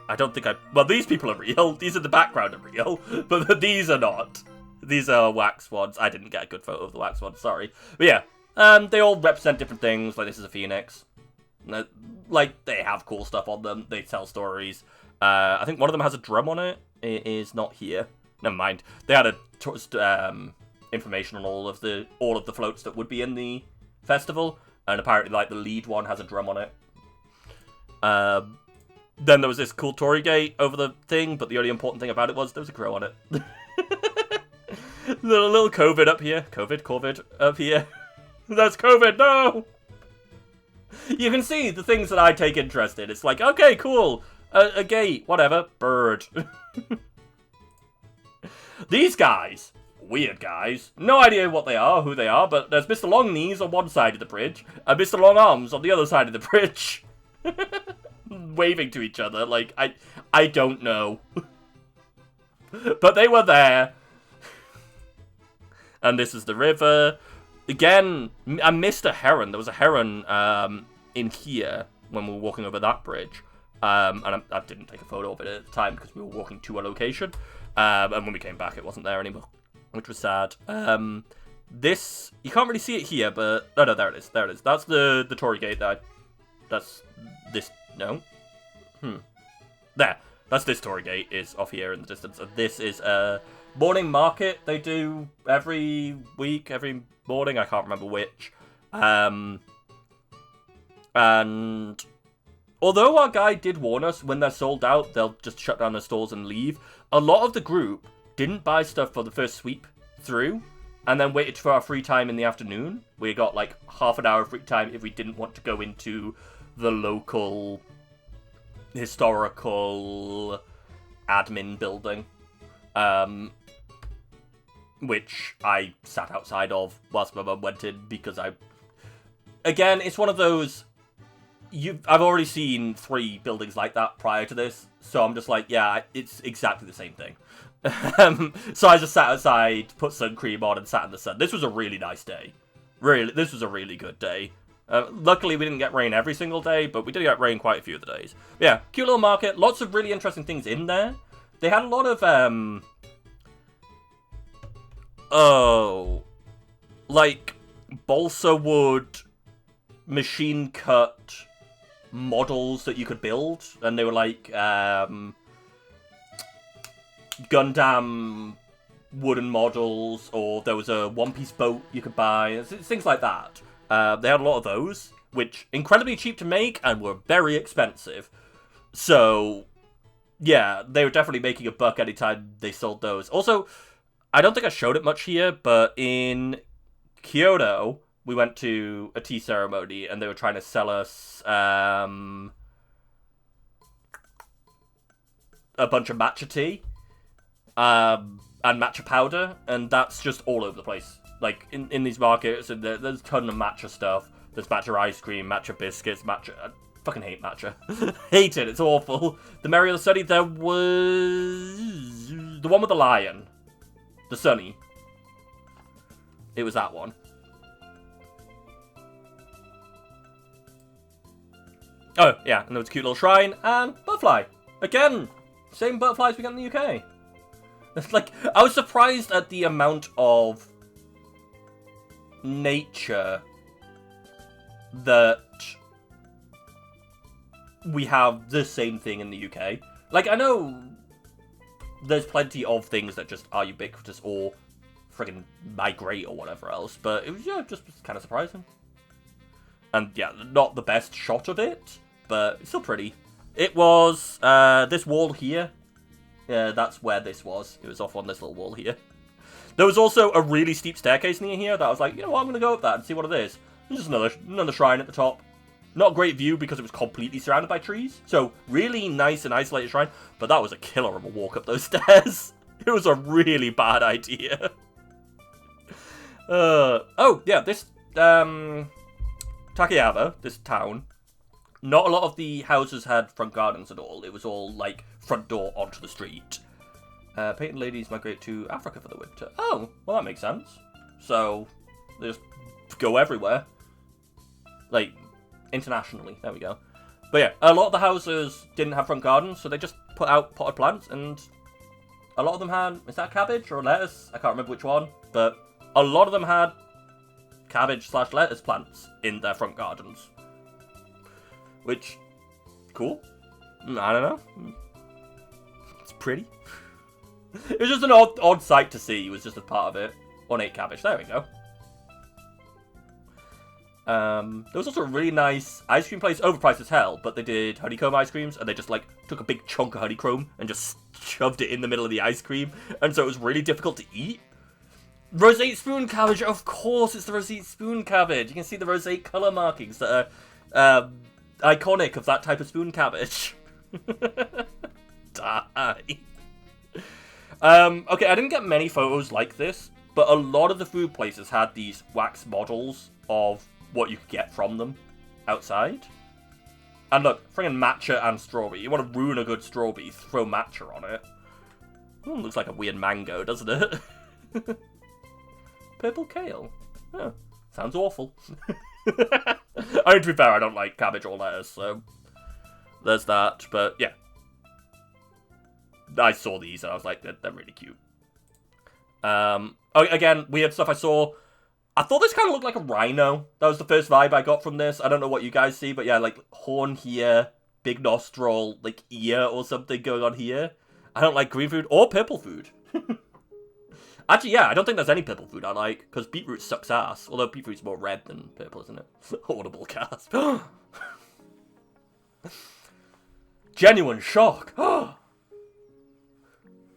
I don't think well, these people are real. These in the background are real, but these are not. These are wax ones. I didn't get a good photo of the wax ones, sorry. But yeah, they all represent different things. Like this is a phoenix. Like they have cool stuff on them. They tell stories. I think one of them has a drum on it. It is not here. Never mind. They had information on all of the floats that would be in the festival, and apparently, like the lead one has a drum on it. Then there was this cool torii gate over the thing, but the only important thing about it was there was a crow on it. little COVID up here. COVID up here. That's COVID. No. You can see the things that I take interest in. It's like, okay, cool. A gate, whatever. Bird. These guys, weird guys, no idea what they are, who they are, but there's Mr. Long Knees on one side of the bridge, and Mr. Long Arms on the other side of the bridge. Waving to each other, like, I don't know. But they were there. And this is the river. Again, I missed a heron. There was a heron in here when we were walking over that bridge. And I didn't take a photo of it at the time because we were walking to a location. And when we came back, it wasn't there anymore, which was sad. This, you can't really see it here, but... Oh, no, there it is. There it is. That's the torii gate that's this... No? There. That's this torii gate is off here in the distance. And this is a morning market they do every week, every morning. I can't remember which. And... although our guy did warn us, when they're sold out, they'll just shut down their stores and leave. A lot of the group didn't buy stuff for the first sweep through, and then waited for our free time in the afternoon. We got like half an hour of free time if we didn't want to go into the local historical admin building, which I sat outside of whilst my mum went in because again, it's one of those... I've already seen 3 buildings like that prior to this, so I'm just like, yeah, it's exactly the same thing. So I just sat outside, put sun cream on, and sat in the sun. This was a really nice day. Really, this was a really good day. Luckily, we didn't get rain every single day, but we did get rain quite a few of the days. But yeah, cute little market. Lots of really interesting things in there. They had a lot of, like, balsa wood, machine-cut models that you could build, and they were like Gundam wooden models, or there was a one-piece boat you could buy, things like that. They had a lot of those, which incredibly cheap to make and were very expensive. So yeah, they were definitely making a buck anytime they sold those. Also, I don't think I showed it much here, but in Kyoto we went to a tea ceremony, and they were trying to sell us a bunch of matcha tea and matcha powder, and that's just all over the place. Like, in these markets, and there's a ton of matcha stuff. There's matcha ice cream, matcha biscuits, matcha... I fucking hate matcha. Hate it, it's awful. The Merry of the Sunny, there was... the one with the lion. The Sunny. It was that one. Oh, yeah, and there was a cute little shrine, and butterfly. Again, same butterflies we got in the UK. It's like, I was surprised at the amount of nature that we have the same thing in the UK. Like, I know there's plenty of things that just are ubiquitous or friggin' migrate or whatever else, but it was, yeah, just kind of surprising. And, yeah, not the best shot of it, but it's still pretty. It was, this wall here. Yeah, that's where this was. It was off on this little wall here. There was also a really steep staircase near here that I was like, you know what, I'm going to go up that and see what it is. There's just another shrine at the top. Not a great view because it was completely surrounded by trees. So, really nice and isolated shrine. But that was a killer of a walk up those stairs. It was a really bad idea. Oh, yeah, this, Takayama, this town, not a lot of the houses had front gardens at all. It was all, like, front door onto the street. Painted ladies migrate to Africa for the winter. Oh, well, that makes sense. So, they just go everywhere. Like, internationally. There we go. But yeah, a lot of the houses didn't have front gardens, so they just put out potted plants, and a lot of them had, is that cabbage or lettuce? I can't remember which one, but a lot of them had cabbage/lettuce plants in their front gardens. Which, cool. I don't know. It's pretty. It was just an odd sight to see. It was just a part of it. Ornate cabbage. There we go. There was also a really nice ice cream place, overpriced as hell, but they did honeycomb ice creams, and they just, like, took a big chunk of honeycomb and just shoved it in the middle of the ice cream, and so it was really difficult to eat. Rosette spoon cabbage, of course it's the rosette spoon cabbage. You can see the rosette colour markings that are, iconic of that type of spoon cabbage. Die. Okay, I didn't get many photos like this, but a lot of the food places had these wax models of what you could get from them outside. And look, friggin' matcha and strawberry. You want to ruin a good strawberry, throw matcha on it. Looks like a weird mango, doesn't it? Purple kale. Oh, sounds awful. I mean, to be fair, I don't like cabbage or lettuce, so there's that. But yeah, I saw these and I was like, they're really cute. Again, weird stuff I saw. I thought this kind of looked like a rhino. That was the first vibe I got from this. I don't know what you guys see, but yeah, like horn here, big nostril, like ear or something going on here. I don't like green food or purple food. Actually, yeah, I don't think there's any purple food I like, because beetroot sucks ass. Although beetroot's more red than purple, isn't it? Audible gasp. Genuine shock.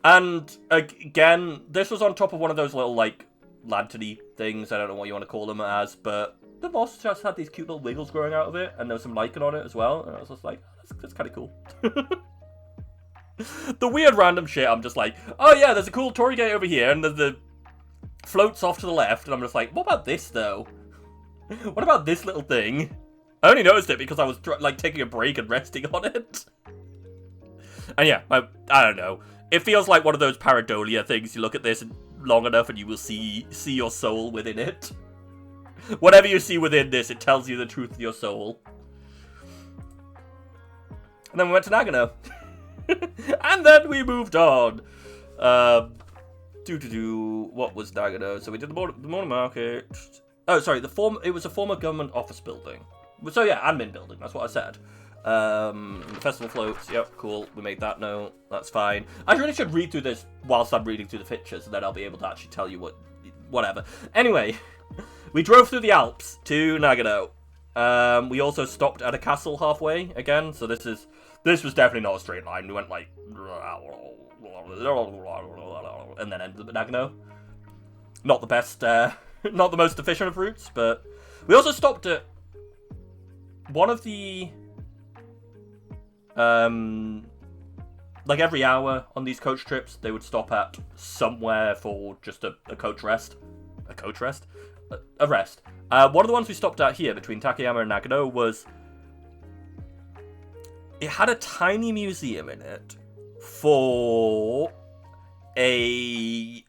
And, again, this was on top of one of those little, like, lantern-y things. I don't know what you want to call them as, but the moss just had these cute little wiggles growing out of it, and there was some lichen on it as well, and I was just like, that's kind of cool. The weird random shit, I'm just like, oh yeah, there's a cool Torii gate over here, and the floats off to the left, and I'm just like, what about this, though? What about this little thing? I only noticed it because I was, like, taking a break and resting on it. And yeah, I don't know. It feels like one of those pareidolia things. You look at this long enough and you will see your soul within it. Whatever you see within this, it tells you the truth of your soul. And then we went to Nagano. And then we moved on. What was Nagano? So we did the morning market. Oh, sorry, it was a former government office building. So yeah, admin building, that's what I said. The festival floats, yep, cool, we made that note, that's fine. I really should read through this whilst I'm reading through the pictures, and then I'll be able to actually tell you whatever. Anyway, we drove through the Alps to Nagano. We also stopped at a castle halfway, again, so this was definitely not a straight line. We went like, and then ended up at Nagano. Not the best, not the most efficient of routes, but we also stopped at one of the, like every hour on these coach trips, they would stop at somewhere for just a coach rest. A coach rest? A rest. One of the ones we stopped at here between Takayama and Nagano was, it had a tiny museum in it for a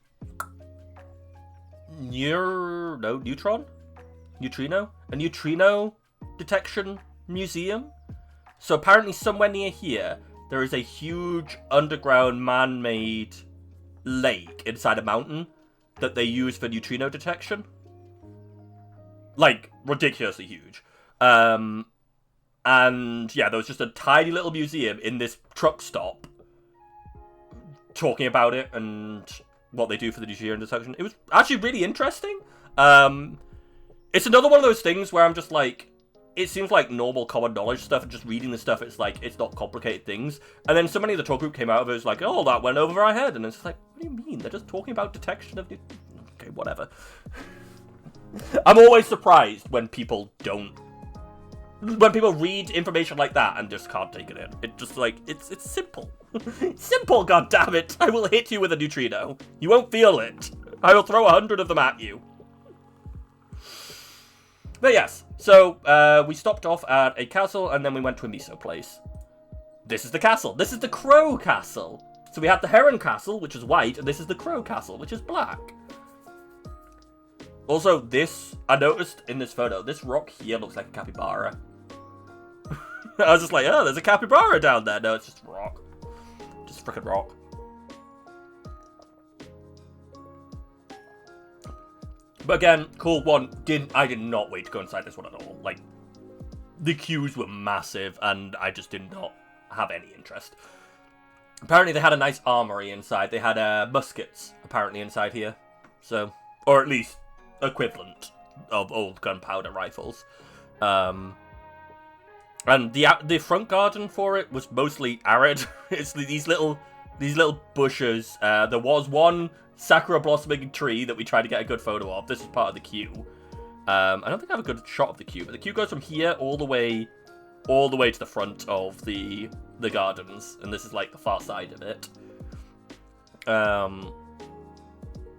neutrino detection museum. So apparently somewhere near here, there is a huge underground man-made lake inside a mountain that they use for neutrino detection. Like, ridiculously huge. And yeah, there was just a tiny little museum in this truck stop talking about it and what they do for the neutrino detection. It was actually really interesting. It's another one of those things where I'm just like, it seems like normal common knowledge stuff, and just reading the stuff, it's like, it's not complicated things. And then somebody in the talk group came out of it, was like, oh, that went over our head. And it's like, what do you mean? They're just talking about detection of... Okay, whatever. I'm always surprised when people read information like that and just can't take it in. It just like, it's simple. Simple, goddammit. I will hit you with a neutrino. You won't feel it. I will throw 100 of them at you. But yes, so we stopped off at a castle and then we went to a miso place. This is the castle. This is the crow castle. So we have the heron castle, which is white, and this is the crow castle, which is black. Also, this, I noticed in this photo, this rock here looks like a capybara. I was just like, oh, there's a capybara down there. No, it's just rock. Just frickin' rock. But again, cool one. I did not wait to go inside this one at all. Like, the queues were massive, and I just did not have any interest. Apparently, they had a nice armory inside. They had muskets, apparently, inside here. So, or at least equivalent of old gunpowder rifles. And the front garden for it was mostly arid. It's these little bushes. There was one sakura blossoming tree that we tried to get a good photo of. This is part of the queue. I don't think I have a good shot of the queue, but the queue goes from here all the way to the front of the gardens, and this is like the far side of it.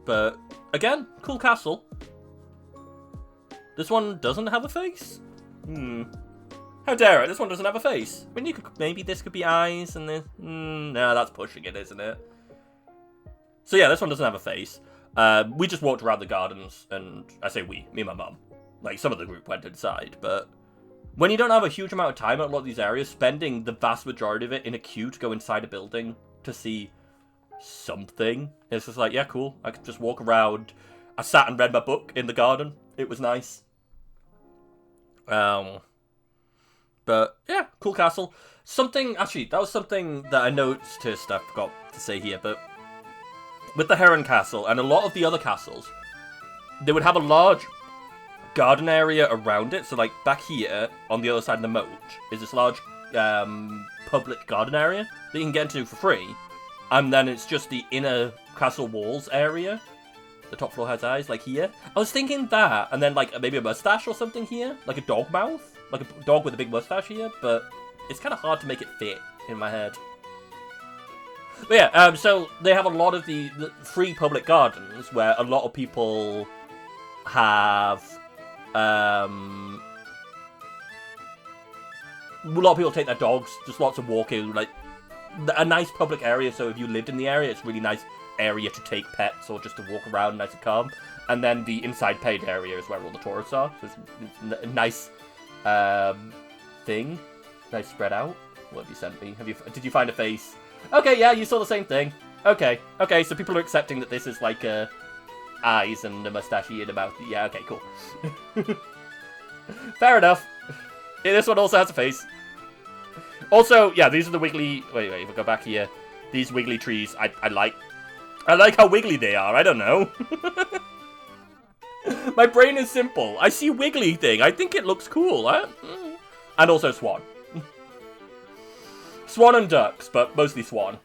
But again, cool castle. This one doesn't have a face? How dare it? This one doesn't have a face. I mean, maybe this could be eyes, and this... no, that's pushing it, isn't it? So yeah, this one doesn't have a face. We just walked around the gardens, and I say we, me and my mum. Like, some of the group went inside, but... when you don't have a huge amount of time at a lot of these areas, spending the vast majority of it in a queue to go inside a building to see something, it's just like, yeah, cool. I could just walk around. I sat and read my book in the garden. It was nice. But, yeah, cool castle. Actually, that was something that I noticed, I forgot to say here, but with the Heron Castle and a lot of the other castles, they would have a large garden area around it. So, like, back here, on the other side of the moat, is this large public garden area that you can get into for free. And then it's just the inner castle walls area. The top floor has eyes, like here. I was thinking that, and then, like, maybe a mustache or something here. Like a dog mouth. Like a dog with a big mustache here, but it's kind of hard to make it fit in my head. But yeah, so they have a lot of the free public gardens where a lot of people have... a lot of people take their dogs, just lots of walking, like, a nice public area, so if you lived in the area, it's a really nice area to take pets or just to walk around nice and calm. And then the inside paid area is where all the tourists are, so it's a nice... thing. Nice spread out. What have you sent me? Did you find a face? Okay, yeah, you saw the same thing. Okay, so people are accepting that this is like eyes and a mustache and a mouth. Yeah, okay, cool. Fair enough. Yeah, this one also has a face. Also, yeah, these are the wiggly... Wait, if I go back here. These wiggly trees, I like how wiggly they are, I don't know. My brain is simple. I see wiggly thing. I think it looks cool. And also swan. Swan and ducks, but mostly swan.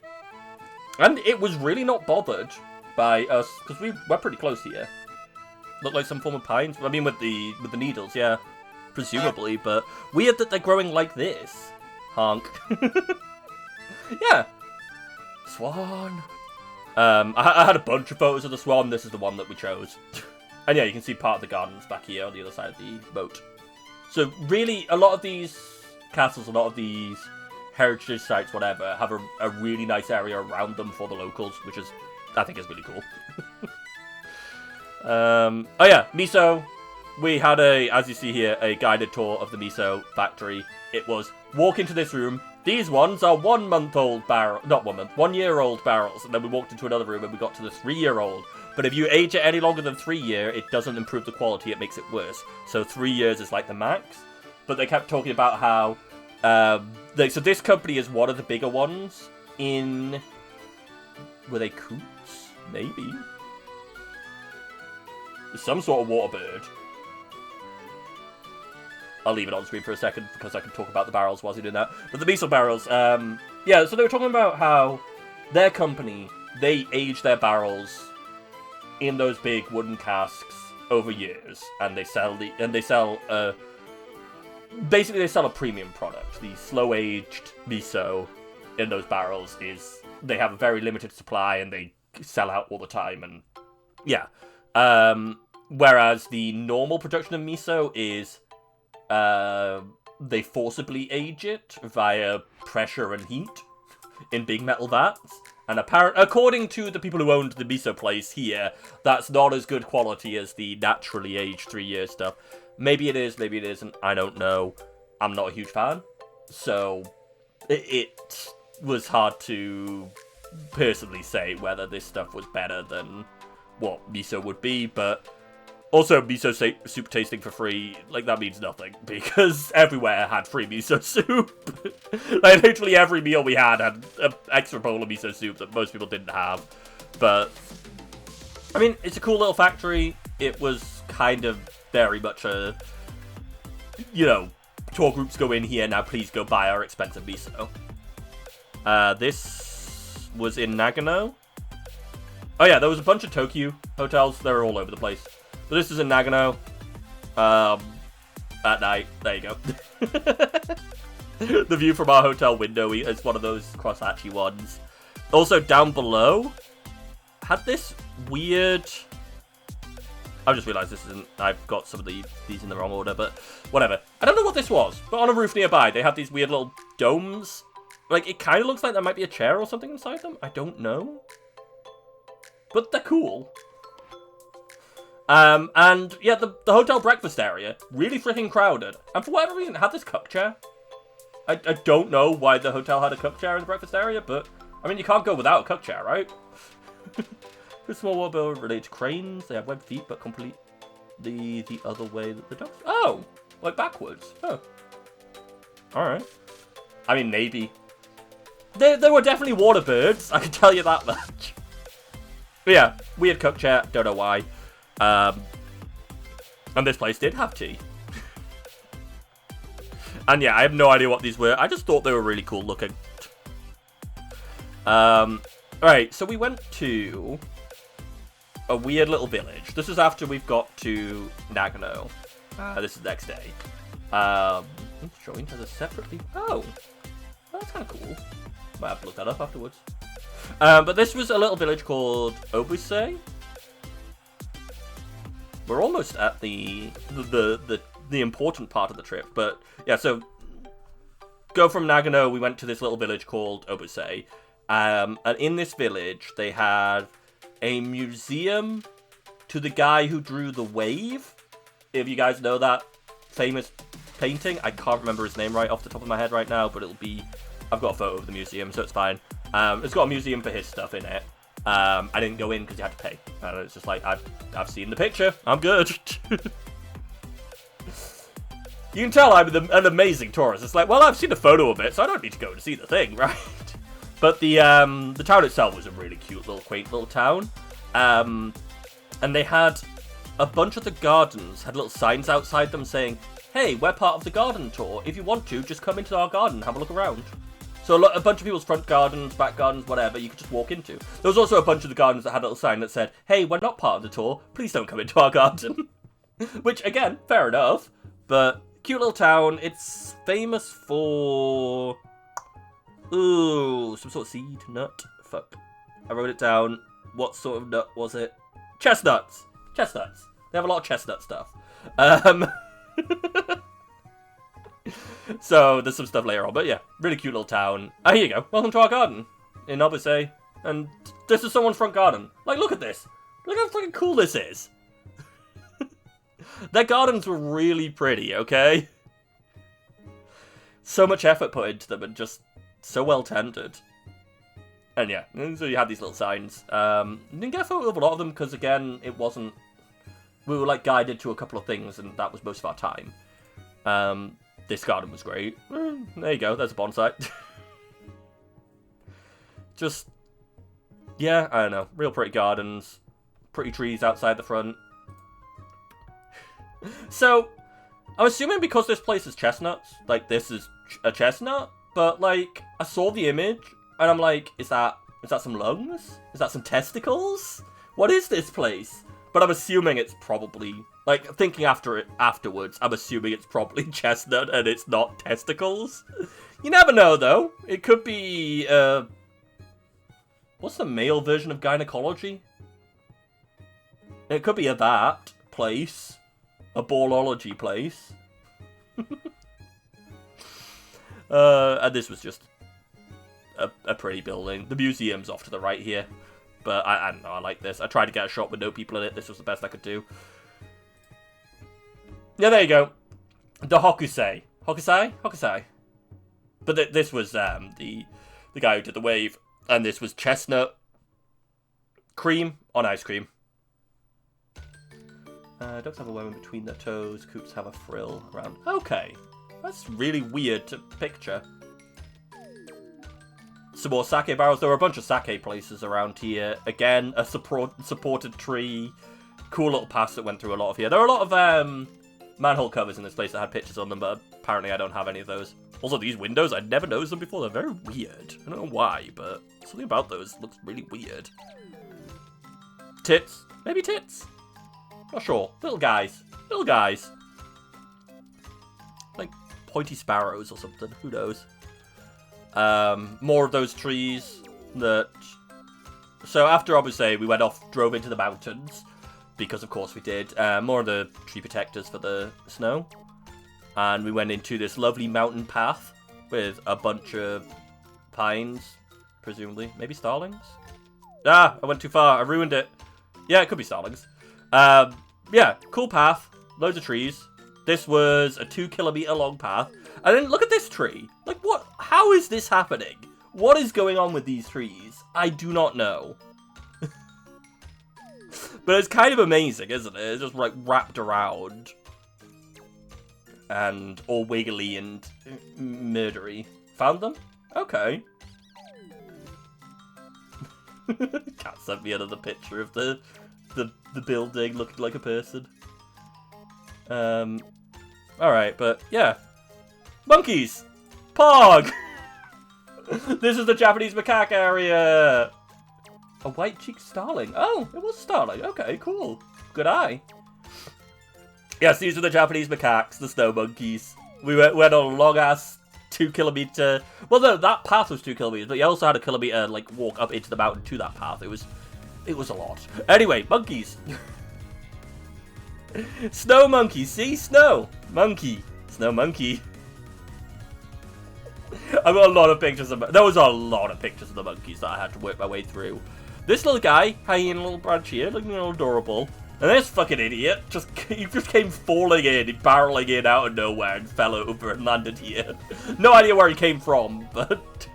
And it was really not bothered by us, because we're pretty close here. Look like some form of pines. I mean, with the needles, yeah. Presumably, but weird that they're growing like this. Honk. Yeah. Swan. I had a bunch of photos of the swan. This is the one that we chose. And yeah, you can see part of the gardens back here on the other side of the moat. So really, a lot of these castles, a lot of these heritage sites, whatever, have a really nice area around them for the locals, which is, I think, is really cool. Oh yeah, miso. We had as you see here, a guided tour of the miso factory. It was walk into this room. These ones are 1 month-old barrel, not 1 month, 1 year-old barrels. And then we walked into another room and we got to the 3-year-old. But if you age it any longer than 3 years, it doesn't improve the quality, it makes it worse. So 3 years is like the max. But they kept talking about how, so this company is one of the bigger ones in, were they coots? Maybe. Some sort of water bird. I'll leave it on screen for a second because I can talk about the barrels whilst you're doing that. But the miso barrels, yeah, so they were talking about how their company, they age their barrels in those big wooden casks over years, and they sell basically they sell a premium product. The slow-aged miso in those barrels they have a very limited supply and they sell out all the time, and yeah. Whereas the normal production of miso is they forcibly age it via pressure and heat in big metal vats. And according to the people who owned the miso place here, that's not as good quality as the naturally aged 3-year stuff. Maybe it is, maybe it isn't, I don't know. I'm not a huge fan. So, it was hard to personally say whether this stuff was better than what miso would be, but also miso soup tasting for free, like, that means nothing, because everywhere had free miso soup. Like, literally every meal we had an extra bowl of miso soup that most people didn't have. But, I mean, it's a cool little factory. It was kind of very much a, you know, tour groups go in here, now please go buy our expensive miso. This was in Nagano. Oh yeah, there was a bunch of Tokyo hotels. They were all over the place. But this is in Nagano. At night. There you go. The view from our hotel window is one of those cross-hatchy ones. Also, down below, had this weird... I've just realised this isn't... I've got some of these in the wrong order, but whatever. I don't know what this was, but on a roof nearby, they have these weird little domes. Like, it kind of looks like there might be a chair or something inside them. I don't know. But they're cool. And, yeah, the hotel breakfast area, really freaking crowded. And for whatever reason, it had this cook chair. I don't know why the hotel had a cook chair in the breakfast area, but, I mean, you can't go without a cook chair, right? The small water bill related to cranes. They have webbed feet, but complete the other way that the dogs... Oh! Like backwards. Oh. Alright. I mean, maybe. There were definitely water birds, I can tell you that much. But yeah, weird cook chair, don't know why. And this place did have tea. And yeah, I have no idea what these were. I just thought they were really cool looking. Alright, so we went to a weird little village. This is after we've got to Nagano. This is the next day. Showing has a separately... Oh, that's kind of cool. Might have to look that up afterwards. But this was a little village called Obuse. We're almost at the important part of the trip, but yeah, so go from Nagano, we went to this little village called Obuse. And in this village, they had a museum to the guy who drew the wave. If you guys know that famous painting, I can't remember his name right off the top of my head right now, but it'll be... I've got a photo of the museum, so it's fine. It's got a museum for his stuff in it. I didn't go in because you had to pay. And it's just like, I've seen the picture. I'm good. You can tell I'm an amazing tourist. It's like, well, I've seen a photo of it, so I don't need to go to see the thing, right? But the town itself was a really cute little quaint little town. And they had a bunch of the gardens had little signs outside them saying, hey, we're part of the garden tour. If you want to, just come into our garden and have a look around. So a bunch of people's front gardens, back gardens, whatever, you could just walk into. There was also a bunch of the gardens that had a little sign that said, hey, we're not part of the tour. Please don't come into our garden. Which, again, fair enough. But cute little town. It's famous for... Ooh, some sort of seed, nut. Fuck. I wrote it down. What sort of nut was it? Chestnuts. Chestnuts. They have a lot of chestnut stuff. So, there's some stuff later on. But yeah, really cute little town. Ah, here you go. Welcome to our garden in Obuse. And this is someone's front garden. Like, look at this. Look how freaking cool this is. Their gardens were really pretty, okay? So much effort put into them and just so well tended. And yeah, so you had these little signs. Didn't get a photo of a lot of them because, again, it wasn't... We were, like, guided to a couple of things and that was most of our time. This garden was great. There you go, there's a bonsai. Just... Yeah, I don't know. Real pretty gardens. Pretty trees outside the front. So, I'm assuming because this place is chestnuts, like, this is a chestnut, but, like, I saw the image, and I'm like, is that some lungs? Is that some testicles? What is this place? But I'm assuming it's probably, like, thinking afterwards, I'm assuming it's probably chestnut, and it's not testicles. You never know, though. It could be, what's the male version of gynecology? It could be that place. A ballology place. And this was just a pretty building. The museum's off to the right here. But I don't know, I like this. I tried to get a shot with no people in it. This was the best I could do. Yeah, there you go. The Hokusei. Hokusai? Hokusai. But this was the guy who did the wave. And this was chestnut cream on ice cream. Ducks have a web in between their toes. Coots have a frill around. Okay. That's really weird to picture. Some more sake barrels. There were a bunch of sake places around here. Again, a supported tree. Cool little paths that went through a lot of here. There are a lot of manhole covers in this place that had pictures on them, but apparently I don't have any of those. Also, these windows, I'd never noticed them before. They're very weird. I don't know why, but something about those looks really weird. Tits. Maybe tits? Not sure. Little guys. Little guys. Like pointy sparrows or something. Who knows? More of those trees that... So after, obviously, we went off, drove into the mountains. Because, of course, we did. More of the tree protectors for the snow. And we went into this lovely mountain path with a bunch of pines, presumably. Maybe starlings? Ah, I went too far. I ruined it. Yeah, it could be starlings. Yeah, cool path. Loads of trees. This was a 2-kilometer long path. And then look at this tree. Like, what? How is this happening? What is going on with these trees? I do not know. But it's kind of amazing, isn't it? It's just, like, wrapped around. And all wiggly and murdery. Found them? Okay. Cat sent me another picture of the building looking like a person. Alright, but yeah. Monkeys! Pog! This is the Japanese macaque area! A white-cheeked starling. Oh, it was starling. Okay, cool. Good eye. Yes, these are the Japanese macaques, the snow monkeys. We went on a long-ass 2-kilometer... Well, no, that path was 2 kilometers, but you also had a kilometer, like, walk up into the mountain to that path. It was a lot. Anyway, monkeys. Snow monkey. See? Snow. Monkey. Snow monkey. I've got a lot of pictures of... There was a lot of pictures of the monkeys that I had to work my way through. This little guy, hanging in a little branch here, looking all adorable. And this fucking idiot, he just came falling in, barreling in out of nowhere and fell over and landed here. No idea where he came from, but...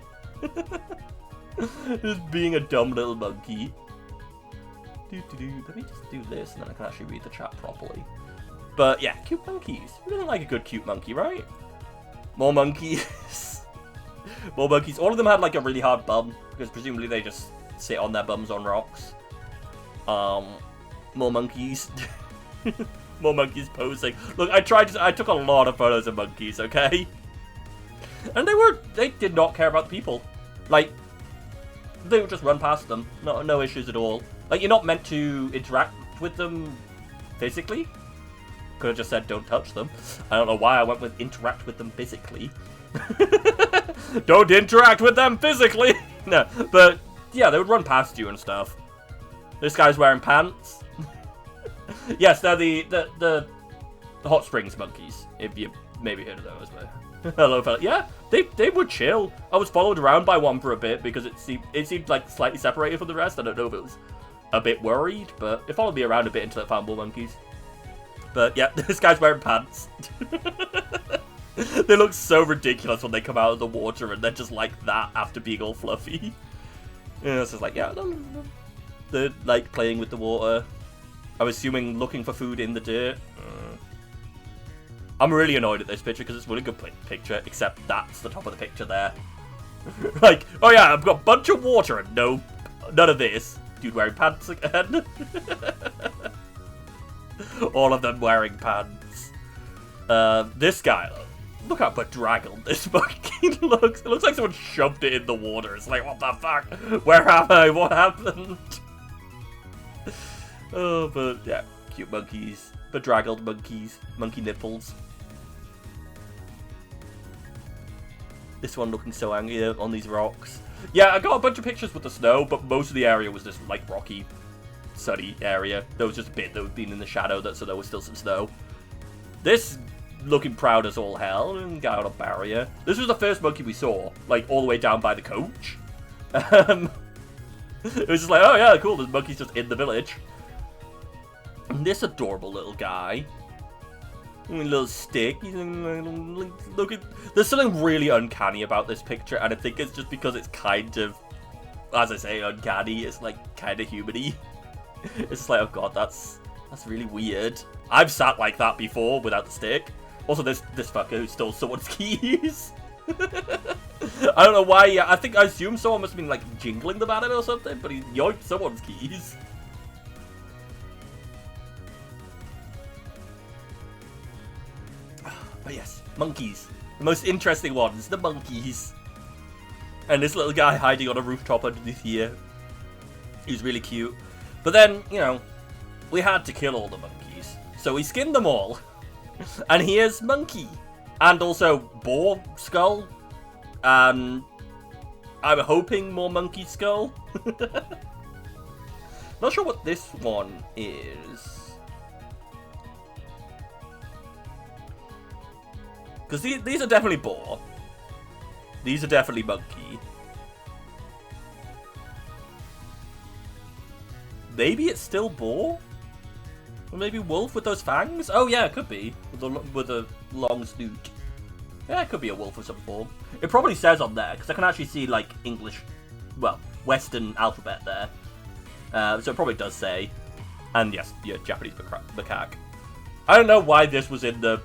Just being a dumb little monkey. Let me just do this, and then I can actually read the chat properly. But yeah, cute monkeys. You really like a good cute monkey, right? More monkeys. More monkeys. All of them had like a really hard bum, because presumably they just sit on their bums on rocks. More monkeys. More monkeys posing. Look, I took a lot of photos of monkeys, okay? And they did not care about the people. Like, they would just run past them. No issues at all. Like, you're not meant to interact with them physically. Could have just said don't touch them. I don't know why I went with interact with them physically. Don't interact with them physically! No, but yeah, they would run past you and stuff. This guy's wearing pants. Yes, they're the hot springs monkeys. If you maybe heard of those, but hello, fella. Yeah, they were chill. I was followed around by one for a bit because it seemed like slightly separated from the rest. I don't know if it was a bit worried, but it followed me around a bit until it found more monkeys. But yeah, this guy's wearing pants. They look so ridiculous when they come out of the water and they're just like that after being all fluffy. Yeah, it's just like, yeah, they're like playing with the water. I'm assuming looking for food in the dirt. I'm really annoyed at this picture because it's a really good picture, except that's the top of the picture there. Like, oh yeah, I've got a bunch of water and none of this. Dude wearing pants again. All of them wearing pants. This guy, look how bedraggled this monkey looks. It looks like someone shoved it in the water. It's like, what the fuck? Where am I? What happened? Oh, but yeah, cute monkeys. Bedraggled monkeys. Monkey nipples. This one looking so angry on these rocks. Yeah, I got a bunch of pictures with the snow, but most of the area was just like rocky, sunny area. There was just a bit that had been in the shadow, so there was still some snow. This looking proud as all hell and got out a barrier. This was the first monkey we saw, like all the way down by the coach. It was just like, oh yeah, cool, there's monkeys just in the village. And this adorable little guy. A little stick. Look at. There's something really uncanny about this picture, and I think it's just because it's kind of, as I say, uncanny. It's like kind of human-y. It's like, oh god, that's really weird. I've sat like that before without the stick. Also, this fucker who stole someone's keys. I don't know why. I assume someone must have been like jingling them at him or something, but he yoinked someone's keys. But yes, monkeys. The most interesting ones, the monkeys. And this little guy hiding on a rooftop underneath here. He's really cute. But then, you know, we had to kill all the monkeys. So we skinned them all. And here's Monkey. And also Boar Skull. And I'm hoping more Monkey Skull. Not sure what this one is. Because these are definitely boar. These are definitely monkey. Maybe it's still boar? Or maybe wolf with those fangs? Oh yeah, it could be. With a long snoot. Yeah, it could be a wolf of some form. It probably says on there, because I can actually see, like, English, well, Western alphabet there. So it probably does say. And yes, yeah, Japanese macaque. I don't know why this was in the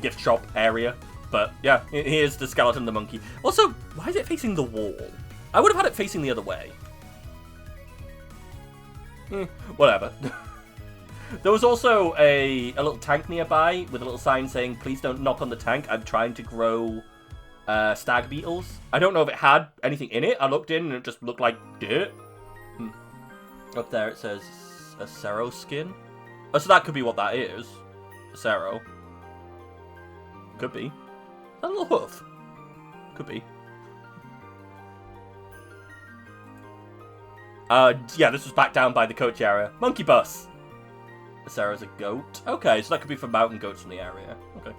gift shop area. But yeah, here's the skeleton of the monkey. Also, why is it facing the wall? I would have had it facing the other way. Whatever. There was also a little tank nearby with a little sign saying, please don't knock on the tank. I'm trying to grow stag beetles. I don't know if it had anything in it. I looked in and it just looked like dirt. Up there it says a Acero skin. Oh, so that could be what that is. Acero. Could be. Is that a little hoof? Could be. Yeah, this was back down by the coach area. Monkey bus. Sarah's a goat. Okay, so that could be for mountain goats from the area. Okay.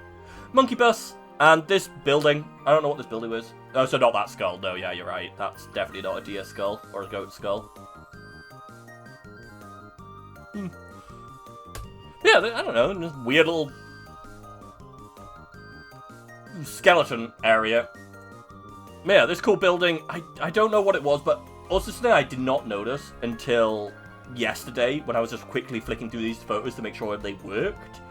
Monkey bus. And this building. I don't know what this building was. Oh, so not that skull. No, yeah, you're right. That's definitely not a deer skull or a goat skull. Yeah, I don't know. This weird little skeleton area. Yeah, this cool building. I don't know what it was, but also something I did not notice until yesterday when I was just quickly flicking through these photos to make sure they worked.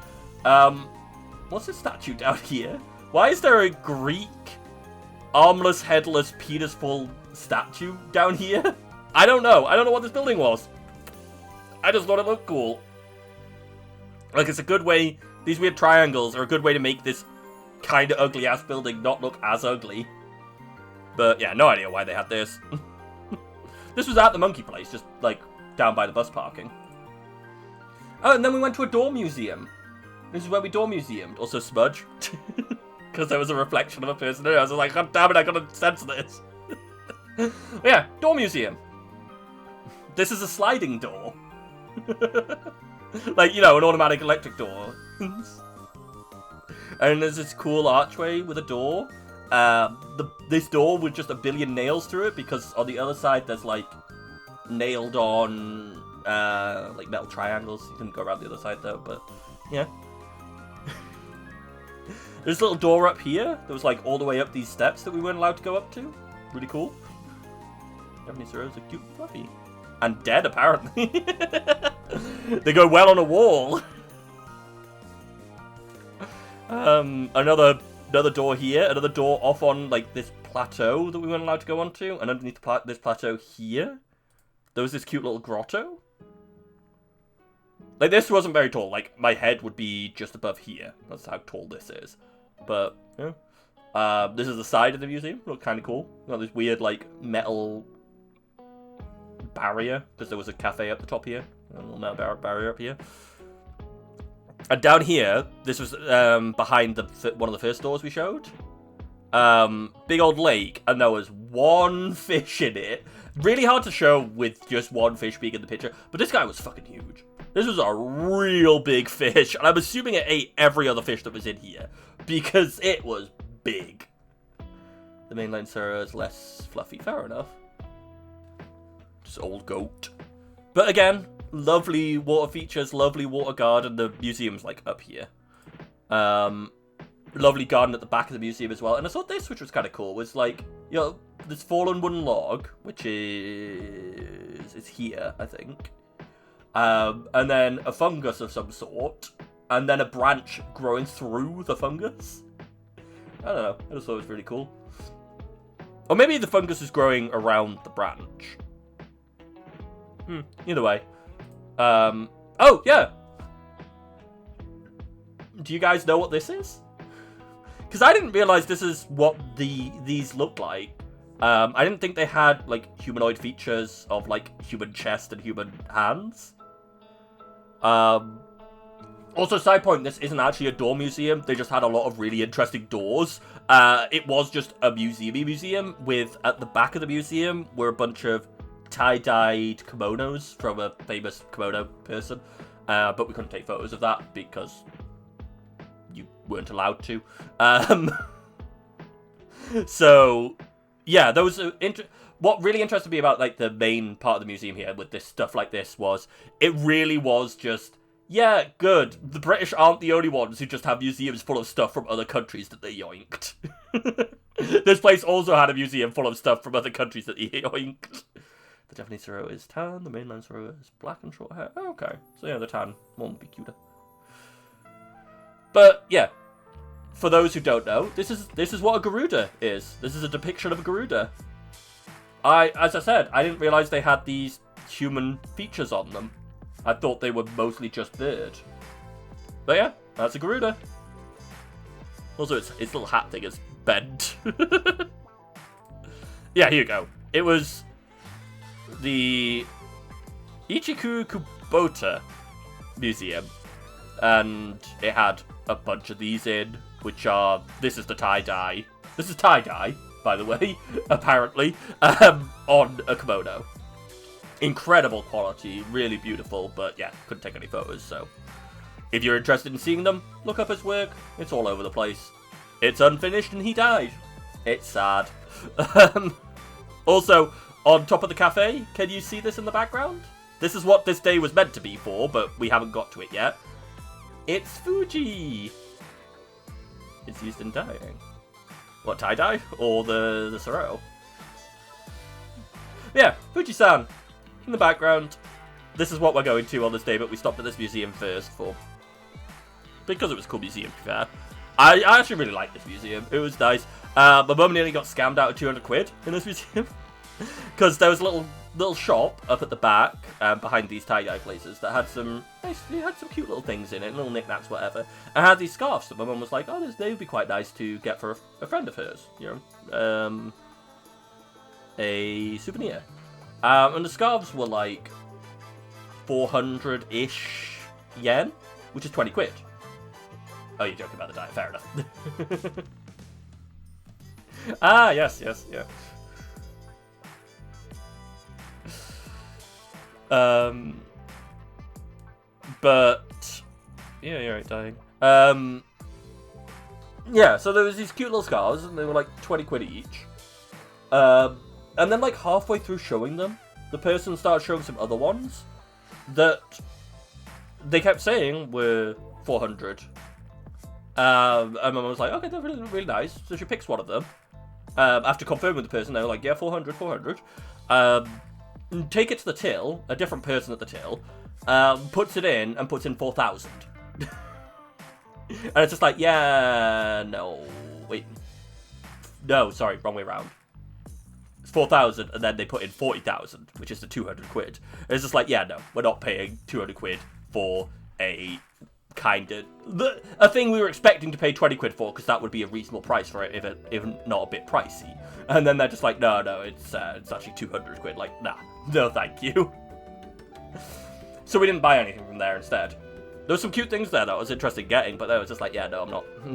What's this statue down here? Why is there a Greek armless, headless, penis-full statue down here? I don't know. I don't know what this building was. I just thought it looked cool. Like, it's a good way... These weird triangles are a good way to make this kind of ugly-ass building not look as ugly. But, yeah, no idea why they had this. This was at the monkey place, just, like, down by the bus parking. Oh, and then we went to a door museum. This is where we door museumed. Also smudge. Because there was a reflection of a person in it. I was like, God damn it, I gotta censor this. Yeah, door museum. This is a sliding door. Like, you know, an automatic electric door. And there's this cool archway with a door. This door with just a billion nails through it, because on the other side there's, like, nailed on like metal triangles. You couldn't go around the other side though, but yeah. There's a little door up here that was like all the way up these steps that we weren't allowed to go up to. Really cool. Japanese heroes are cute and fluffy. And dead, apparently. They go well on a wall. Another door here. Another door off on like this plateau that we weren't allowed to go onto. And underneath this plateau here, there was this cute little grotto. Like, this wasn't very tall. Like, my head would be just above here. That's how tall this is. But, yeah. This is the side of the museum. Looked kind of cool. Got this weird, like, metal barrier. Because there was a cafe up the top here. A little metal barrier up here. And down here, this was behind one of the first doors we showed. Big old lake. And there was one fish in it. Really hard to show with just one fish being in the picture. But this guy was fucking huge. This was a real big fish, and I'm assuming it ate every other fish that was in here, because it was big. The mainline Sarah is less fluffy, fair enough. Just old goat. But again, lovely water features, lovely water garden. The museum's like up here. Lovely garden at the back of the museum as well. And I saw this, which was kind of cool, was like, you know, this fallen wooden log, which is here, I think. And then a fungus of some sort, and then a branch growing through the fungus. I don't know, I just thought it was really cool. Or maybe the fungus is growing around the branch. Either way. Oh, yeah! Do you guys know what this is? Because I didn't realize this is what these look like. I didn't think they had, like, humanoid features of, like, human chest and human hands. Also, side point, this isn't actually a door museum. They just had a lot of really interesting doors. It was just a museum with, at the back of the museum, were a bunch of tie-dyed kimonos from a famous kimono person. But we couldn't take photos of that because you weren't allowed to. So, yeah, those are what really interested me about, like, the main part of the museum here with this stuff like this was, it really was just, yeah, good. The British aren't the only ones who just have museums full of stuff from other countries that they yoinked. This place also had a museum full of stuff from other countries that they yoinked. The Japanese hero is tan, the mainland hero is black and short hair. Oh, okay. So, yeah, the tan one would be cuter. But, yeah. For those who don't know, this is what a Garuda is. This is a depiction of a Garuda. As I said, I didn't realize they had these human features on them. I thought they were mostly just bird. But yeah, that's a Garuda. Also, its little hat thing is bent. Yeah, here you go. It was the Ichiku Kubota Museum. And it had a bunch of these in, which are, this is the tie-dye. This is tie-dye, by the way, apparently, on a kimono. Incredible quality, really beautiful, but yeah, couldn't take any photos, so. If you're interested in seeing them, look up his work. It's all over the place. It's unfinished and he died. It's sad. Also, on top of the cafe, can you see this in the background? This is what this day was meant to be for, but we haven't got to it yet. It's Fuji! It's used in dyeing. What, tie-dye? Or the Sororo? Yeah, Fuji-san. In the background. This is what we're going to on this day, but we stopped at this museum first because it was a cool museum, to be fair. I actually really like this museum. It was nice. My mum nearly got scammed out of 200 quid in this museum. Because there was a little shop up at the back, behind these tie-dye places, that had some cute little things in it, little knickknacks, whatever. And had these scarves that my mum was like, oh, they would be quite nice to get for a friend of hers, you know, a souvenir. And the scarves were like 400-ish yen, which is 20 quid. Oh, you're joking about the dye, fair enough. Ah, yes, yeah. But yeah, you're right, dying. Yeah, so there was these cute little scarves, and they were like 20 quid each. And then like halfway through showing them, the person started showing some other ones. that they kept saying were 400. And my mum was like, okay, they're really, really nice. So she picks one of them. After confirming with the person, they were like, yeah, 400, 400. Take it to the till, a different person at the till, puts it in and puts in 4,000. And it's just like, yeah, no, wait. No, sorry, wrong way around. It's 4,000, and then they put in 40,000, which is the 200 quid. And it's just like, yeah, no, we're not paying 200 quid for a a thing we were expecting to pay 20 quid for, because that would be a reasonable price for it, if not a bit pricey. And then they're just like, no, it's actually 200 quid. Like, nah, no thank you. So we didn't buy anything from there instead. There was some cute things there that was interesting getting, but they was just like, yeah, no, I'm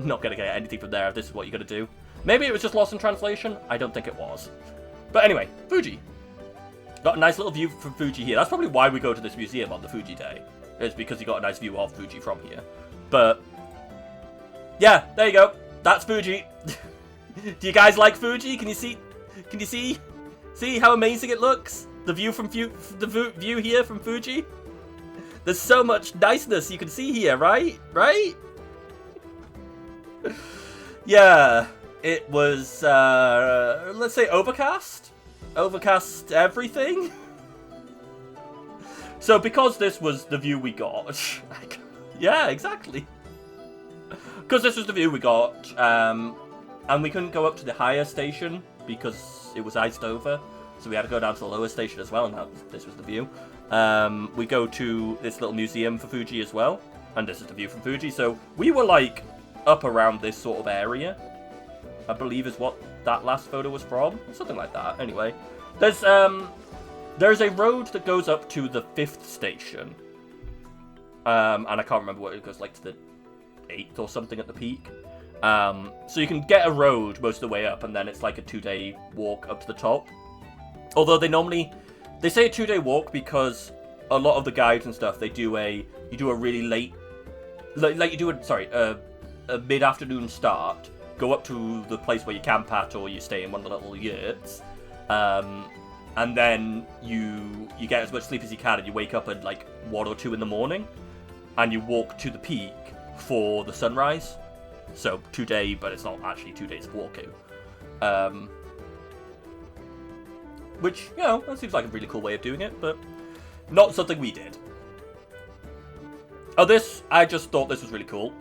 not gonna get anything from there if this is what you're gonna do. Maybe it was just lost in translation. I don't think it was. But anyway, Fuji. Got a nice little view from Fuji here. That's probably why we go to this museum on the Fuji day. It's because you got a nice view of Fuji from here. But yeah, there you go. That's Fuji. Do you guys like Fuji? Can you see? Can you see? See how amazing it looks? The view from view here from Fuji. There's so much niceness you can see here, right? Right? Yeah, it was let's say overcast. Overcast everything. So because this was the view we got, yeah, exactly. Because this was the view we got, and we couldn't go up to the higher station because it was iced over, so we had to go down to the lower station as well, and this was the view. We go to this little museum for Fuji as well, and this is the view from Fuji. So we were like up around this sort of area, I believe is what that last photo was from, something like that. Anyway, there's a road that goes up to the 5th station. And I can't remember what it goes like to the 8th or something at the peak. So you can get a road most of the way up, and then it's like a 2-day walk up to the top. Although they say a 2-day walk because a lot of the guides and stuff, you do a really late, like you do a mid-afternoon start, go up to the place where you camp at, or you stay in one of the little yurts. And then you get as much sleep as you can, and you wake up at like 1 or 2 in the morning, and you walk to the peak for the sunrise. So 2-day, but it's not actually 2 days of walking. Which, you know, that seems like a really cool way of doing it, but not something we did. Oh, I just thought this was really cool.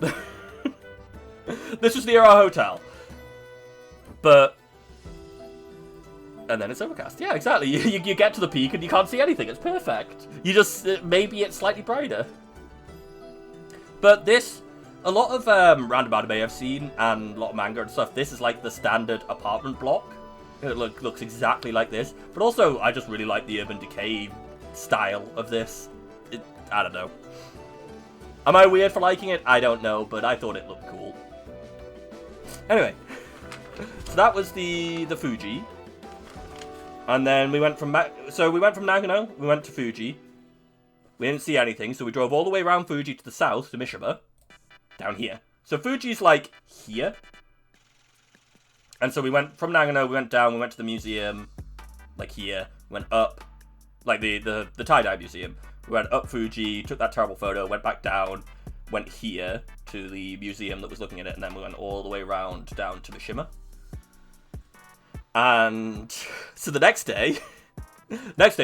This was near our hotel. But and then it's overcast. Yeah, exactly. You get to the peak and you can't see anything. It's perfect. Maybe it's slightly brighter. But a lot of random anime I've seen, and a lot of manga and stuff, this is like the standard apartment block. It looks exactly like this. But also, I just really like the Urban Decay style of this. I don't know. Am I weird for liking it? I don't know, but I thought it looked cool. Anyway. So that was the Fuji. And then we went from Nagano, we went to Fuji. We didn't see anything, so we drove all the way around Fuji to the south, to Mishima. Down here. So Fuji's like here. And so we went from Nagano, we went down, we went to the museum, like here. Went up, like the tie-dye museum. We went up Fuji, took that terrible photo, went back down, went here to the museum that was looking at it, and then we went all the way around down to Mishima. And so the next day,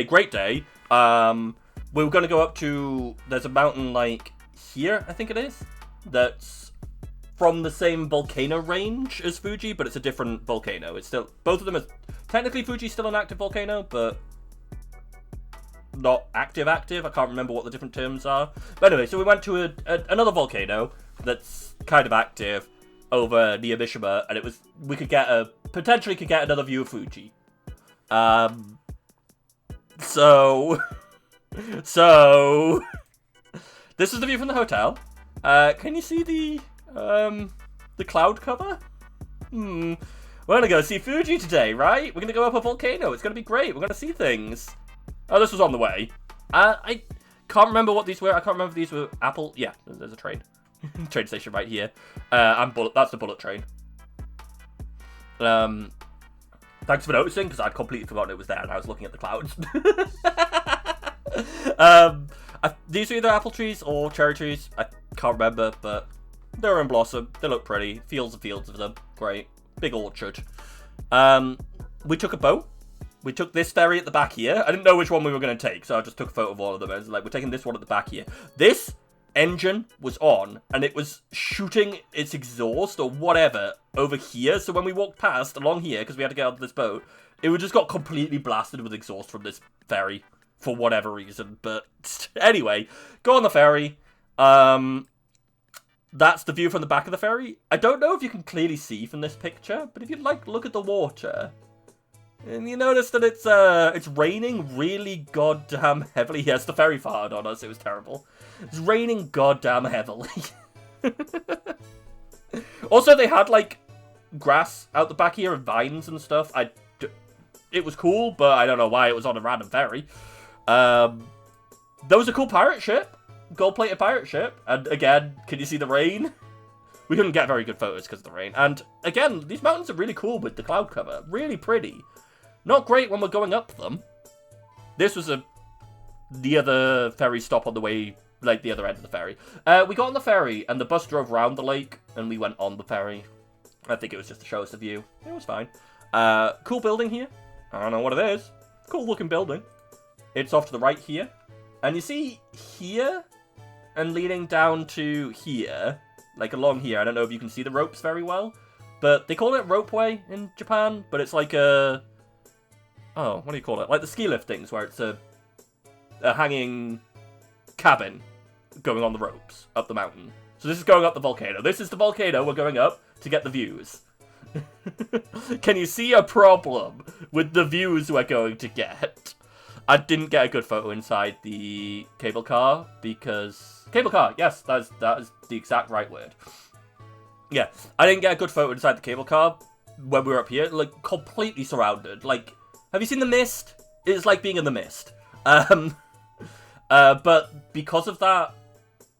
great day, we were going to go up to, there's a mountain like here, I think it is, that's from the same volcano range as Fuji, but it's a different volcano. It's still, both of them are, technically Fuji's still an active volcano, but not active. I can't remember what the different terms are. But anyway, so we went to another volcano that's kind of active over near Mishima, and we potentially could get another view of Fuji. So this is the view from the hotel. Can you see the cloud cover? We're gonna go see Fuji today, right? We're gonna go up a volcano. It's gonna be great. We're gonna see things. Oh, this was on the way. I can't remember what these were. I can't remember if these were Apple. Yeah, there's a train. Train station right here. That's the bullet train. Thanks for noticing, because I'd completely forgotten it was there and I was looking at the clouds. These are either apple trees or cherry trees. I can't remember, but they're in blossom. They look pretty. Fields and fields of them. Great. Big orchard. We took a boat. We took this ferry at the back here. I didn't know which one we were going to take, so I just took a photo of all of them. I was like, we're taking this one at the back here. This engine was on, and it was shooting its exhaust or whatever over here. So when we walked past along here, because we had to get onto this boat, it just got completely blasted with exhaust from this ferry for whatever reason. But anyway, go on the ferry. That's the view from the back of the ferry. I don't know if you can clearly see from this picture, but if you like, look at the water. And you notice that it's raining really goddamn heavily. Yes, the ferry fired on us. It was terrible. It's raining goddamn heavily. Also, they had, like, grass out the back here and vines and stuff. It was cool, but I don't know why it was on a random ferry. There was a cool pirate ship. Gold-plated pirate ship. And again, can you see the rain? We couldn't get very good photos because of the rain. And again, these mountains are really cool with the cloud cover. Really pretty. Not great when we're going up them. This was the other ferry stop on the way, like the other end of the ferry. We got on the ferry and the bus drove around the lake and we went on the ferry. I think it was just to show us the view. It was fine. Cool building here. I don't know what it is. Cool looking building. It's off to the right here. And you see here and leading down to here, like along here. I don't know if you can see the ropes very well, but they call it ropeway in Japan, but it's like a... Oh, what do you call it? Like the ski lift things, where it's a hanging cabin going on the ropes up the mountain. So this is going up the volcano. This is the volcano we're going up to get the views. Can you see a problem with the views we're going to get? I didn't get a good photo inside the cable car because... Cable car, yes, that is the exact right word. Yeah, I didn't get a good photo inside the cable car when we were up here. Like, completely surrounded. Like, have you seen The Mist? It's like being in The Mist. But because of that,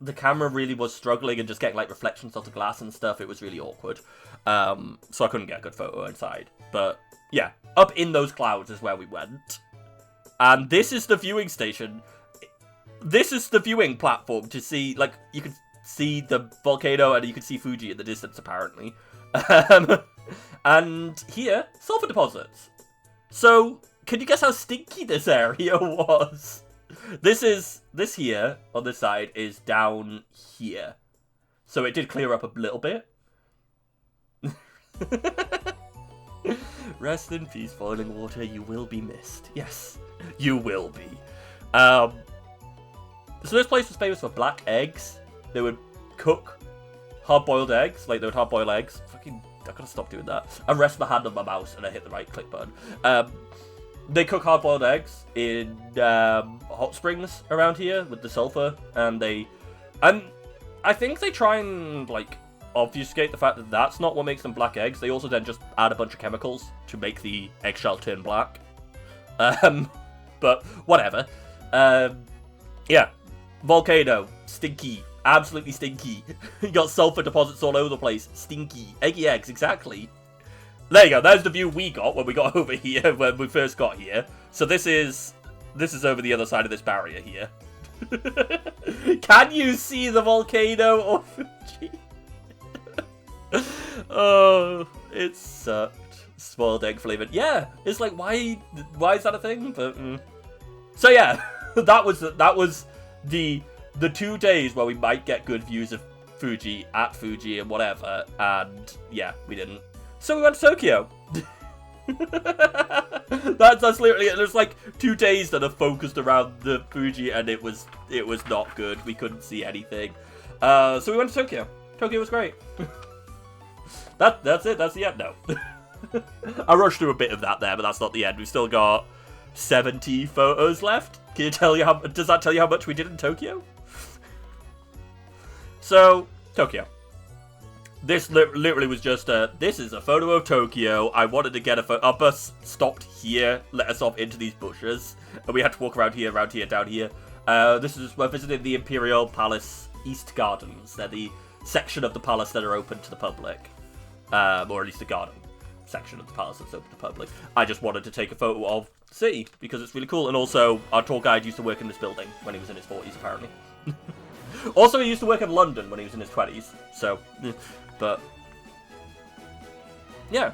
the camera really was struggling and just getting, like, reflections off the glass and stuff. It was really awkward. So I couldn't get a good photo inside. But, yeah, up in those clouds is where we went. And this is the viewing station. This is the viewing platform to see, like, you can see the volcano and you can see Fuji in the distance, apparently. And here, sulfur deposits. So, can you guess how stinky this area was? This here, on this side, is down here. So it did clear up a little bit. Rest in peace, falling water, you will be missed. Yes, you will be. So this place was famous for black eggs. They would cook hard-boiled eggs, like they would hard-boil eggs. Fucking, I gotta stop doing that. I rest my hand on my mouse and I hit the right click button. They cook hard-boiled eggs in hot springs around here with the sulfur, and I think they try and like obfuscate the fact that that's not what makes them black eggs. They also then just add a bunch of chemicals to make the eggshell turn black. But whatever. Yeah. Volcano. Stinky. Absolutely stinky. You got sulfur deposits all over the place. Stinky. Eggy eggs, exactly. There you go. There's the view we got when we got over here, when we first got here. So this is over the other side of this barrier here. Can you see the volcano or Fuji? Oh, it sucked. Spoiled egg flavored. Yeah, it's like, why is that a thing? But so yeah, that was the 2 days where we might get good views of Fuji at Fuji and whatever, and yeah, we didn't. So we went to Tokyo. That's literally it. There's like 2 days that are focused around the Fuji, and it was not good. We couldn't see anything. So we went to Tokyo. Tokyo was great. That's it. That's the end now. I rushed through a bit of that there, but that's not the end. We've still got 70 photos left. Does that tell you how much we did in Tokyo? So, Tokyo. This literally was just this is a photo of Tokyo. I wanted to get a photo. Our bus stopped here, let us off into these bushes, and we had to walk around here, down here. We're visiting the Imperial Palace East Gardens. They're the section of the palace that are open to the public, or at least the garden. section of the palace that's open to the public. I just wanted to take a photo of the city because it's really cool. And also, our tour guide used to work in this building when he was in his 40s, apparently. Also, he used to work in London when he was in his 20s. So, but yeah,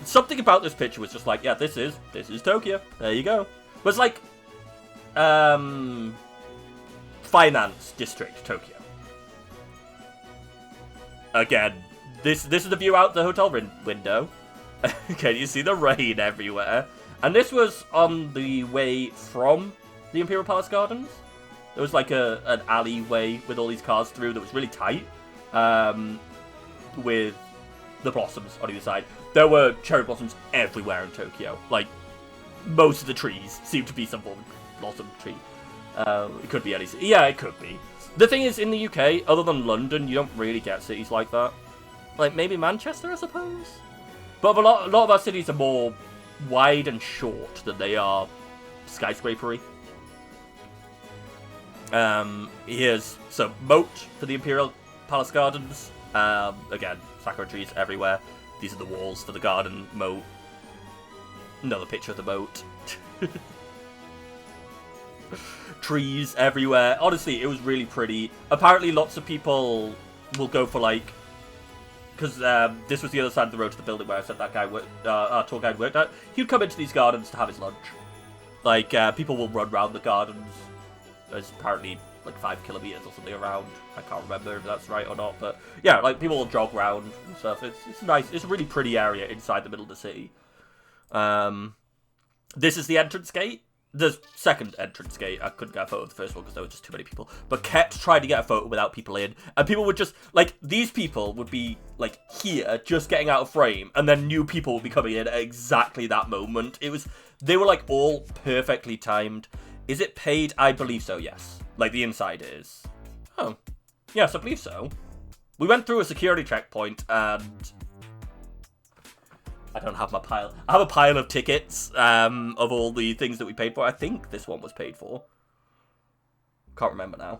something about this picture was just like, yeah, this is Tokyo. There you go. It was like finance district Tokyo. Again, this is the view out the hotel window. Can you see the rain everywhere? And this was on the way from the Imperial Palace Gardens. There was like an alleyway with all these cars through that was really tight, with the blossoms on either side. There were cherry blossoms everywhere in Tokyo. Like, most of the trees seem to be some form of blossom tree. It could be any city. Yeah, it could be. The thing is, in the UK, other than London, you don't really get cities like that. Like, maybe Manchester, I suppose? But a lot of our cities are more wide and short than they are skyscrapery. Here's some moat for the Imperial Palace Gardens. Again, sakura trees everywhere. These are the walls for the garden moat. Another picture of the moat. Trees everywhere. Honestly, it was really pretty. Apparently, lots of people will go for, like... Because this was the other side of the road to the building where I said that guy our tour guide worked at. He'd come into these gardens to have his lunch. Like, people will run around the gardens. There's apparently, like, 5 kilometers or something around. I can't remember if that's right or not. But, yeah, like, people will jog around and stuff. It's nice. It's a really pretty area inside the middle of the city. This is the entrance gate. The second entrance gate. I couldn't get a photo of the first one because there were just too many people. But kept trying to get a photo without people in. And people would just, like, these people would be, like, here, just getting out of frame. And then new people would be coming in at exactly that moment. They were, like, all perfectly timed. Is it paid? I believe so, yes. Like, the inside is. Oh. Yes, I believe so. We went through a security checkpoint and... I don't have my pile. I have a pile of tickets of all the things that we paid for. I think this one was paid for. Can't remember now.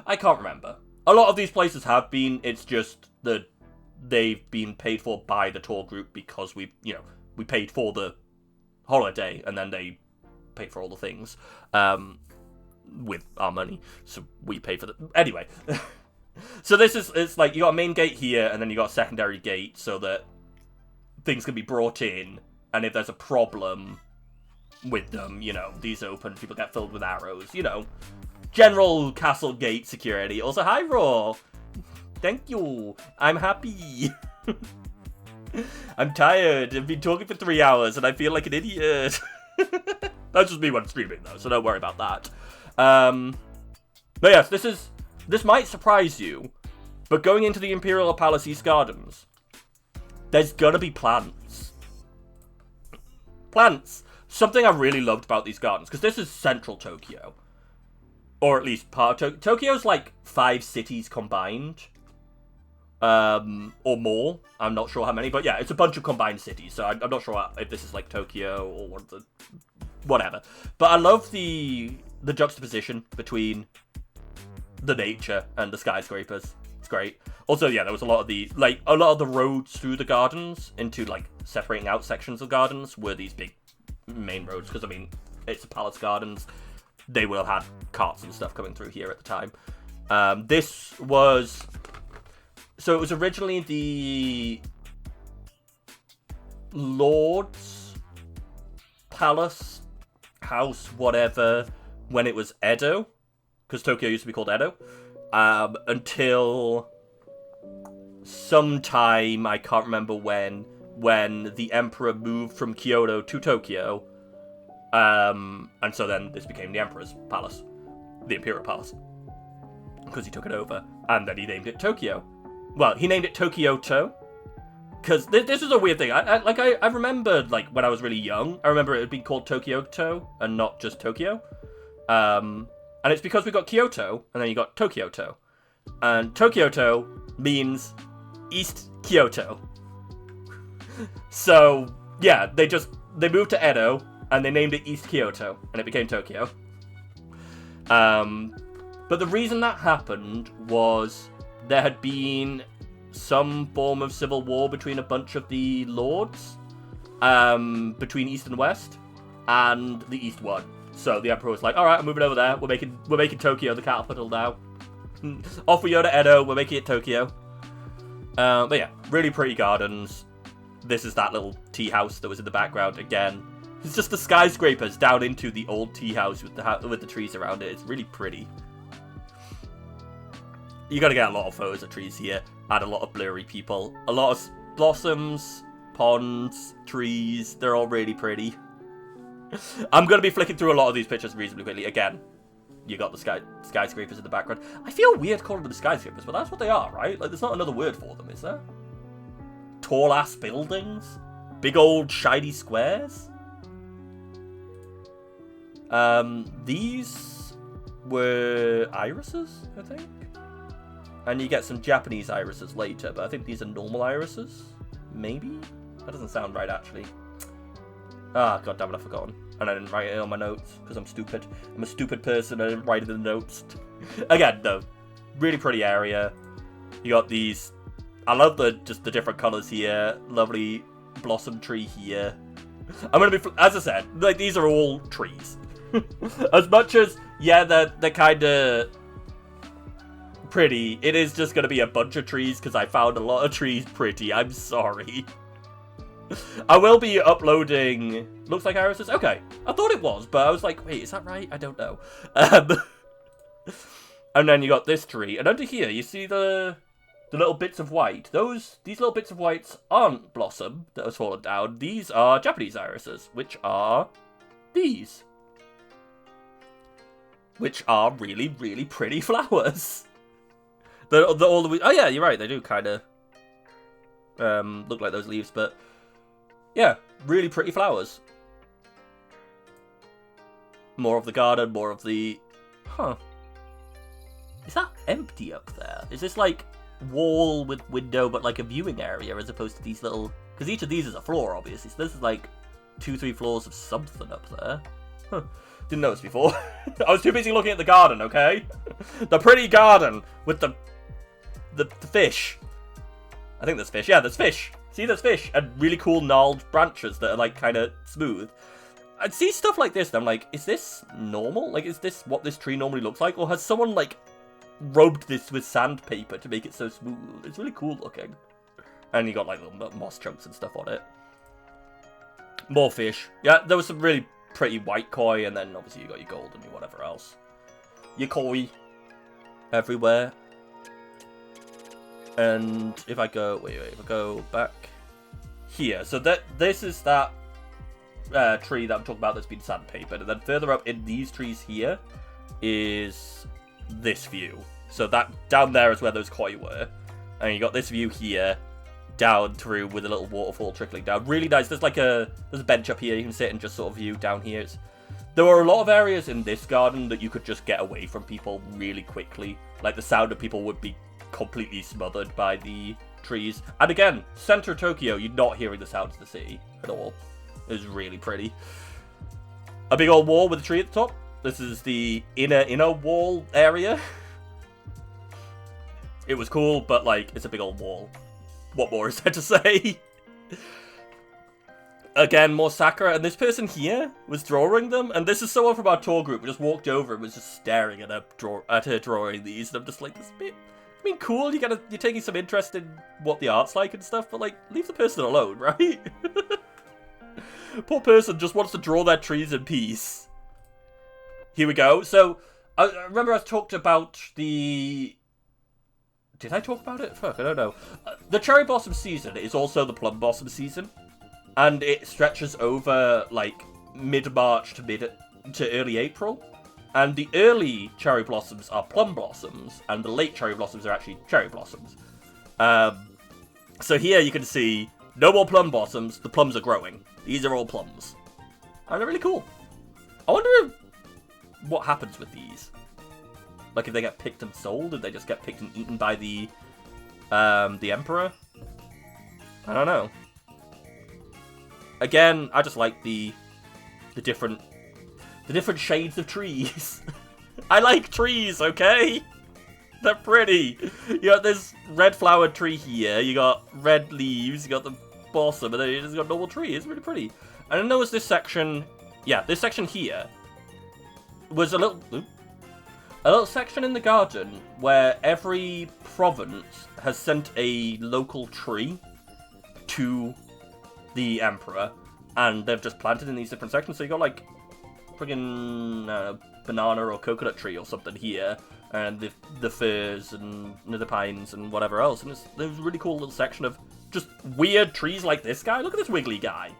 I can't remember. A lot of these places have been. It's just that they've been paid for by the tour group because we paid for the holiday and then they paid for all the things with our money. So we paid for the... Anyway. So it's like you got a main gate here and then you got a secondary gate so that things can be brought in, and if there's a problem with them, these open, people get filled with arrows, general castle gate security. Also, hi, Raw! Thank you! I'm happy! I'm tired, I've been talking for 3 hours, and I feel like an idiot! That's just me when streaming, though, so don't worry about that. But yes, this might surprise you, but going into the Imperial Palace East Gardens, there's gonna be plants. Plants. Something I really loved about these gardens, because this is central Tokyo. Or at least part of Tokyo's like 5 cities combined. Or more. I'm not sure how many, but yeah, it's a bunch of combined cities, so I'm not sure if this is like Tokyo or one of the... Whatever. But I love the juxtaposition between the nature and the skyscrapers. It's great. Also, yeah, there was a lot of the roads through the gardens into, like, separating out sections of gardens were these big main roads. Because, I mean, it's the Palace Gardens. They will have had carts and stuff coming through here at the time. This was... So it was originally the Lord's Palace, House, whatever, when it was Edo. Because Tokyo used to be called Edo. Until sometime, I can't remember when the Emperor moved from Kyoto to Tokyo, and so then this became the Emperor's Palace, the Imperial Palace, because he took it over, and then he named it Tokyo. Well, he named it Tokyo-to, because this is a weird thing. I remembered, like, when I was really young, I remember it had been called Tokyo-to, and not just Tokyo, and it's because we got Kyoto, and then you got Tokyo-to. And Tokyo-to means East Kyoto. So, yeah, they moved to Edo, and they named it East Kyoto, and it became Tokyo. But the reason that happened was there had been some form of civil war between a bunch of the lords, between East and West, and the East won. So the Emperor was like, alright, I'm moving over there. We're making Tokyo the capital now. Off we go to Edo, we're making it Tokyo. But yeah, really pretty gardens. This is that little tea house that was in the background again. It's just the skyscrapers down into the old tea house with the trees around it. It's really pretty. You gotta get a lot of photos of trees here, and a lot of blurry people. A lot of blossoms, ponds, trees. They're all really pretty. I'm gonna be flicking through a lot of these pictures reasonably quickly. Again, you got the skyscrapers in the background. I feel weird calling them the skyscrapers, but that's what they are, right? Like, there's not another word for them, is there? Tall-ass buildings? Big old shiny squares? These were irises, I think? And you get some Japanese irises later, but I think these are normal irises? Maybe? That doesn't sound right, actually. Ah, god damn it, I've forgotten. And I didn't write it on my notes, because I'm stupid. I'm a stupid person, I didn't write it in the notes. Again, though, really pretty area. You got these... I love just the different colours here. Lovely blossom tree here. I'm gonna be... As I said, like, these are all trees. As much as, yeah, they're kind of pretty, it is just gonna be a bunch of trees, because I found a lot of trees pretty. I'm sorry. I will be uploading... Looks like irises? Okay. I thought it was, but I was like, wait, is that right? I don't know. And then you got this tree. And under here, you see the little bits of white. These little bits of whites aren't blossom that has fallen down. These are Japanese irises, which are these. Which are really, really pretty flowers. Oh yeah, you're right. They do kind of look like those leaves, but... Yeah, really pretty flowers. More of the garden, more of the... Huh. Is that empty up there? Is this like wall with window but like a viewing area as opposed to these little... Because each of these is a floor, obviously. So this is like 2-3 floors of something up there. Huh. Didn't notice before. I was too busy looking at the garden, okay? The pretty garden with the fish. I think there's fish. Yeah, there's fish. See, there's fish and really cool gnarled branches that are like kind of smooth. I'd see stuff like this and I'm like, is this normal? Like, is this what this tree normally looks like? Or has someone like rubbed this with sandpaper to make it so smooth? It's really cool looking. And you got like little moss chunks and stuff on it. More fish. Yeah, there was some really pretty white koi, and then obviously you got your gold and your whatever else. Your koi everywhere. And if I go, if I go back here, so this is that tree that I'm talking about that's been sandpapered, and then further up in these trees here is this view. So that down there is where those koi were, and you got this view here down through with a little waterfall trickling down. Really nice. There's a bench up here you can sit and just sort of view down here. There were a lot of areas in this garden that you could just get away from people really quickly. Like the sound of people would be completely smothered by the trees. And again, center of Tokyo, you're not hearing the sounds of the city at all. It's really pretty. A big old wall with a tree at the top. This is the inner wall area. It was cool, but like, it's a big old wall. What more is there to say? Again, more Sakura, and this person here was drawing them, and this is someone from our tour group who just walked over and was just staring at her drawing these, and I'm just like, this bit... I mean, cool, you're taking some interest in what the art's like and stuff, but, like, leave the person alone, right? Poor person just wants to draw their trees in peace. Here we go. So, I remember I talked about the... Did I talk about it? Fuck, I don't know. The cherry blossom season is also the plum blossom season, and it stretches over, like, mid-March to early April. And the early cherry blossoms are plum blossoms, and the late cherry blossoms are actually cherry blossoms. So here you can see no more plum blossoms, the plums are growing. These are all plums. And they're really cool. I wonder what happens with these. Like if they get picked and sold, if they just get picked and eaten by the Emperor? I don't know. Again, I just like the different shades of trees. I like trees, okay? They're pretty. You got this red flower tree here. You got red leaves. You got the blossom, and then you just got a normal tree. It's really pretty. And I noticed this section. Yeah, this section here was a little section in the garden where every province has sent a local tree to the emperor, and they've just planted in these different sections. So you got like friggin' banana or coconut tree or something here, and the firs and the pines and whatever else. And there's a really cool little section of just weird trees like this guy. Look at this wiggly guy.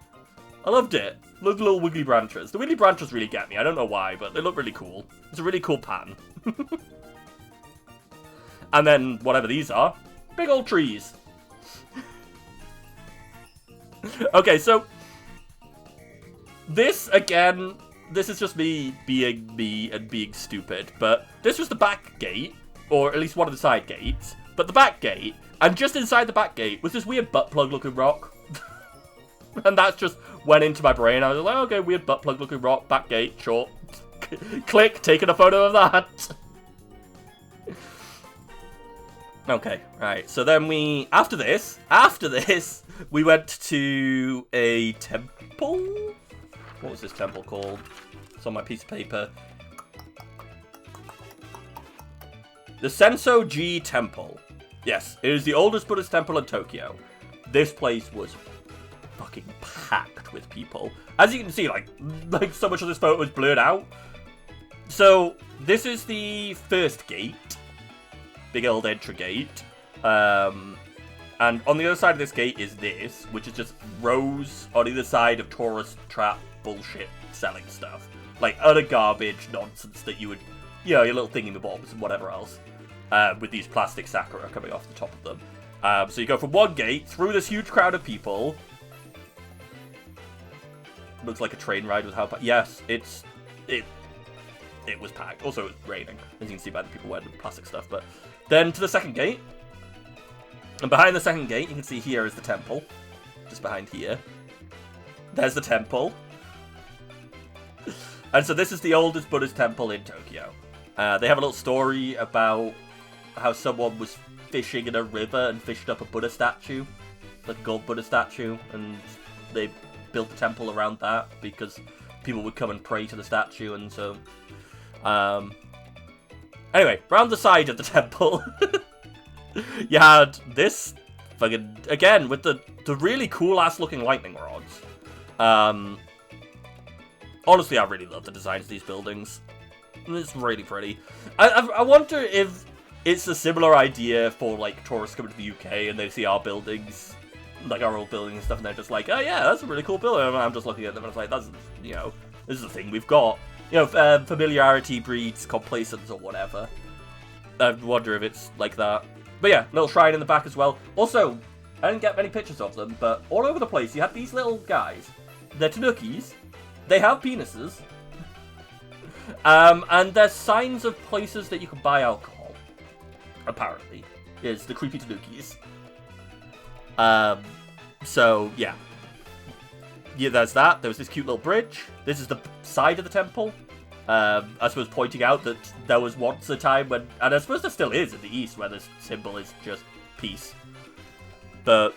I loved it. Look at the little wiggly branches. The wiggly branches really get me. I don't know why, but they look really cool. It's a really cool pattern. And then, whatever these are, big old trees. Okay, so this, again, this is just me being me and being stupid, but this was the back gate, or at least one of the side gates, but the back gate, and just inside the back gate was this weird butt plug looking rock. And that just went into my brain. I was like, okay, weird butt plug looking rock, back gate, sure. Click, taking a photo of that. Okay, right. So then after this, we went to a temple. What was this temple called? It's on my piece of paper. The Senso-ji Temple. Yes, it is the oldest Buddhist temple in Tokyo. This place was fucking packed with people. As you can see, like so much of this photo is blurred out. So this is the first gate, big old entry gate, and on the other side of this gate is this, which is just rows on either side of tourist trap bullshit selling stuff, like utter garbage nonsense that you would, your little thingy-mabobs and whatever else, with these plastic sakura coming off the top of them. So you go from one gate through this huge crowd of people. Looks like a train ride with how... Yes, it was packed. Also, it was raining, as you can see by the people wearing the plastic stuff. But then to the second gate. And behind the second gate, you can see here is the temple. Just behind here. There's the temple. And so this is the oldest Buddhist temple in Tokyo. They have a little story about how someone was fishing in a river and fished up a Buddha statue. Like a gold Buddha statue. And they built the temple around that because people would come and pray to the statue, and so anyway, round the side of the temple you had this fucking, again, with the really cool ass looking lightning rods. Honestly, I really love the designs of these buildings. It's really pretty. I wonder if it's a similar idea for like tourists coming to the UK and they see our buildings, like our old building and stuff, and they're just like, oh yeah, that's a really cool building. And I'm just looking at them and it's like, that's, this is the thing we've got. Familiarity breeds complacence or whatever. I wonder if it's like that. But yeah, little shrine in the back as well. Also, I didn't get many pictures of them, but all over the place you have these little guys. They're tanukis. They have penises. And there's signs of places that you can buy alcohol. Apparently. Is the creepy tanukis. So, yeah. Yeah, there's that. There was this cute little bridge. This is the side of the temple. I suppose pointing out that there was once a time when... And I suppose there still is in the east, where this symbol is just peace. But,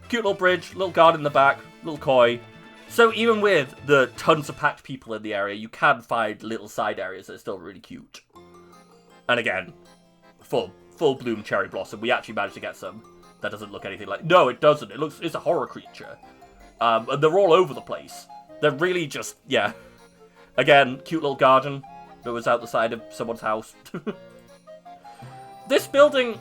cute little bridge, little garden in the back, little koi. So even with the tons of packed people in the area, you can find little side areas that are still really cute. And again, full bloom cherry blossom. We actually managed to get some. That doesn't look anything like... No, it doesn't. It's a horror creature. And they're all over the place. They're really just... Yeah. Again, cute little garden that was out the side of someone's house. This building...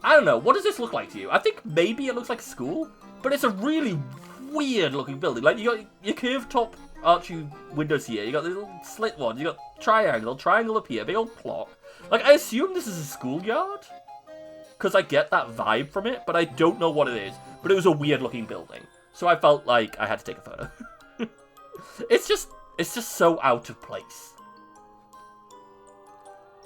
I don't know. What does this look like to you? I think maybe it looks like a school. But it's a really weird looking building. Like, you got your curved top archy windows here. You got these little slit ones. You got triangle up here. Big old clock. Like, I assume this is a schoolyard. Because I get that vibe from it, but I don't know what it is. But it was a weird-looking building. So I felt like I had to take a photo. It's just so out of place.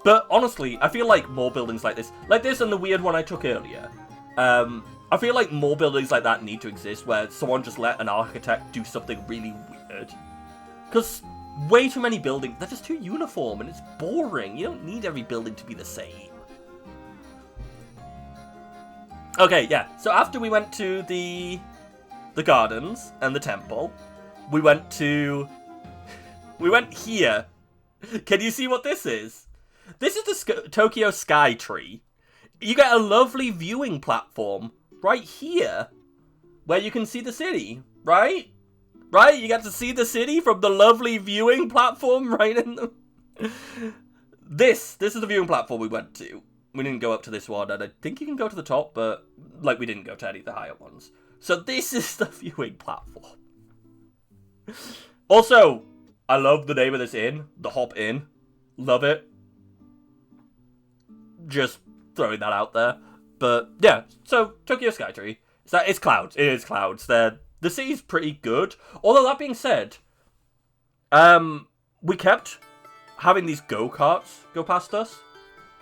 But honestly, I feel like more buildings like this and the weird one I took earlier, I feel like more buildings like that need to exist, where someone just let an architect do something really weird. Because way too many buildings. They're just too uniform and it's boring. You don't need every building to be the same. Okay, yeah. So after we went to the gardens and the temple, we went here. Can you see what this is? This is the Tokyo Sky Tree. You get a lovely viewing platform right here where you can see the city, right? Right? You get to see the city from the lovely viewing platform right in the... This is the viewing platform we went to. We didn't go up to this one, and I think you can go to the top, but, like, we didn't go to any of the higher ones. So this is the viewing platform. Also, I love the name of this inn, the Hop Inn. Love it. Just throwing that out there. But, yeah, so, Tokyo Skytree. It's clouds. It is clouds. The city's pretty good. Although, that being said, we kept having these go-karts go past us.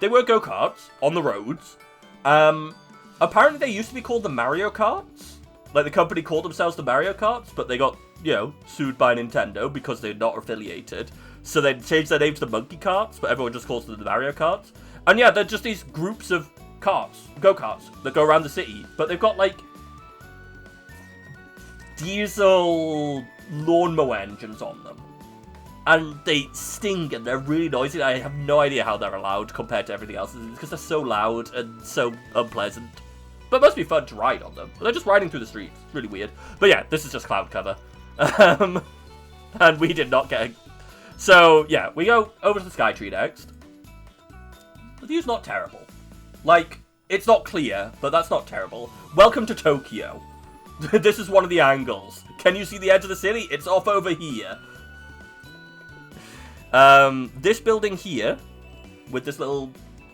They were go-karts on the roads. Apparently, they used to be called the Mario Karts. Like, the company called themselves the Mario Karts, but they got, you know, sued by Nintendo because they're not affiliated. So they changed their name to the Monkey Karts, but everyone just calls them the Mario Karts. And yeah, they're just these groups of karts, go-karts, that go around the city. But they've got, like, diesel lawnmower engines on them. And they stink and they're really noisy. I have no idea how they're allowed compared to everything else. It's because they're so loud and so unpleasant. But it must be fun to ride on them. They're just riding through the streets. It's really weird. But yeah, this is just cloud cover. And we did not get... So, yeah, we go over to the Skytree next. The view's not terrible. Like, it's not clear, but that's not terrible. Welcome to Tokyo. This is one of the angles. Can you see the edge of the city? It's off over here. This building here, with this little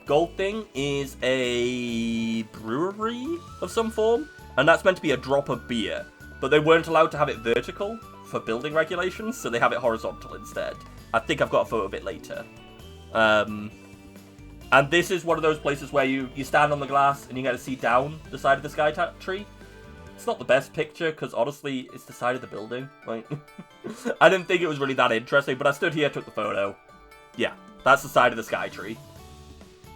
gold thing, is a brewery of some form. And that's meant to be a drop of beer. But they weren't allowed to have it vertical for building regulations, so they have it horizontal instead. I think I've got a photo of it later. And this is one of those places where you stand on the glass and you get to see down the side of the sky tree. It's not the best picture, because honestly, it's the side of the building. Like, I didn't think it was really that interesting, but I stood here, took the photo. Yeah, that's the side of the sky tree.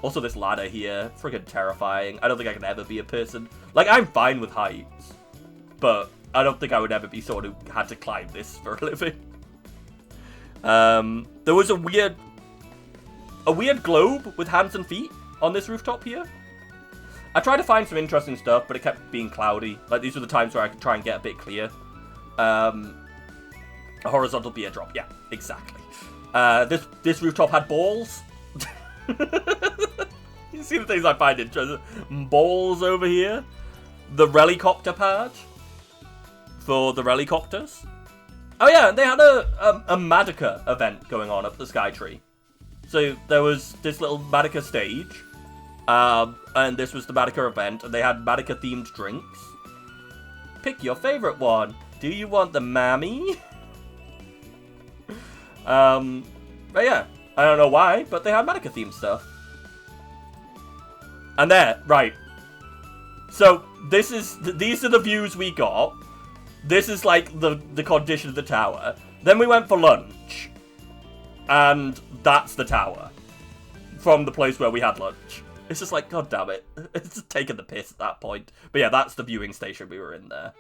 Also, this ladder here, friggin' terrifying. I don't think I can ever be a person. Like, I'm fine with heights, but I don't think I would ever be someone who had to climb this for a living. There was a weird globe with hands and feet on this rooftop here. I tried to find some interesting stuff, but it kept being cloudy. Like, these were the times where I could try and get a bit clear. A horizontal beer drop. Yeah, exactly. This rooftop had balls. You see the things I find interesting? Balls over here. The relicopter pad for the relicopters. Oh yeah, they had a Madoka event going on up the Skytree. So there was this little Madoka stage. And this was the Madoka event, and they had Madoka-themed drinks. Pick your favorite one. Do you want the Mammy? But yeah, I don't know why, but they had Madoka-themed stuff. And there, right. So, these are the views we got. This is, like, the condition of the tower. Then we went for lunch. And that's the tower. From the place where we had lunch. It's just like, god damn it. It's just taking the piss at that point. But yeah, that's the viewing station we were in there.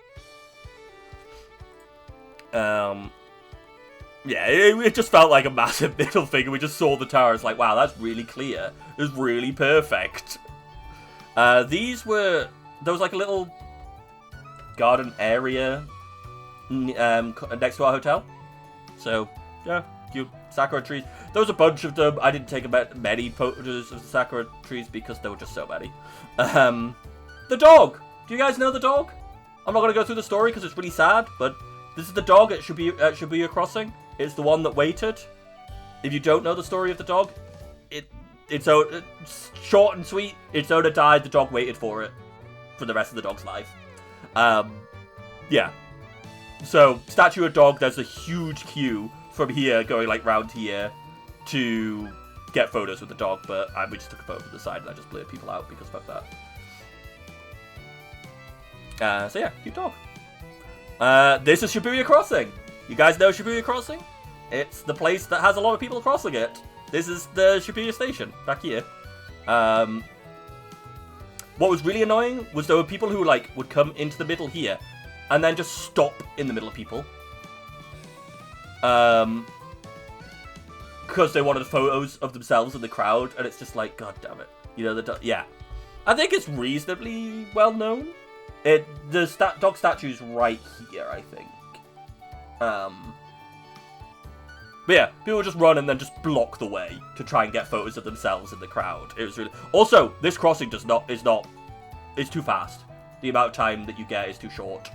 Yeah, it just felt like a massive middle finger. We just saw the tower. It's like, wow, that's really clear. It was really perfect. There was like a little garden area next to our hotel. So, yeah, cute sakura trees. There was a bunch of them. I didn't take many photos of the sakura trees because there were just so many. The dog! Do you guys know the dog? I'm not going to go through the story because it's really sad, but this is the dog at Shibuya Crossing. It's the one that waited. If you don't know the story of the dog, it's short and sweet. Its owner died, the dog waited for it for the rest of the dog's life. Yeah. So, statue of dog, there's a huge queue from here going like round here to get photos with the dog, but we just took a photo from the side and I just blurred people out because fuck that. So yeah, cute dog. This is Shibuya Crossing. You guys know Shibuya Crossing? It's the place that has a lot of people crossing it. This is the Shibuya station, back here. What was really annoying was there were people who, like, would come into the middle here and then just stop in the middle of people. Because they wanted photos of themselves in the crowd, and it's just like, god damn it. You know, yeah. I think it's reasonably well known. The dog statue's right here, I think. But yeah, people just run and then just block the way to try and get photos of themselves in the crowd. It was really... Also, this crossing is too fast. The amount of time that you get is too short.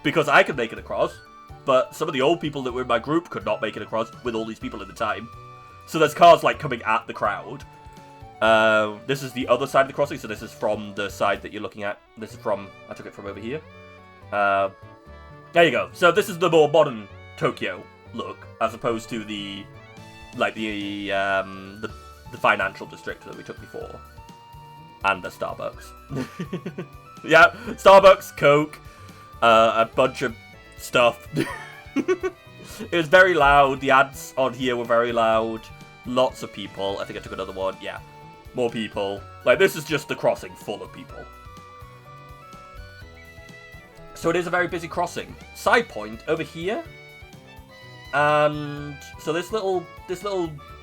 Because I could make it across, but some of the old people that were in my group could not make it across with all these people in the time. So there's cars, like, coming at the crowd. This is the other side of the crossing, so this is from the side that you're looking at. This is from... I took it from over here. There you go. So this is the more modern Tokyo look, as opposed to the financial district that we took before, and the Starbucks. Yeah, Starbucks, Coke, a bunch of stuff. It was very loud. The ads on here were very loud. Lots of people. I think I took another one. Yeah, more people. Like, this is just the crossing full of people. So it is a very busy crossing. Side point over here, and so this little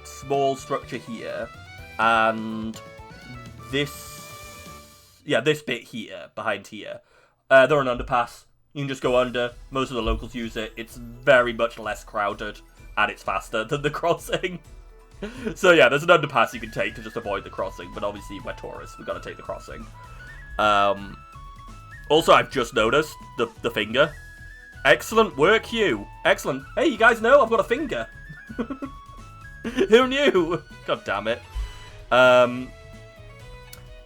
small structure here, and this bit here behind here. They're an underpass. You can just go under. Most of the locals use it. It's very much less crowded, and it's faster than the crossing. So yeah, there's an underpass you can take to just avoid the crossing. But obviously, we're tourists. We've got to take the crossing. Also, I've just noticed the finger. Excellent work, Hugh. Excellent. Hey, you guys know I've got a finger. Who knew? God damn it.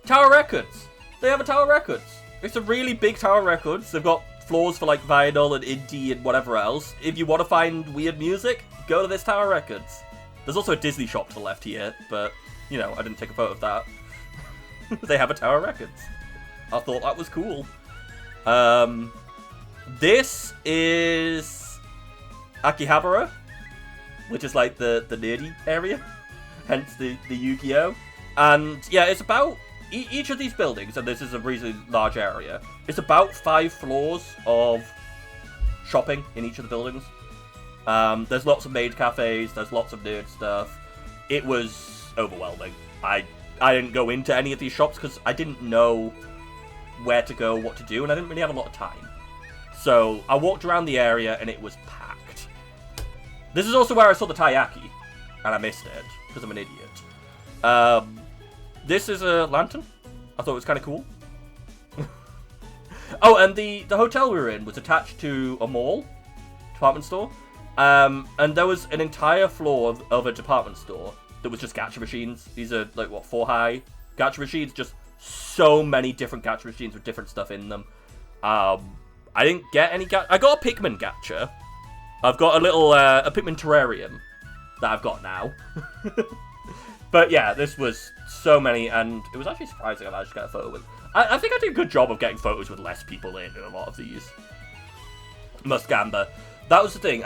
Tower Records. They have a Tower Records. It's a really big Tower Records. They've got floors for, like, vinyl and indie and whatever else. If you want to find weird music, go to this Tower Records. There's also a Disney shop to the left here, but, you know, I didn't take a photo of that. They have a Tower Records. I thought that was cool. This is Akihabara, which is like the nerdy area, hence the Yu-Gi-Oh! And yeah, it's about each of these buildings, and this is a reasonably large area. It's about 5 floors of shopping in each of the buildings. There's lots of maid cafes, there's lots of nerd stuff. It was overwhelming. I didn't go into any of these shops because I didn't know where to go, what to do, and I didn't really have a lot of time. So I walked around the area and it was packed. This is also where I saw the taiyaki, and I missed it because I'm an idiot. This is a lantern. I thought it was kind of cool. Oh, and the hotel we were in was attached to a mall, department store, and there was an entire floor of a department store that was just gacha machines. These are like, what, 4 high gacha machines, just so many different gacha machines with different stuff in them. I didn't get any gacha. I got a Pikmin gacha. I've got a little a Pikmin terrarium that I've got now. But yeah, this was so many, and it was actually surprising I managed to get a photo with. I think I did a good job of getting photos with less people in a lot of these. Musgamba. That was the thing.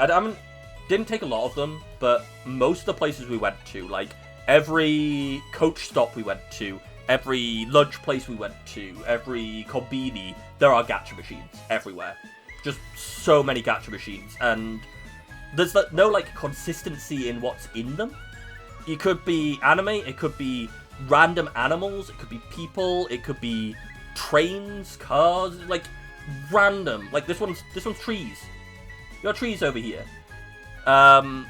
Didn't take a lot of them, but most of the places we went to, like every coach stop we went to, every lunch place we went to, every kombini, there are gacha machines everywhere. Just so many gacha machines, and there's no, like, consistency in what's in them. It could be anime, it could be random animals, it could be people, it could be trains, cars, like, random. Like, this one's trees. You got trees over here. There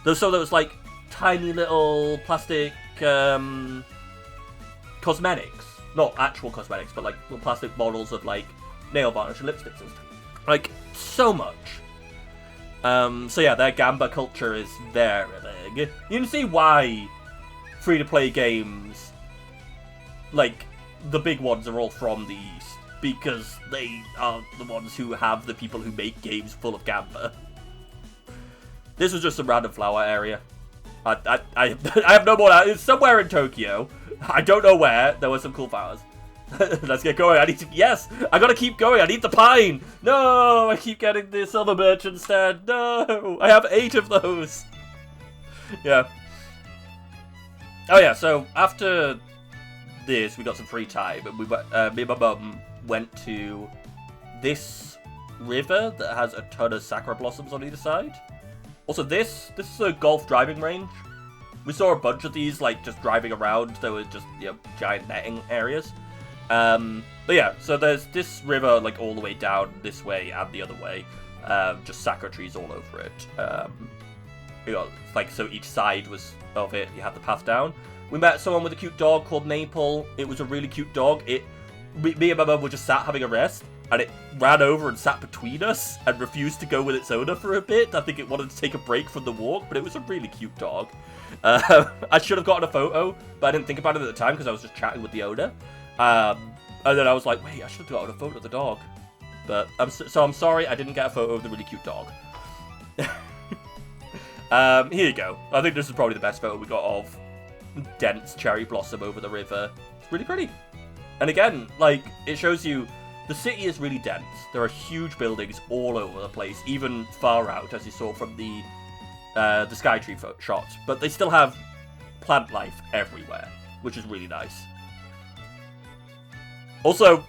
was, like, tiny little plastic, cosmetics. Not actual cosmetics, but, like, little plastic bottles of, like, nail varnish and lipsticks and stuff. Like, so much. So yeah, their Gamba culture is very big. You can see why free-to-play games, like, the big ones are all from the East. Because they are the ones who have the people who make games full of Gamba. This was just a random flower area. I have no more. It's somewhere in Tokyo. I don't know where. There were some cool flowers. Let's get going. I need to... Yes! I gotta keep going. I need the pine! No! I keep getting the silver birch instead. No! I have 8 of those. Yeah. Oh, yeah. So, after this, we got some free time. And we me and my mum went to this river that has a ton of sakura blossoms on either side. Also, this is a golf driving range. We saw a bunch of these, like, just driving around. There were just, you know, giant netting areas. But yeah, so there's this river, like, all the way down this way and the other way. Just sakura trees all over it. You know, like, so each side was of it, you had the path down. We met someone with a cute dog called Maple. It was a really cute dog. Me and my mum were just sat having a rest, and it ran over and sat between us and refused to go with its owner for a bit. I think it wanted to take a break from the walk, but it was a really cute dog. I should have gotten a photo, but I didn't think about it at the time because I was just chatting with the owner. And then I was like, wait, I should have gotten a photo of the dog. But I'm sorry I didn't get a photo of the really cute dog. Here you go. I think this is probably the best photo we got of dense cherry blossom over the river. It's really pretty. And again, like, it shows you the city is really dense. There are huge buildings all over the place, even far out, as you saw from the Skytree shots. But they still have plant life everywhere, which is really nice. Also,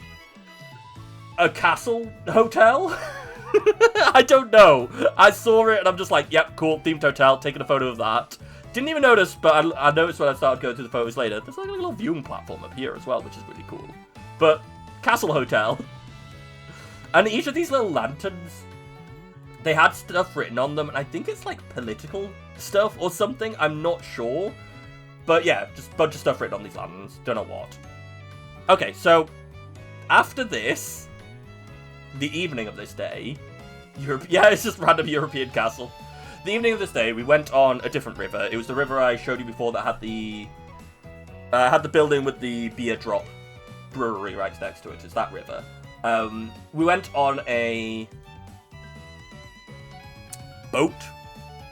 a castle hotel? I don't know. I saw it and I'm just like, yep, cool, themed hotel, taking a photo of that. Didn't even notice, but I noticed when I started going through the photos later, there's like a little viewing platform up here as well, which is really cool. But, castle hotel. And each of these little lanterns, they had stuff written on them, and I think it's like political stuff or something, I'm not sure. But yeah, just a bunch of stuff written on these lanterns, don't know what. Okay, so, after this, the evening of this day, yeah, it's just random European castle. The evening of this day, we went on a different river. It was the river I showed you before that had the building with the beer drop brewery right next to it. It's that river. We went on a boat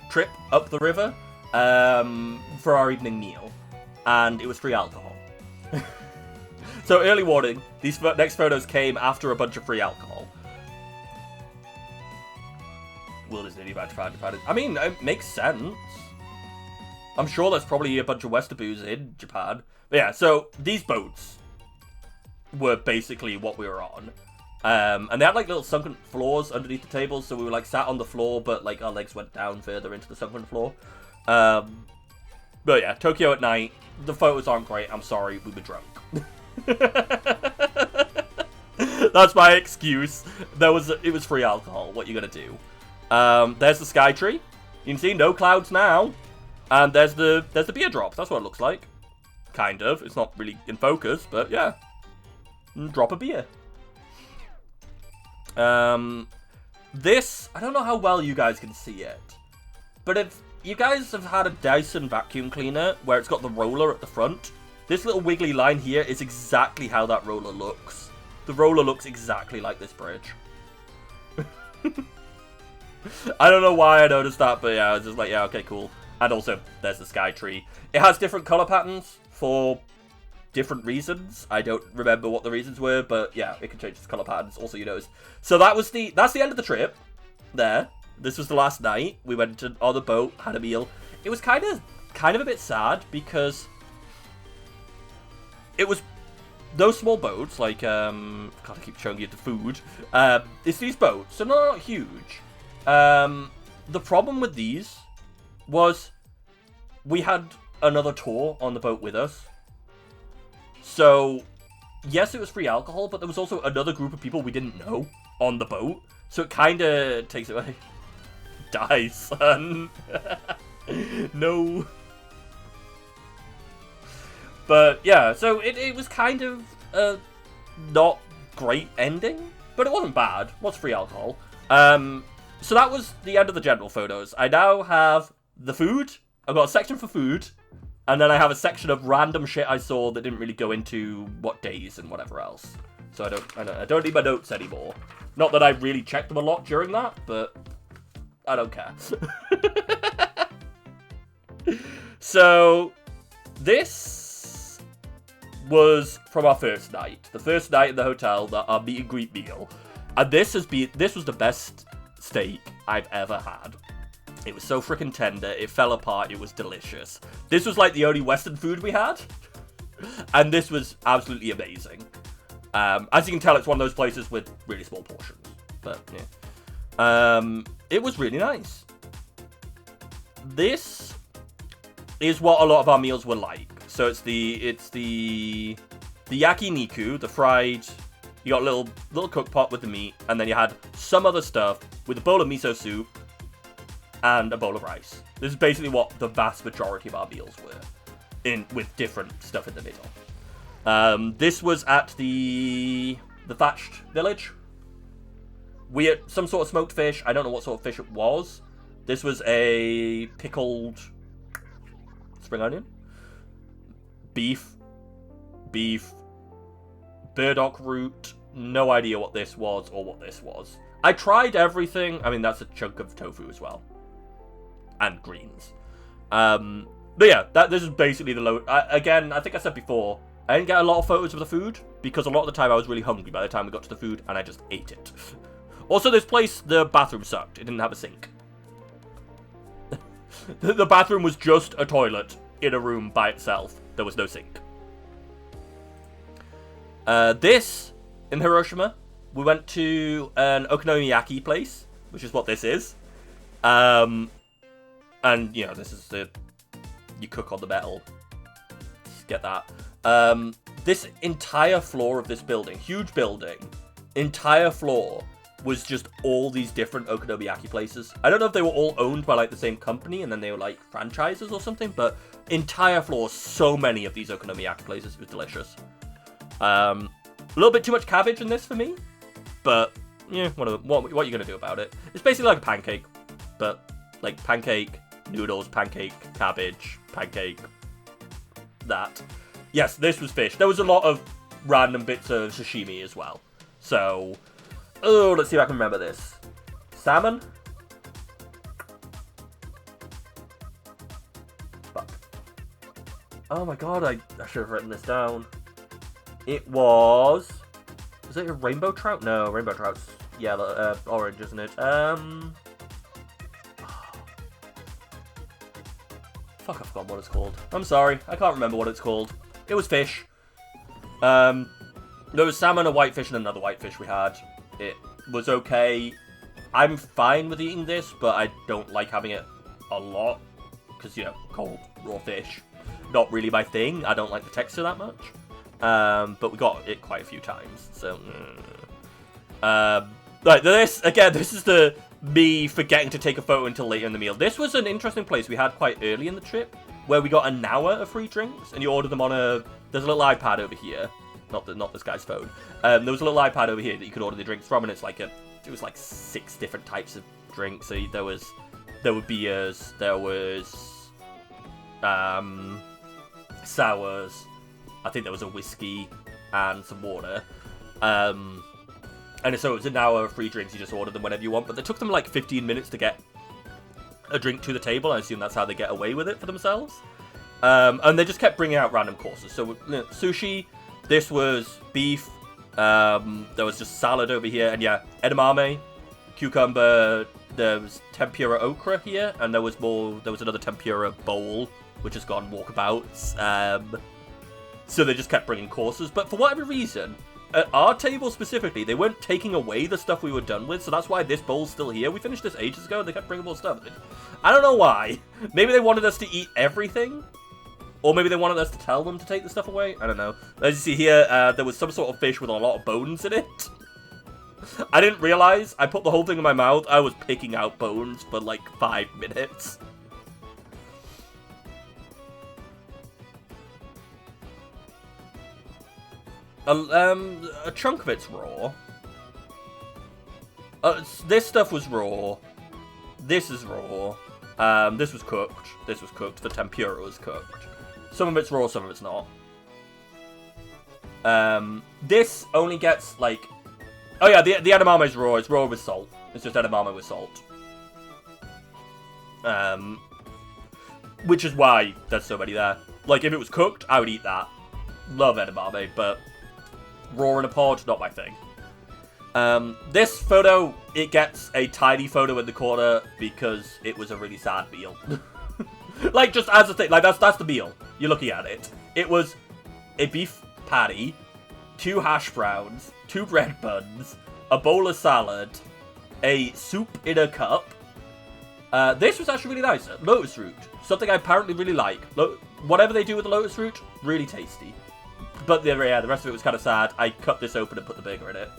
trip up the river for our evening meal, and it was free alcohol. So early warning, these next photos came after a bunch of free alcohol. Will is nearly about to find it. I mean, it makes sense. I'm sure there's probably a bunch of Westaboos in Japan. But yeah, so these boats were basically what we were on. And they had like little sunken floors underneath the tables, so we were like sat on the floor, but like our legs went down further into the sunken floor. But yeah, Tokyo at night. The photos aren't great. I'm sorry, we were drunk. That's my excuse. It was free alcohol. What you gonna do? There's the Skytree. You can see no clouds now. And there's the beer drop. That's what it looks like. Kind of. It's not really in focus, but yeah. Drop a beer. This, I don't know how well you guys can see it. But if you guys have had a Dyson vacuum cleaner where it's got the roller at the front, this little wiggly line here is exactly how that roller looks. The roller looks exactly like this bridge. I don't know why I noticed that, but yeah, I was just like, yeah, okay, cool. And also, there's the Skytree. It has different color patterns for different reasons. I don't remember what the reasons were, but yeah, it can change its color patterns. Also, you notice. So that's the end of the trip. There. This was the last night. We went on the boat, had a meal. It was kind of a bit sad because it was those small boats. Like, God, I keep showing you the food. It's these boats, so not huge. The problem with these was we had another tour on the boat with us. So, yes, it was free alcohol, but there was also another group of people we didn't know on the boat. So it kind of takes it away. Die, son. No. But, yeah, so it was kind of a not great ending, but it wasn't bad. What's free alcohol? So that was the end of the general photos. I now have the food. I've got a section for food. And then I have a section of random shit I saw that didn't really go into what days and whatever else. So I don't need my notes anymore. Not that I really checked them a lot during that, but I don't care. So this was from our first night. The first night in the hotel, our meet and greet meal. And this was the best steak I've ever had. It was so freaking tender. It fell apart. It was delicious. This was like the only Western food we had. And this was absolutely amazing. As you can tell, it's one of those places with really small portions. But, yeah. It was really nice. This is what a lot of our meals were like. So it's the yakiniku, the fried. You got a little cook pot with the meat, and then you had some other stuff with a bowl of miso soup and a bowl of rice. This is basically what the vast majority of our meals were, with different stuff in the middle. This was at the thatched village. We had some sort of smoked fish. I don't know what sort of fish it was. This was a pickled spring onion, beef, burdock root. No idea what this was or what this was. I tried everything. I mean, that's a chunk of tofu as well, and greens. But yeah, this is basically the low. Again, I think I said before, I didn't get a lot of photos of the food because a lot of the time I was really hungry by the time we got to the food, and I just ate it. Also, this place, the bathroom sucked. It didn't have a sink. The bathroom was just a toilet in a room by itself. There was no sink. This, in Hiroshima, we went to an okonomiyaki place, which is what this is. And, you know, this is you cook on the metal. Just get that. This entire floor of this building, huge building, entire floor, was just all these different okonomiyaki places. I don't know if they were all owned by, like, the same company, and then they were, like, franchises or something, but entire floor, so many of these okonomiyaki places. It was delicious. A little bit too much cabbage in this for me, but, yeah, what are you going to do about it? It's basically like a pancake, but, like, pancake, noodles, pancake, cabbage, pancake, that. Yes, this was fish. There was a lot of random bits of sashimi as well. So, oh, let's see if I can remember this. Salmon? Fuck. Oh my god, I should have written this down. It was it a rainbow trout? No, rainbow trout's yellow, orange, isn't it? Fuck, I forgot what it's called. I'm sorry, I can't remember what it's called. It was fish. There was salmon, a whitefish, and another whitefish we had. It was okay. I'm fine with eating this, but I don't like having it a lot. Because, you know, cold, raw fish. Not really my thing. I don't like the texture that much. But we got it quite a few times. So, right, this is me forgetting to take a photo until later in the meal. This was an interesting place we had quite early in the trip, where we got an hour of free drinks, and you order them on there's a little iPad over here. Not this guy's phone. There was a little iPad over here that you could order the drinks from, and it was like 6 different types of drinks. So there were beers, there was sours, I think there was a whiskey and some water. And so it was an hour of free drinks. You just order them whenever you want, but it took them like 15 minutes to get a drink to the table. I assume that's how they get away with it for themselves. And they just kept bringing out random courses. So sushi. This was beef. There was just salad over here, and yeah, edamame, cucumber. There was tempura okra here, and there was another tempura bowl, which has gone walkabouts. So they just kept bringing courses, but for whatever reason, at our table specifically, they weren't taking away the stuff we were done with, so that's why this bowl's still here. We finished this ages ago, and they kept bringing more stuff. I don't know why. Maybe they wanted us to eat everything? Or maybe they wanted us to tell them to take the stuff away? I don't know. As you see here, there was some sort of fish with a lot of bones in it. I didn't realize. I put the whole thing in my mouth. I was picking out bones for like 5 minutes. A chunk of it's raw. This stuff was raw. This is raw. This was cooked. This was cooked. The tempura was cooked. Some of it's raw, some of it's not. This only gets, like... Oh yeah, the edamame is raw. It's raw with salt. It's just edamame with salt. Which is why there's so many there. Like, if it was cooked, I would eat that. Love edamame, but raw in a pod, not my thing. This photo, it gets a tiny photo in the corner because it was a really sad meal. Like, just as a thing, like, that's the meal. You're looking at it. It was a beef patty, 2 hash browns, 2 bread buns, a bowl of salad, a soup in a cup. This was actually really nice. Lotus root. Something I apparently really like. Whatever they do with the lotus root, really tasty. But the rest of it was kind of sad. I cut this open and put the burger in it.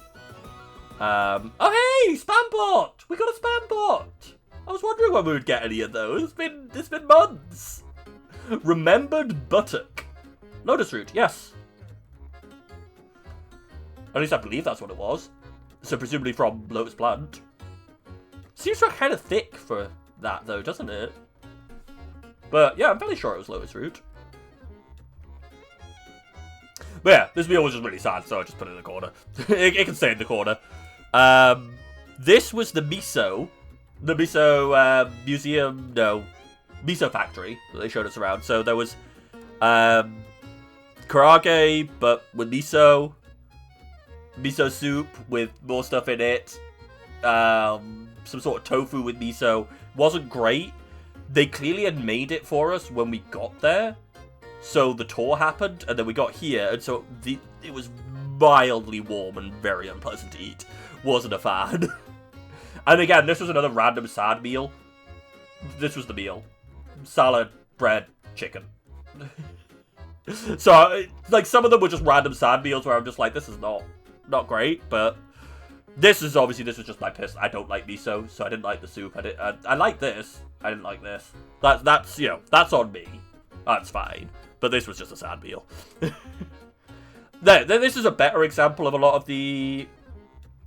Oh hey, spam bot! We got a spam bot! I was wondering when we would get any of those. It's been months. Remembered buttock. Lotus root, yes. At least I believe that's what it was. So presumably from lotus plant. Seems kind of thick for that though, doesn't it? But yeah, I'm fairly sure it was lotus root. But yeah, this meal was just really sad, so I just put it in the corner. it can stay in the corner. This was the miso. The miso museum, no, miso factory that they showed us around. So there was karage, but with miso soup with more stuff in it. Some sort of tofu with miso. Wasn't great. They clearly had made it for us when we got there. So the tour happened, and then we got here, and so it was mildly warm and very unpleasant to eat. Wasn't a fan. And again, this was another random sad meal. This was the meal. Salad, bread, chicken. So, like, some of them were just random sad meals where I'm just like, this is not great, but this was just my piss. I don't like miso, so I didn't like the soup. I like this. I didn't like this. That's, you know, that's on me. That's fine. But this was just a sad meal. This is a better example of a lot of the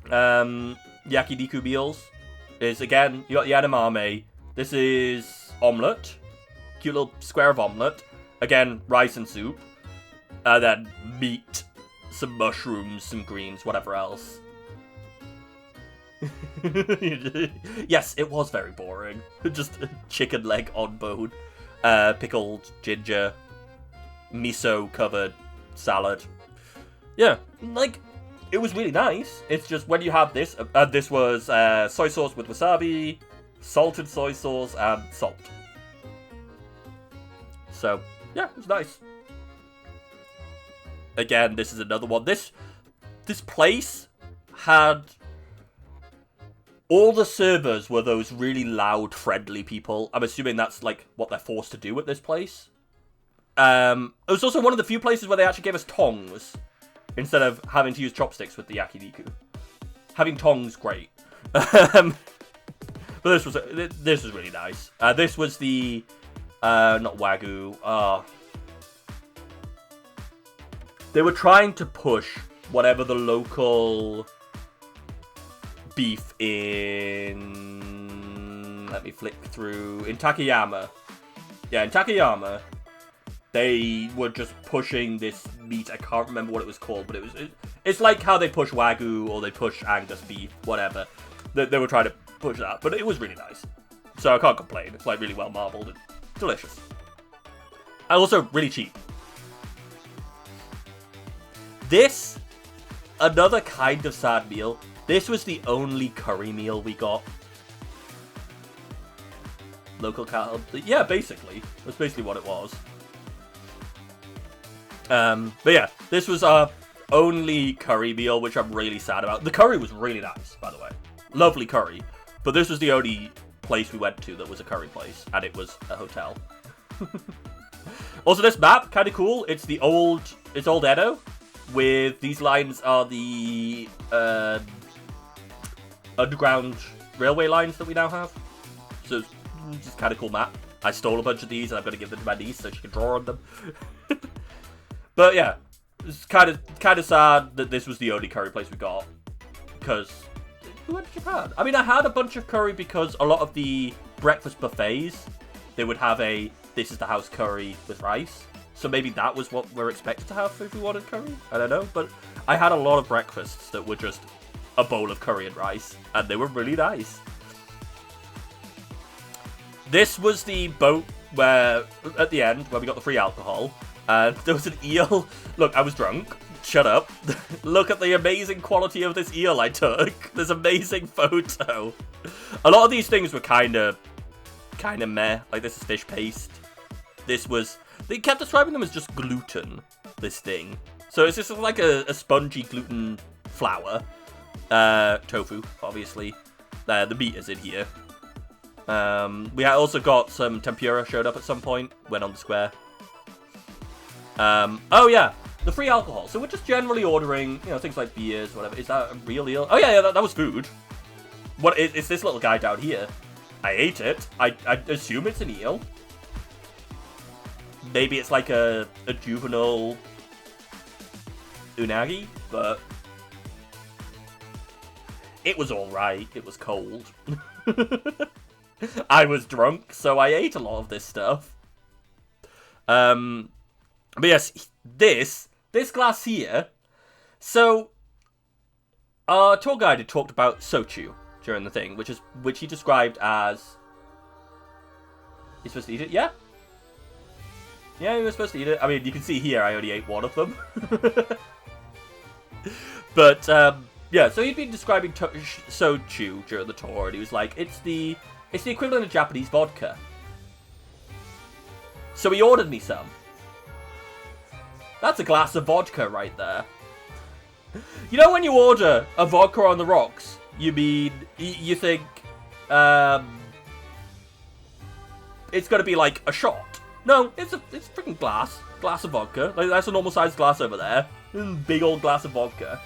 yakiniku meals. Is, again, you got the edamame. This is omelette. Cute little square of omelette. Again, rice and soup. And then meat, some mushrooms, some greens, whatever else. Yes, it was very boring. Just a chicken leg on bone. Pickled ginger. Miso covered salad. Yeah, like, it was really nice. It's just when you have this, this was soy sauce with wasabi, salted soy sauce, and salt. So, yeah, it was nice. Again, this is another one. This place had... all the servers were those really loud, friendly people. I'm assuming that's, like, what they're forced to do at this place. It was also one of the few places where they actually gave us tongs instead of having to use chopsticks with the yakiniku. Having tongs, great. But this was really nice. This was the not wagyu. They were trying to push whatever the local beef in. Let me flick through in Takayama. Yeah, in Takayama. They were just pushing this meat. I can't remember what it was called, but it's like how they push Wagyu or they push Angus beef, whatever. They were trying to push that, but it was really nice. So I can't complain. It's like really well marbled and delicious. And also really cheap. This, another kind of sad meal. This was the only curry meal we got. Local cattle. Yeah, basically. That's basically what it was. But yeah, this was our only curry meal, which I'm really sad about. The curry was really nice, by the way. Lovely curry. But this was the only place we went to that was a curry place, and it was a hotel. Also, this map, kind of cool. It's old Edo, with these lines are the underground railway lines that we now have. So it's just kind of cool map. I stole a bunch of these, and I'm going to give them to my niece so she can draw on them. But yeah, it's kind of sad that this was the only curry place we got, because we went to Japan. I mean, I had a bunch of curry because a lot of the breakfast buffets, they would have this is the house curry with rice. So maybe that was what we're expected to have if we wanted curry. I don't know, but I had a lot of breakfasts that were just a bowl of curry and rice, and they were really nice. This was the boat where, at the end, where we got the free alcohol. And there was an eel. Look, I was drunk. Shut up. Look at the amazing quality of this eel I took. This amazing photo. A lot of these things were kind of meh. Like, this is fish paste. This was... They kept describing them as just gluten, this thing. So it's just like a spongy gluten flour. Tofu, obviously. The meat is in here. We also got some tempura showed up at some point. Went on the square. Oh yeah, the free alcohol. So we're just generally ordering, you know, things like beers, whatever. Is that a real eel? Oh yeah, that was food. What is this little guy down here? I ate it. I assume it's an eel. Maybe it's like a juvenile unagi, but it was alright. It was cold. I was drunk, so I ate a lot of this stuff. But yes, this glass here. So, our tour guide had talked about sochu during the thing, which he described as... You're supposed to eat it? Yeah? Yeah, you were supposed to eat it. I mean, you can see here I only ate one of them. But, yeah, so he'd been describing sochu during the tour, and he was like, it's the equivalent of Japanese vodka. So he ordered me some. That's a glass of vodka right there. You know when you order a vodka on the rocks, you mean, you think, it's gonna be like a shot. No, it's a freaking glass of vodka. Like, that's a normal sized glass over there. Big old glass of vodka.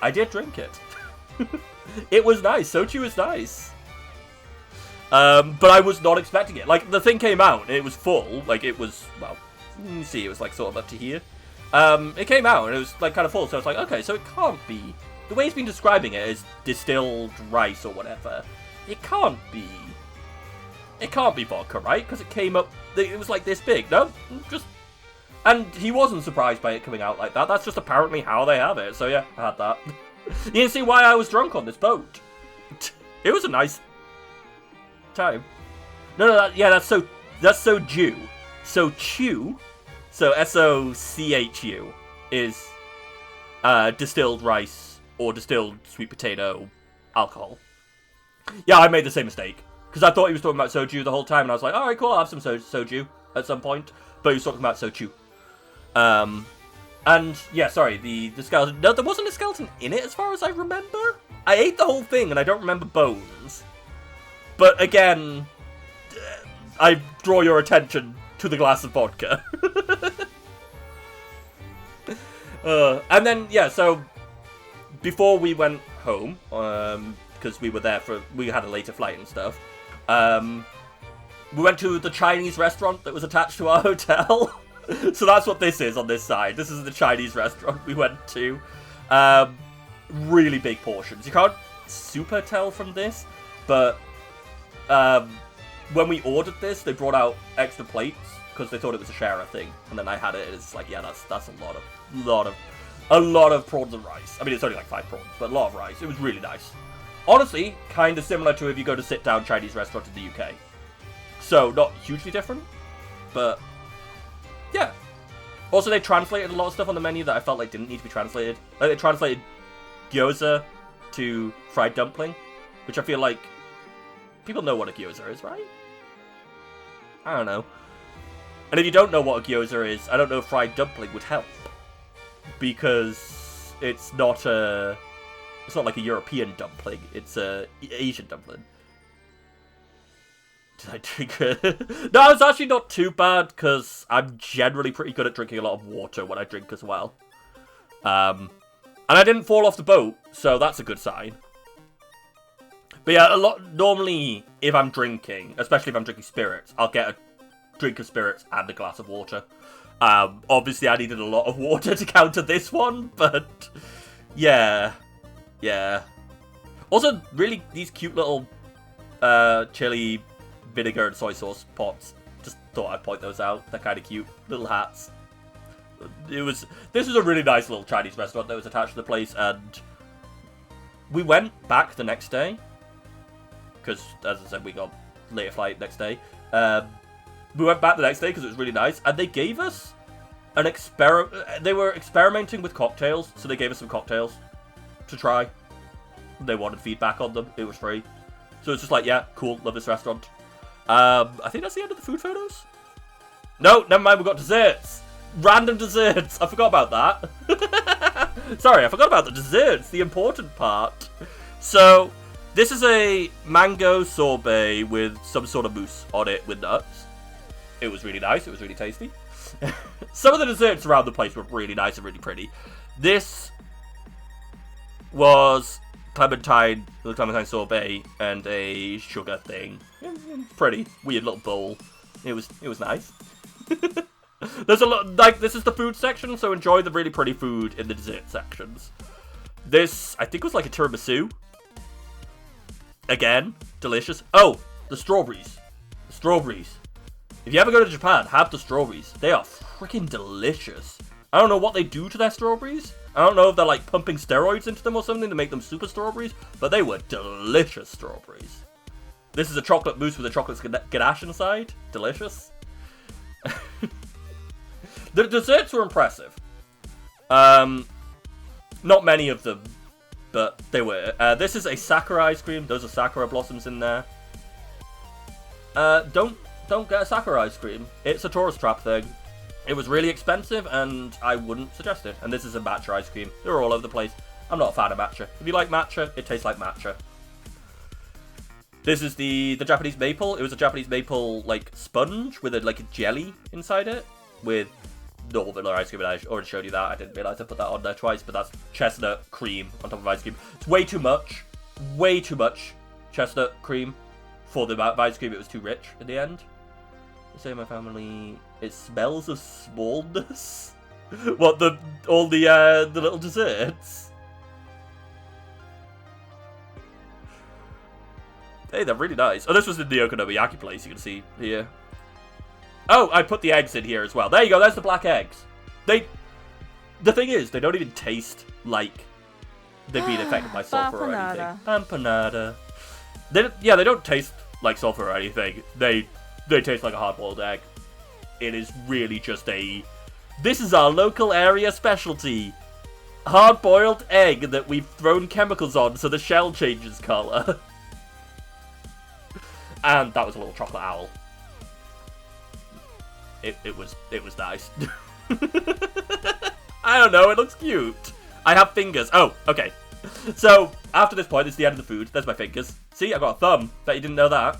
I did drink it. It was nice. Sochu was nice. But I was not expecting it. Like, the thing came out, and it was full. Like, it was, well, you see, it was, like, sort of up to here. It came out, and it was, like, kind of full, so I was like, okay, so it can't be... The way he's been describing it is distilled rice or whatever. It can't be vodka, right? Because it came up... It was, like, this big. No? Just... And he wasn't surprised by it coming out like that. That's just apparently how they have it. So, yeah, I had that. You can see why I was drunk on this boat. It was a nice... time. No, that's soju. Sochu, so S-O-C-H-U, is distilled rice or distilled sweet potato alcohol. Yeah, I made the same mistake. Because I thought he was talking about soju the whole time, and I was like, alright, cool, I'll have some soju at some point. But he was talking about sochu. And, yeah, sorry, the skeleton... No, there wasn't a skeleton in it, as far as I remember. I ate the whole thing, and I don't remember bones. But again, I draw your attention to the glass of vodka. And then, yeah, so before we went home, because we had a later flight and stuff, we went to the Chinese restaurant that was attached to our hotel. So that's what this is on this side. This is the Chinese restaurant we went to. Really big portions. You can't super tell from this, but... when we ordered this, they brought out extra plates because they thought it was a sharer thing, and then I had it, and it's like, yeah, that's a lot of prawns and rice. I mean, it's only like 5 prawns, but a lot of rice. It was really nice. Honestly, kind of similar to if you go to sit-down Chinese restaurant in the UK. So, not hugely different, but yeah. Also, they translated a lot of stuff on the menu that I felt like didn't need to be translated. Like, they translated gyoza to fried dumpling, which I feel like people know what a gyoza is, right? I don't know. And if you don't know what a gyoza is, I don't know if fried dumpling would help. Because it's not like a European dumpling, it's a Asian dumpling. Did I drink it? No, it's actually not too bad, because I'm generally pretty good at drinking a lot of water when I drink as well. And I didn't fall off the boat, so that's a good sign. But yeah, normally, if I'm drinking, especially if I'm drinking spirits, I'll get a drink of spirits and a glass of water. Obviously, I needed a lot of water to counter this one, but yeah. Also, really, these cute little chili, vinegar, and soy sauce pots. Just thought I'd point those out. They're kind of cute. Little hats. This was a really nice little Chinese restaurant that was attached to the place, and we went back the next day. Because, as I said, we got later flight next day. We went back the next day because it was really nice, and they gave us They were experimenting with cocktails, so they gave us some cocktails to try. They wanted feedback on them. It was free. So it's just like, yeah, cool, love this restaurant. I think that's the end of the food photos. No, never mind, we've got desserts. Random desserts. I forgot about that. Sorry, I forgot about the desserts, the important part. So, this is a mango sorbet with some sort of mousse on it with nuts. It was really nice. It was really tasty. Some of the desserts around the place were really nice and really pretty. This was clementine sorbet and a sugar thing. Pretty weird little bowl. It was nice. There's a lot, like, this is the food section, so enjoy the really pretty food in the dessert sections. This, I think, was like a tiramisu. Again, delicious. Oh, the strawberries. The strawberries. If you ever go to Japan, have the strawberries. They are freaking delicious. I don't know what they do to their strawberries. I don't know if they're like pumping steroids into them or something to make them super strawberries, but they were delicious strawberries. This is a chocolate mousse with a chocolate ganache inside. Delicious. The desserts were impressive. Not many of them, but they were. This is a sakura ice cream. Those are sakura blossoms in there. Don't get a sakura ice cream. It's a tourist trap thing. It was really expensive, and I wouldn't suggest it. And this is a matcha ice cream. They're all over the place. I'm not a fan of matcha. If you like matcha, it tastes like matcha. This is the Japanese maple. It was a Japanese maple, like, sponge with a jelly inside it. With normal vanilla ice cream, and I already showed you that. I didn't realise I put that on there twice, but that's chestnut cream on top of ice cream. It's way too much. Way too much chestnut cream for the amount of ice cream. It was too rich in the end. I say my family, it smells of smallness. What, all the little desserts? Hey, they're really nice. Oh, this was in the Okonomiyaki place, you can see here. Oh, I put the eggs in here as well. There you go, there's the black eggs. The thing is, they don't even taste like they've been affected by sulfur or anything. Empanada. They don't taste like sulfur or anything. They taste like a hard-boiled egg. It is really just this is our local area specialty. Hard-boiled egg that we've thrown chemicals on so the shell changes colour. And that was a little chocolate owl. It was nice. I don't know, it looks cute. I have fingers. Oh, okay. So, after this point, it's the end of the food. There's my fingers. See, I've got a thumb. Bet you didn't know that.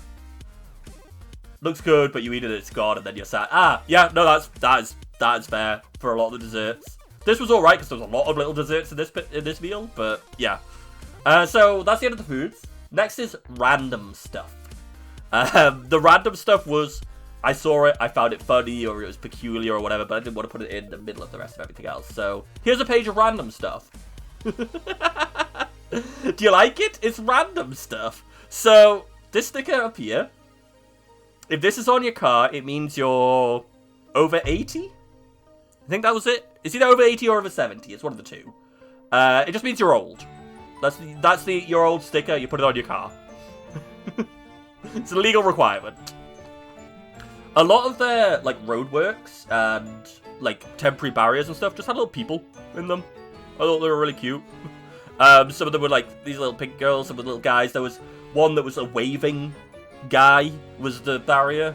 Looks good, but you eat it, it's gone, and then you're sad. Ah, yeah, no, that is fair for a lot of the desserts. This was alright, because there was a lot of little desserts in this meal, but yeah. So, that's the end of the foods. Next is random stuff. The random stuff was, I saw it, I found it funny, or it was peculiar, or whatever, but I didn't want to put it in the middle of the rest of everything else. So, here's a page of random stuff. Do you like it? It's random stuff. So, this sticker up here, if this is on your car, it means you're over 80? I think that was it. It's either over 80 or over 70. It's one of the two. It just means you're old. That's the your old sticker. You put it on your car. It's a legal requirement. A lot of their, like, roadworks and, like, temporary barriers and stuff just had little people in them. I thought they were really cute. Some of them were, like, these little pink girls, some of the little guys. There was one that was a waving guy, was the barrier.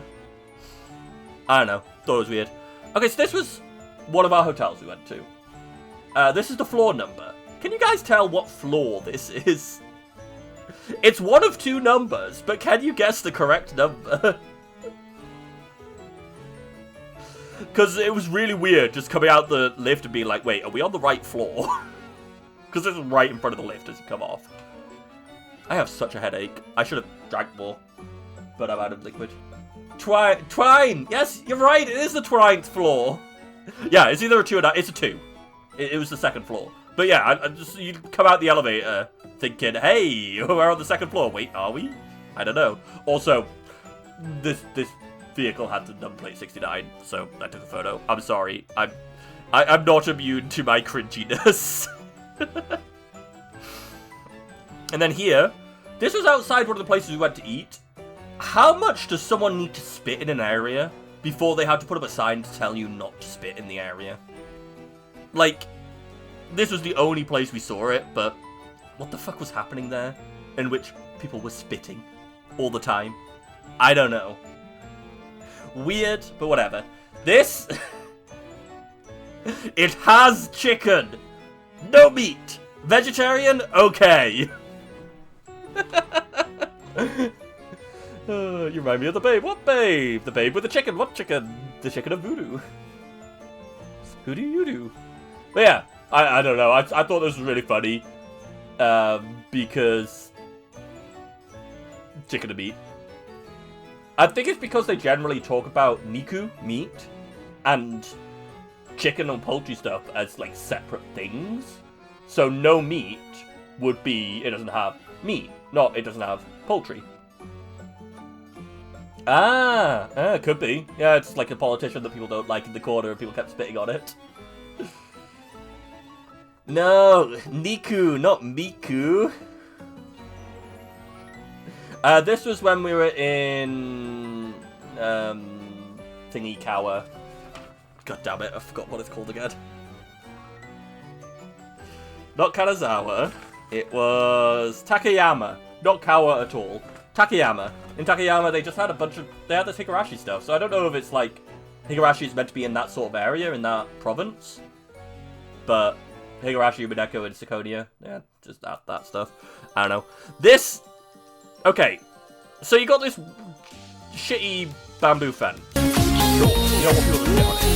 I don't know. Thought it was weird. Okay, so this was one of our hotels we went to. This is the floor number. Can you guys tell what floor this is? It's one of two numbers, but can you guess the correct number? Because it was really weird just coming out the lift and being like, wait, are we on the right floor? Because this is right in front of the lift as you come off. I have such a headache. I should have drank more, but I'm out of liquid. Twine! Yes, you're right, it is the twinth floor. Yeah, it's either a 2 or not. It's a 2. It was the second floor. But yeah, you come out the elevator thinking, hey, we're on the second floor. Wait, are we? I don't know. Also, this vehicle had the number plate 69, so I took a photo. I'm sorry. I'm not immune to my cringiness. And then here, this was outside one of the places we went to eat. How much does someone need to spit in an area before they had to put up a sign to tell you not to spit in the area. Like, this was the only place we saw it, but what the fuck was happening there? In which people were spitting all the time. I don't know. Weird, but whatever. This... it has chicken! No meat! Vegetarian? Okay. You remind me of the babe. What babe? The babe with the chicken. What chicken? The chicken of voodoo. Who do you do? But yeah, I don't know. I thought this was really funny. Because... chicken and meat. I think it's because they generally talk about niku, meat, and chicken and poultry stuff as, like, separate things. So no meat would be, it doesn't have meat. Not, it doesn't have poultry. Could be. Yeah, it's like a politician that people don't like in the corner and people kept spitting on it. No, Niku, not Miku. This was when we were in Thingy Kawa. God damn it, I forgot what it's called again. Not Kanazawa. It was Takayama. Not Kawa at all. Takayama. In Takayama, they just had a bunch of... they had this Higurashi stuff, so I don't know if it's like... Higurashi is meant to be in that sort of area, in that province. But Higurashi, Mineko, and Sakonia. Yeah, just that stuff. I don't know. This... okay. So you got this shitty bamboo fan. Sure. You know what people do on it.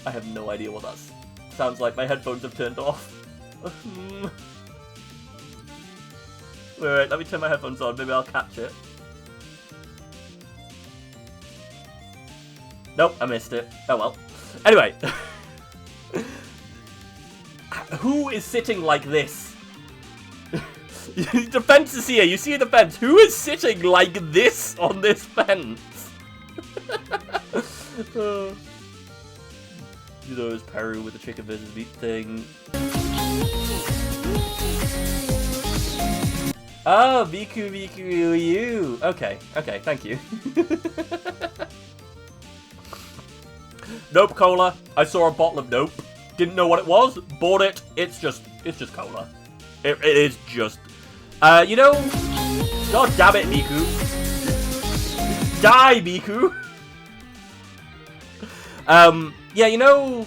I have no idea what that's... sounds like. My headphones have turned off. Wait, let me turn my headphones on. Maybe I'll catch it. Nope, I missed it. Oh well. Anyway. Who is sitting like this? The fence is here. You see the fence. Who is sitting like this on this fence? You know, it's Peru with the chicken versus meat thing. Oh, Miku Miku you. Okay, thank you. Nope cola. I saw a bottle of Nope. Didn't know what it was. Bought it. It's just cola. It is just. You know. God damn it, Miku. Die, Miku. Yeah, you know.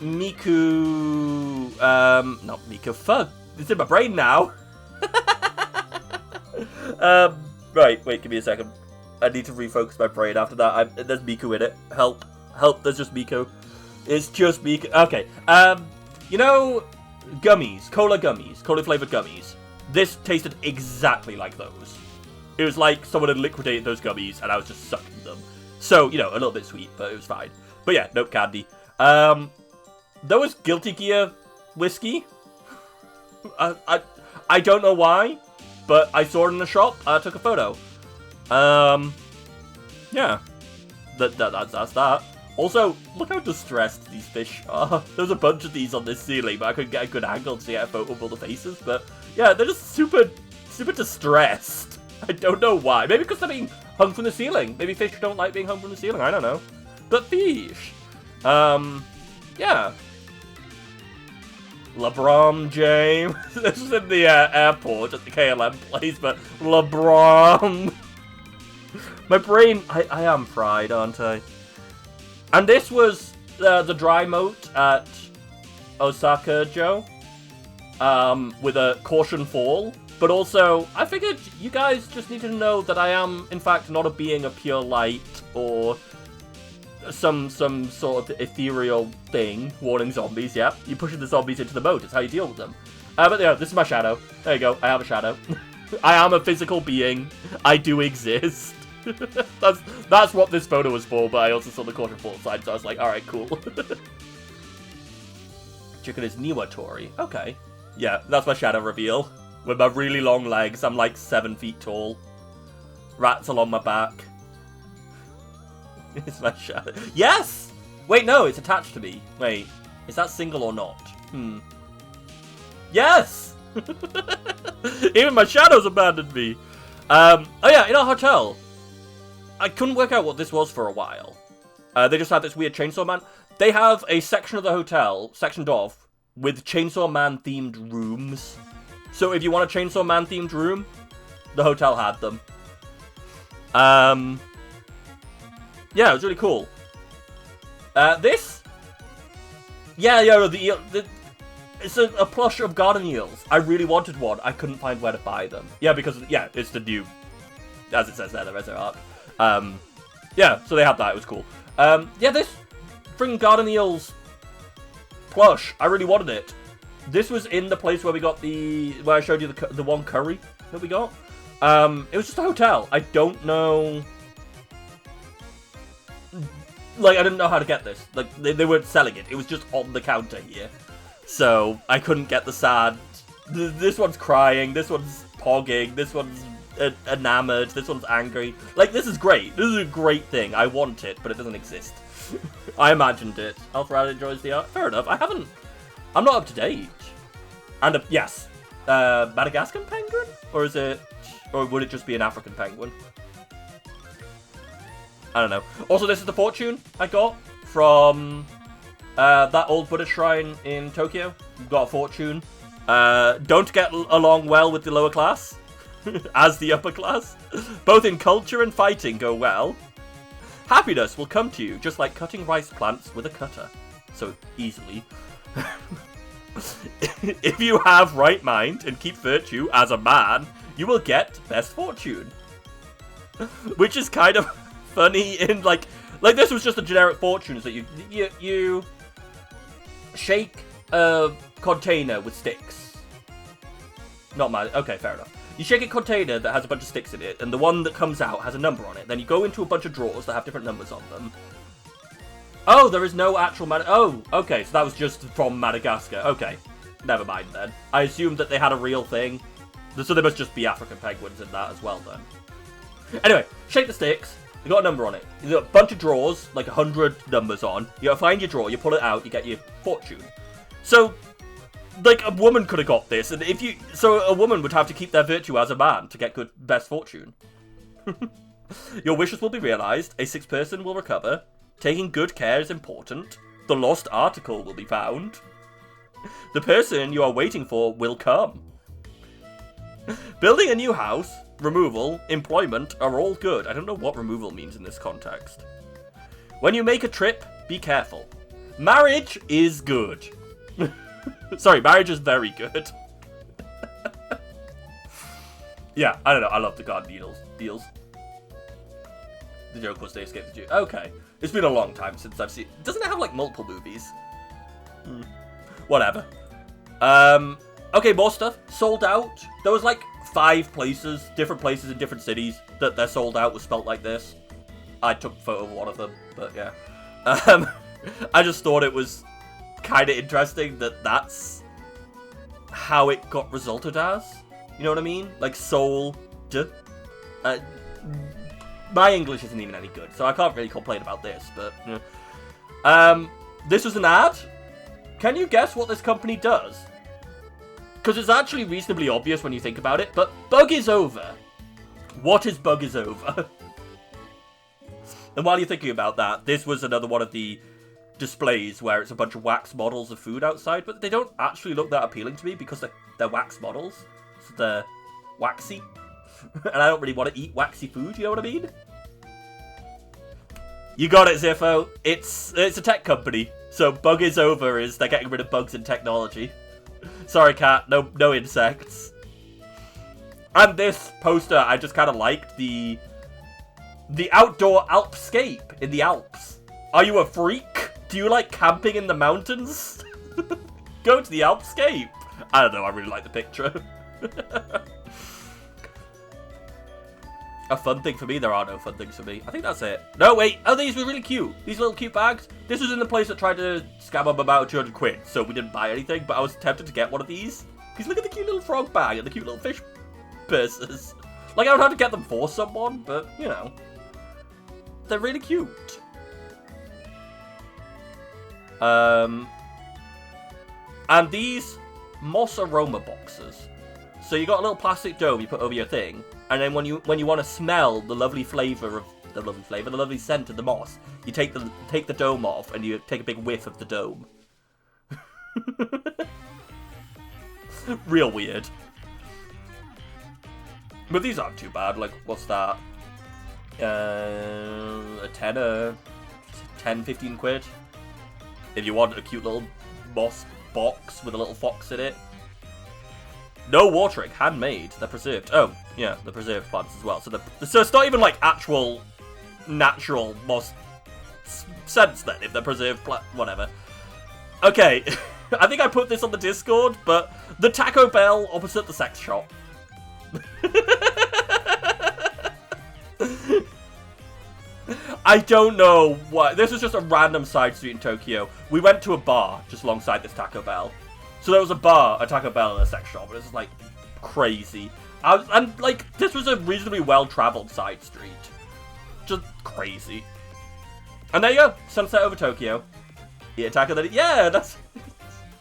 Miku. Not Miku. Fuck. It's in my brain now. Right, wait, give me a second. I need to refocus my brain after that. There's Miku in it. Help, there's just Miku. It's just Miku. Okay, you know, gummies, cola flavored gummies. This tasted exactly like those. It was like someone had liquidated those gummies and I was just sucking them. So, you know, a little bit sweet, but it was fine. But yeah, Nope candy. There was Guilty Gear whiskey. I don't know why, but I saw it in the shop. I took a photo. Yeah, that's that. Also, look how distressed these fish are. There's a bunch of these on this ceiling, but I couldn't get a good angle to get a photo of all the faces. But yeah, they're just super distressed. I don't know why. Maybe because they're being hung from the ceiling. Maybe fish don't like being hung from the ceiling. I don't know. But fish. Yeah. LeBron James. This was in the airport at the KLM place, but LeBron. My brain, I am fried, aren't I? And this was the dry moat at Osaka-jo, with a caution fall. But also, I figured you guys just need to know that I am, in fact, not a being of pure light or some sort of ethereal thing. Warning zombies, yeah. You're pushing the zombies into the moat. It's how you deal with them. But yeah, this is my shadow. There you go. I have a shadow. I am a physical being. I do exist. That's what this photo was for, but I also saw the caution fall sign, so I was like, alright, cool. Chicken is Niwatori. Okay. Yeah, that's my shadow reveal. With my really long legs, I'm like 7 feet tall. Rats along my back. It's my shadow. Yes! Wait, no, it's attached to me. Wait, is that single or not? Yes! Even my shadows abandoned me. Oh yeah, in our hotel. I couldn't work out what this was for a while. They just had this weird Chainsaw Man. They have a section of the hotel, sectioned off, with Chainsaw Man themed rooms. So if you want a Chainsaw Man themed room, the hotel had them. Yeah, it was really cool. This? Yeah, it's a plush of garden eels. I really wanted one. I couldn't find where to buy them. Yeah, because, yeah, it's the new, as it says there, the Rezo arc. Yeah, so they had that. It was cool. Yeah, this freaking garden eels plush. I really wanted it. This was in the place where we got where I showed you the one curry that we got. It was just a hotel. I don't know. Like, I didn't know how to get this. Like, they weren't selling it. It was just on the counter here. So, I couldn't get the sad. This one's crying. This one's pogging. This one's enamored. This one's angry. Like, this is great. This is a great thing. I want it, but it doesn't exist. I imagined it. Alfred enjoys the art. Fair enough. I'm not up to date. And, yes. Madagascar penguin? Or would it just be an African penguin? I don't know. Also, this is the fortune I got from that old Buddha shrine in Tokyo. Got a fortune. Don't get along well with the lower class, as the upper class. Both in culture and fighting go well. Happiness will come to you, just like cutting rice plants with a cutter. So easily. If you have right mind and keep virtue as a man, you will get best fortune. Which is kind of funny in like this was just a generic fortune, so you shake a container with sticks. Not mad. Okay, fair enough. You shake a container that has a bunch of sticks in it, and the one that comes out has a number on it. Then you go into a bunch of drawers that have different numbers on them. Oh, there is no actual oh, okay, so that was just from Madagascar. Okay, never mind then. I assumed that they had a real thing. So there must just be African penguins in that as well then. Anyway, shake the sticks. You got a number on it. You got a bunch of drawers, like 100 numbers on. You gotta find your drawer, you pull it out, you get your fortune. So, like, a woman could have got this, and so a woman would have to keep their virtue as a man to get good best fortune. Your wishes will be realized, a sick person will recover, taking good care is important, the lost article will be found, the person you are waiting for will come. Building a new house, removal, employment are all good. I don't know what removal means in this context. When you make a trip, be careful. Marriage is good. Sorry, marriage is very good. Yeah, I don't know. I love the garden deals. The joke was they escaped the Jew. Okay. It's been a long time since I've seen... Doesn't it have, like, multiple movies? Whatever. Okay, more stuff. Sold out. There was, like, 5 places, different places in different cities, that they're sold out was spelt like this. I took a photo of one of them, but yeah. I just thought it was kind of interesting that that's how it got resulted as. You know what I mean? Like, sold. My English isn't even any good, so I can't really complain about this, but... This was an ad. Can you guess what this company does? Because it's actually reasonably obvious when you think about it, but Bug is Over. What is Bug is Over? And while you're thinking about that, this was another one of the displays where it's a bunch of wax models of food outside, but they don't actually look that appealing to me because they're wax models. So they're waxy. And I don't really want to eat waxy food, you know what I mean? You got it, Ziffo. It's a tech company. So Bug is Over is they're getting rid of bugs in technology. Sorry, cat. No insects. And this poster, I just kind of liked the outdoor Alpscape in the Alps. Are you a freak? Do you like camping in the mountains? Go to the Alpscape. I don't know. I really like the picture. A fun thing for me? There are no fun things for me. I think that's it. No, wait. Oh, these were really cute. These little cute bags. This was in the place that tried to scam up about 200 quid, so we didn't buy anything, but I was tempted to get one of these. Because look at the cute little frog bag and the cute little fish purses. Like, I would have to get them for someone, but, you know. They're really cute. And these Moss Aroma boxes. So you got a little plastic dome you put over your thing, and then when you want to smell the lovely flavour the lovely flavor, the lovely scent of the moss. You take the dome off, and you take a big whiff of the dome. Real weird. But these aren't too bad. Like, what's that? A tenner, 10, 15 quid. If you want a cute little moss box with a little fox in it. No watering, handmade. They're preserved. Oh, yeah, the preserved plants as well. So it's not even like actual natural moss scents then, if they're preserved plant, whatever. Okay, I think I put this on the Discord, but the Taco Bell opposite the sex shop. I don't know what. This was just a random side street in Tokyo. We went to a bar just alongside this Taco Bell. So there was a bar, a Taco Bell, and a sex shop. And this is like crazy. And like this was a reasonably well-traveled side street. Just crazy. And there you go, sunset over Tokyo. Yeah, Taco. Yeah, that's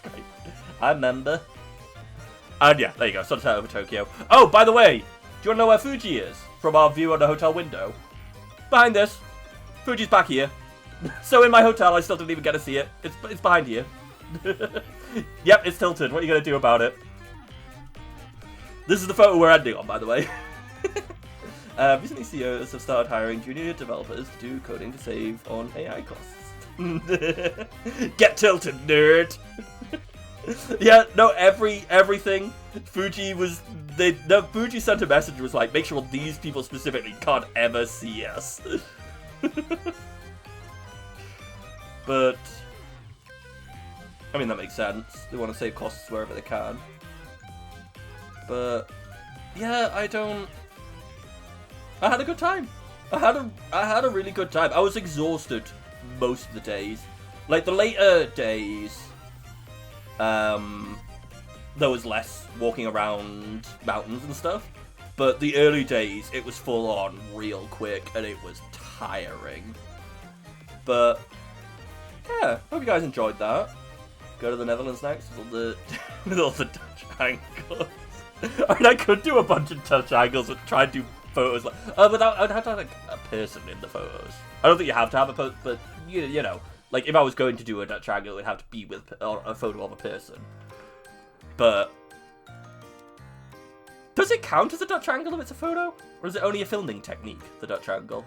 great. I remember. And yeah, there you go, sunset over Tokyo. Oh, by the way, do you want to know where Fuji is from our view on the hotel window? Behind this. Fuji's back here. So in my hotel, I still didn't even get to see it. It's behind here. Yep, it's tilted. What are you going to do about it? This is the photo we're ending on, by the way. Recently, CEOs have started hiring junior developers to do coding to save on AI costs. Get tilted, nerd! Yeah, no, everything. Fuji was... Fuji sent a message was like, make sure these people specifically can't ever see us. But... I mean, that makes sense. They want to save costs wherever they can. But... yeah, I had a good time. I had a really good time. I was exhausted most of the days. Like, the later days... there was less walking around mountains and stuff, but the early days, it was full on real quick, and it was tiring. But, yeah, hope you guys enjoyed that. Go to the Netherlands next with all the Dutch angles. I mean, I could do a bunch of Dutch angles and try and do photos, like, but I'd have to have like, a person in the photos. I don't think you have to have a post, but, you know, like, if I was going to do a Dutch angle, it would have to be with a photo of a person. But... does it count as a Dutch angle if it's a photo? Or is it only a filming technique, the Dutch angle?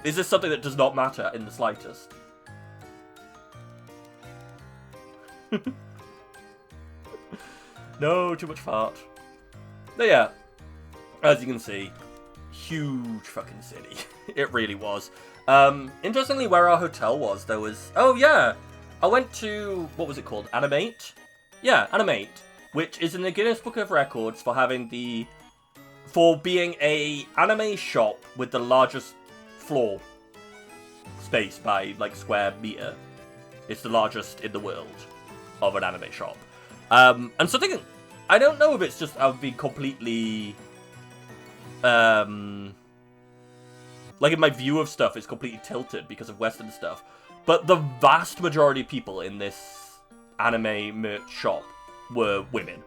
Is this something that does not matter in the slightest? No, too much fart. But yeah, as you can see, huge fucking city. It really was. Interestingly, where our hotel was, there was... oh, yeah! I went to... what was it called? Animate? Yeah, Animate. Which is in the Guinness Book of Records for being a anime shop with the largest floor space by, like, square meter. It's the largest in the world of an anime shop. And something... I don't know if it's just I've been completely... like, in my view of stuff, it's completely tilted because of Western stuff. But the vast majority of people in this anime merch shop were women.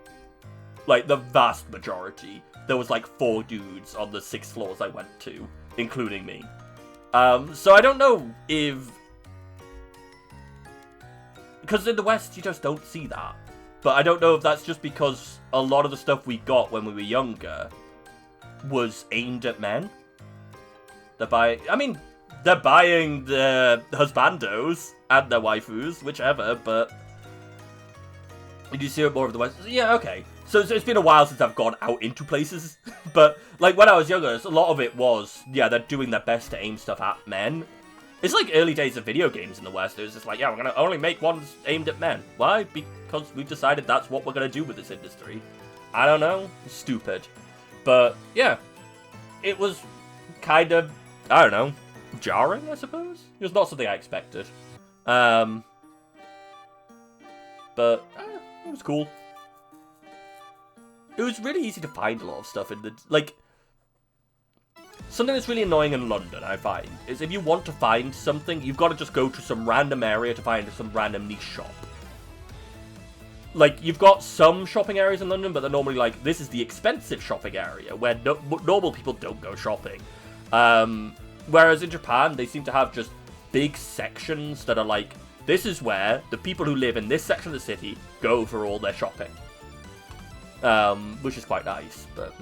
Like, the vast majority. There was, like, 4 dudes on the 6 floors I went to, including me. So I don't know if... because in the West, you just don't see that. But I don't know if that's just because a lot of the stuff we got when we were younger was aimed at men. They're buying the husbandos and their waifus, whichever, but you do see it more of the West. Yeah, okay. So it's been a while since I've gone out into places, but like when I was younger, a lot of it was, yeah, they're doing their best to aim stuff at men. It's like early days of video games in the West. It was just like, yeah, we're gonna only make ones aimed at men. Why? Because we've decided that's what we're gonna do with this industry. I don't know. Stupid. But yeah, it was kind of, I don't know, jarring, I suppose. It was not something I expected. But it was cool. It was really easy to find a lot of stuff in the, like, something that's really annoying in London, I find, is if you want to find something, you've got to just go to some random area to find some random niche shop. Like, you've got some shopping areas in London, but they're normally like, this is the expensive shopping area, where normal people don't go shopping. Whereas in Japan, they seem to have just big sections that are like, this is where the people who live in this section of the city go for all their shopping. Which is quite nice, but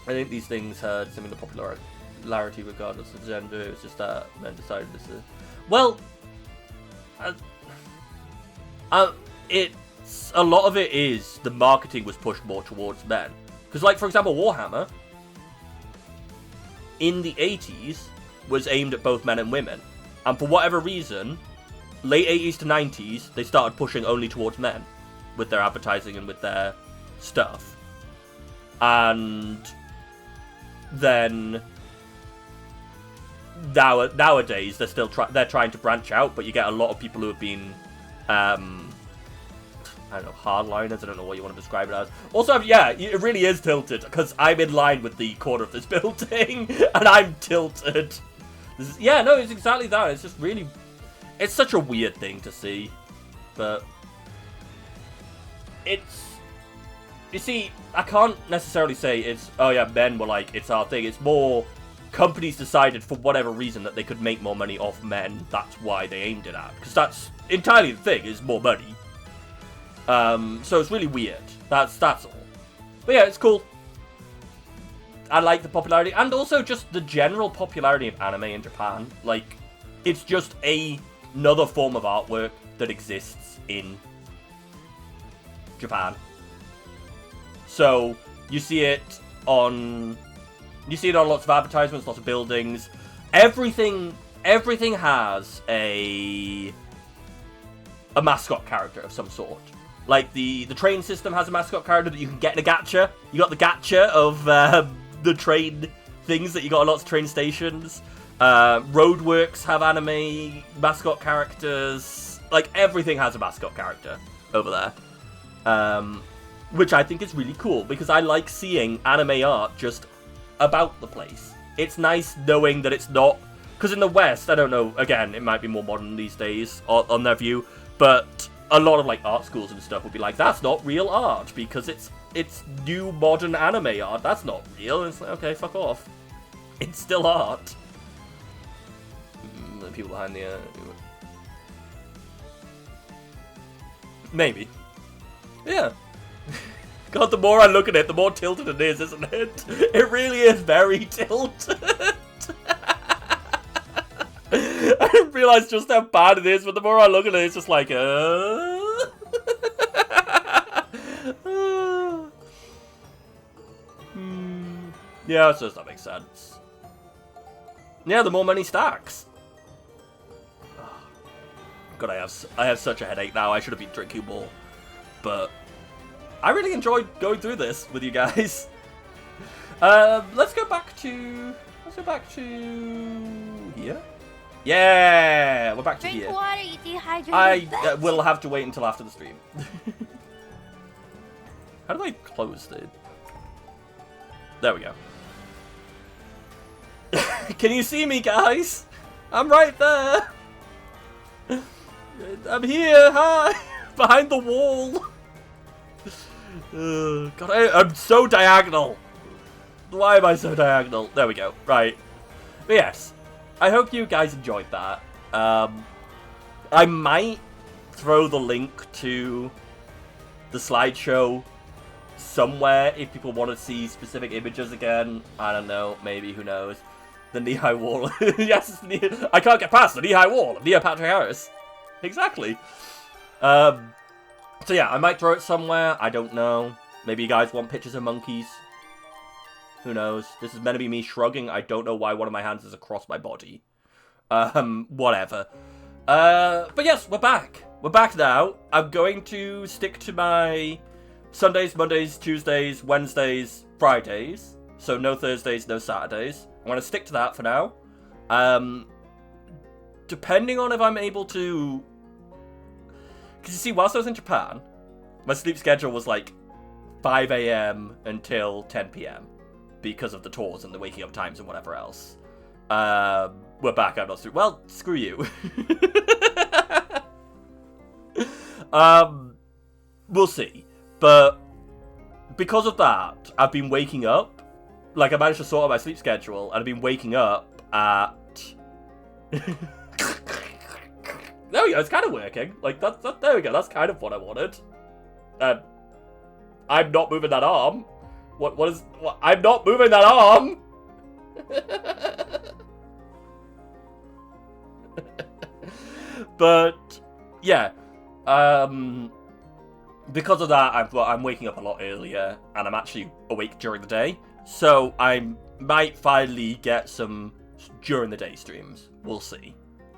I think these things had similar popularity regardless of gender. It was just that men decided this is... Well, it's... A lot of it is the marketing was pushed more towards men. Because, like, for example, Warhammer, in the 80s, was aimed at both men and women. And for whatever reason, late 80s to 90s, they started pushing only towards men with their advertising and with their stuff. And then nowadays they're still trying to branch out, but you get a lot of people who have been I don't know, hardliners, I don't know what you want to describe it as. Also, yeah, it really is tilted, because I'm in line with the corner of this building, and I'm tilted. Yeah, no, it's exactly that. It's just really... It's such a weird thing to see, but... It's... You see, I can't necessarily say it's, oh yeah, men were like, it's our thing. It's more companies decided for whatever reason that they could make more money off men. That's why they aimed it at. Because that's entirely the thing, is more money. So it's really weird. That's all. But yeah, it's cool. I like the popularity, and also just the general popularity of anime in Japan. Like, it's just another form of artwork that exists in Japan. So you see it on lots of advertisements, lots of buildings. Everything has a mascot character of some sort. Like, the train system has a mascot character that you can get in a gacha. You got the gacha of the train things that you got at lots of train stations. Roadworks have anime mascot characters. Like, everything has a mascot character over there. Which I think is really cool, because I like seeing anime art just about the place. It's nice knowing that it's not... Because in the West, I don't know, again, it might be more modern these days on their view, but... A lot of, like, art schools and stuff would be like, that's not real art, because it's new modern anime art. That's not real. And it's like, okay, fuck off. It's still art. The people behind the... Maybe. Yeah. God, the more I look at it, the more tilted it is, isn't it? It really is very tilted. I didn't realise just how bad it is, but the more I look at it, it's just like, Yeah, it just that makes sense. Yeah, the more money stacks. God, I have such a headache now. I should have been drinking more. But I really enjoyed going through this with you guys. Let's go back to here. Yeah, we're back to here. Drink water, you dehydrated. I will have to wait until after the stream. How do I close it? There we go. Can you see me, guys? I'm right there. I'm here. Hi, behind the wall. God, I'm so diagonal. Why am I so diagonal? There we go. Right. But yes. I hope you guys enjoyed that. I might throw the link to the slideshow somewhere if people want to see specific images again. I don't know, maybe, who knows. The knee-high wall. Yes, I can't get past the knee-high wall of Neil Patrick Harris. Exactly. So yeah, I might throw it somewhere. I don't know. Maybe you guys want pictures of monkeys. Who knows? This is meant to be me shrugging. I don't know why one of my hands is across my body. Whatever. But yes, we're back. We're back now. I'm going to stick to my Sundays, Mondays, Tuesdays, Wednesdays, Fridays. So no Thursdays, no Saturdays. I'm going to stick to that for now. Depending on if I'm able to... Because you see, whilst I was in Japan, my sleep schedule was like 5 a.m. until 10 p.m. because of the tours and the waking up times and whatever else. We're back, I'm not through. Well, screw you. We'll see. But because of that, I've been waking up like, I managed to sort out my sleep schedule, and I've been waking up at... There we go, it's kind of working. Like, there we go, that's kind of what I wanted. I'm not moving that arm. What? I'm not moving that arm! But, yeah. Because of that, I'm waking up a lot earlier, and I'm actually awake during the day. So, I might finally get some during the day streams. We'll see.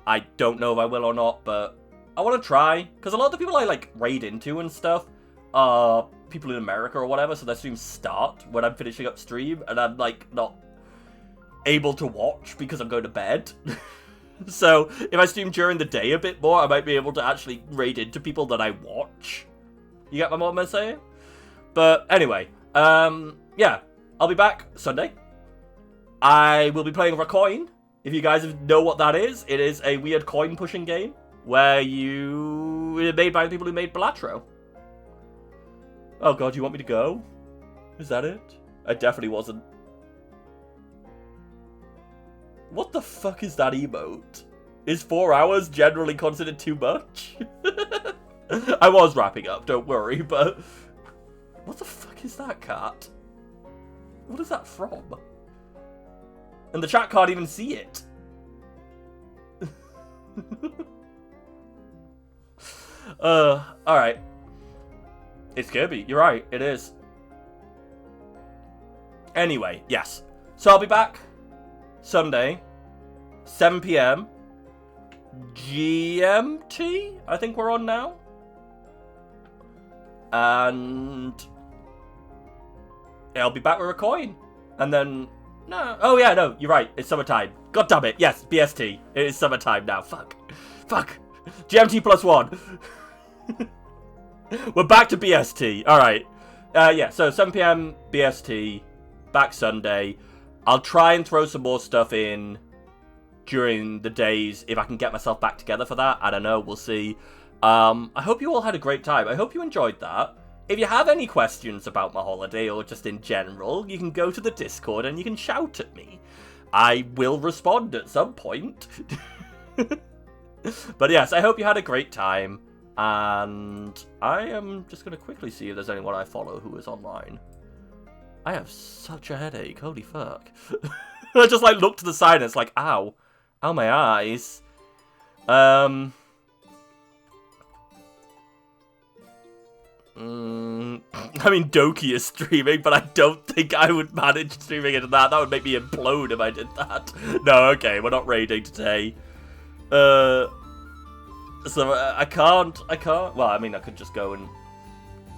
I don't know if I will or not, but I want to try. Because a lot of the people I, like, raid into and stuff are people in America or whatever, so their streams start when I'm finishing up stream, and I'm, like, not able to watch because I'm going to bed. So, if I stream during the day a bit more, I might be able to actually raid into people that I watch. You get what I'm saying? But, anyway, yeah, I'll be back Sunday. I will be playing Recoin. If you guys know what that is, it is a weird coin-pushing game where it's made by the people who made Balatro. Oh god, you want me to go? Is that it? I definitely wasn't. What the fuck is that emote? Is 4 hours generally considered too much? I was wrapping up, don't worry, but... What the fuck is that, cat? What is that from? And the chat can't even see it. Alright. It's Kirby, you're right, it is. Anyway, yes. So I'll be back Sunday, 7 PM, GMT, I think we're on now. And I'll be back with a coin. And then, no, oh yeah, no, you're right, it's summertime. God damn it, yes, BST, it is summertime now, fuck. GMT +1. We're back to BST, alright. Yeah, so 7 PM, BST, back Sunday. I'll try and throw some more stuff in during the days if I can get myself back together for that. I don't know, we'll see. I hope you all had a great time. I hope you enjoyed that. If you have any questions about my holiday or just in general, you can go to the Discord and you can shout at me. I will respond at some point. But yes, I hope you had a great time. And I am just going to quickly see if there's anyone I follow who is online. I have such a headache, holy fuck. I just like look to the side and it's like, ow. Ow, my eyes. I mean, Doki is streaming, but I don't think I would manage streaming into that. That would make me implode if I did that. No, okay, we're not raiding today. So I can't, well, I mean, I could just go and...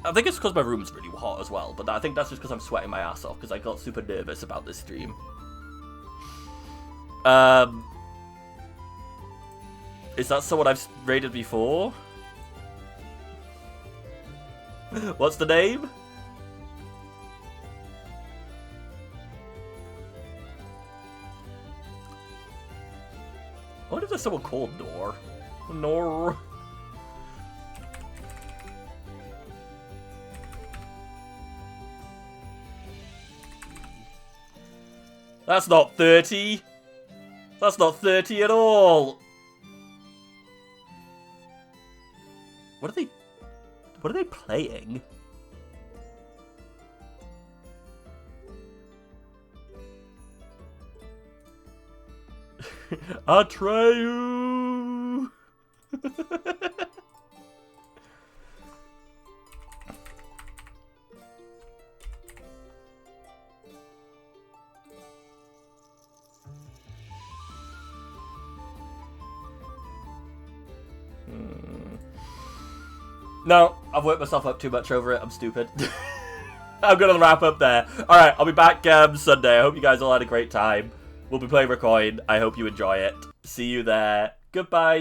I think it's because my room's really hot as well, but I think that's just because I'm sweating my ass off, because I got super nervous about this stream. Is that someone I've raided before? What's the name? I wonder if there's someone called Nor. Nor. That's not 30. That's not 30 at all. What are they playing? Atreyu. No, I've worked myself up too much over it. I'm stupid. I'm going to wrap up there. Alright, I'll be back Sunday. I hope you guys all had a great time. We'll be playing Recoin. I hope you enjoy it. See you there. Goodbye.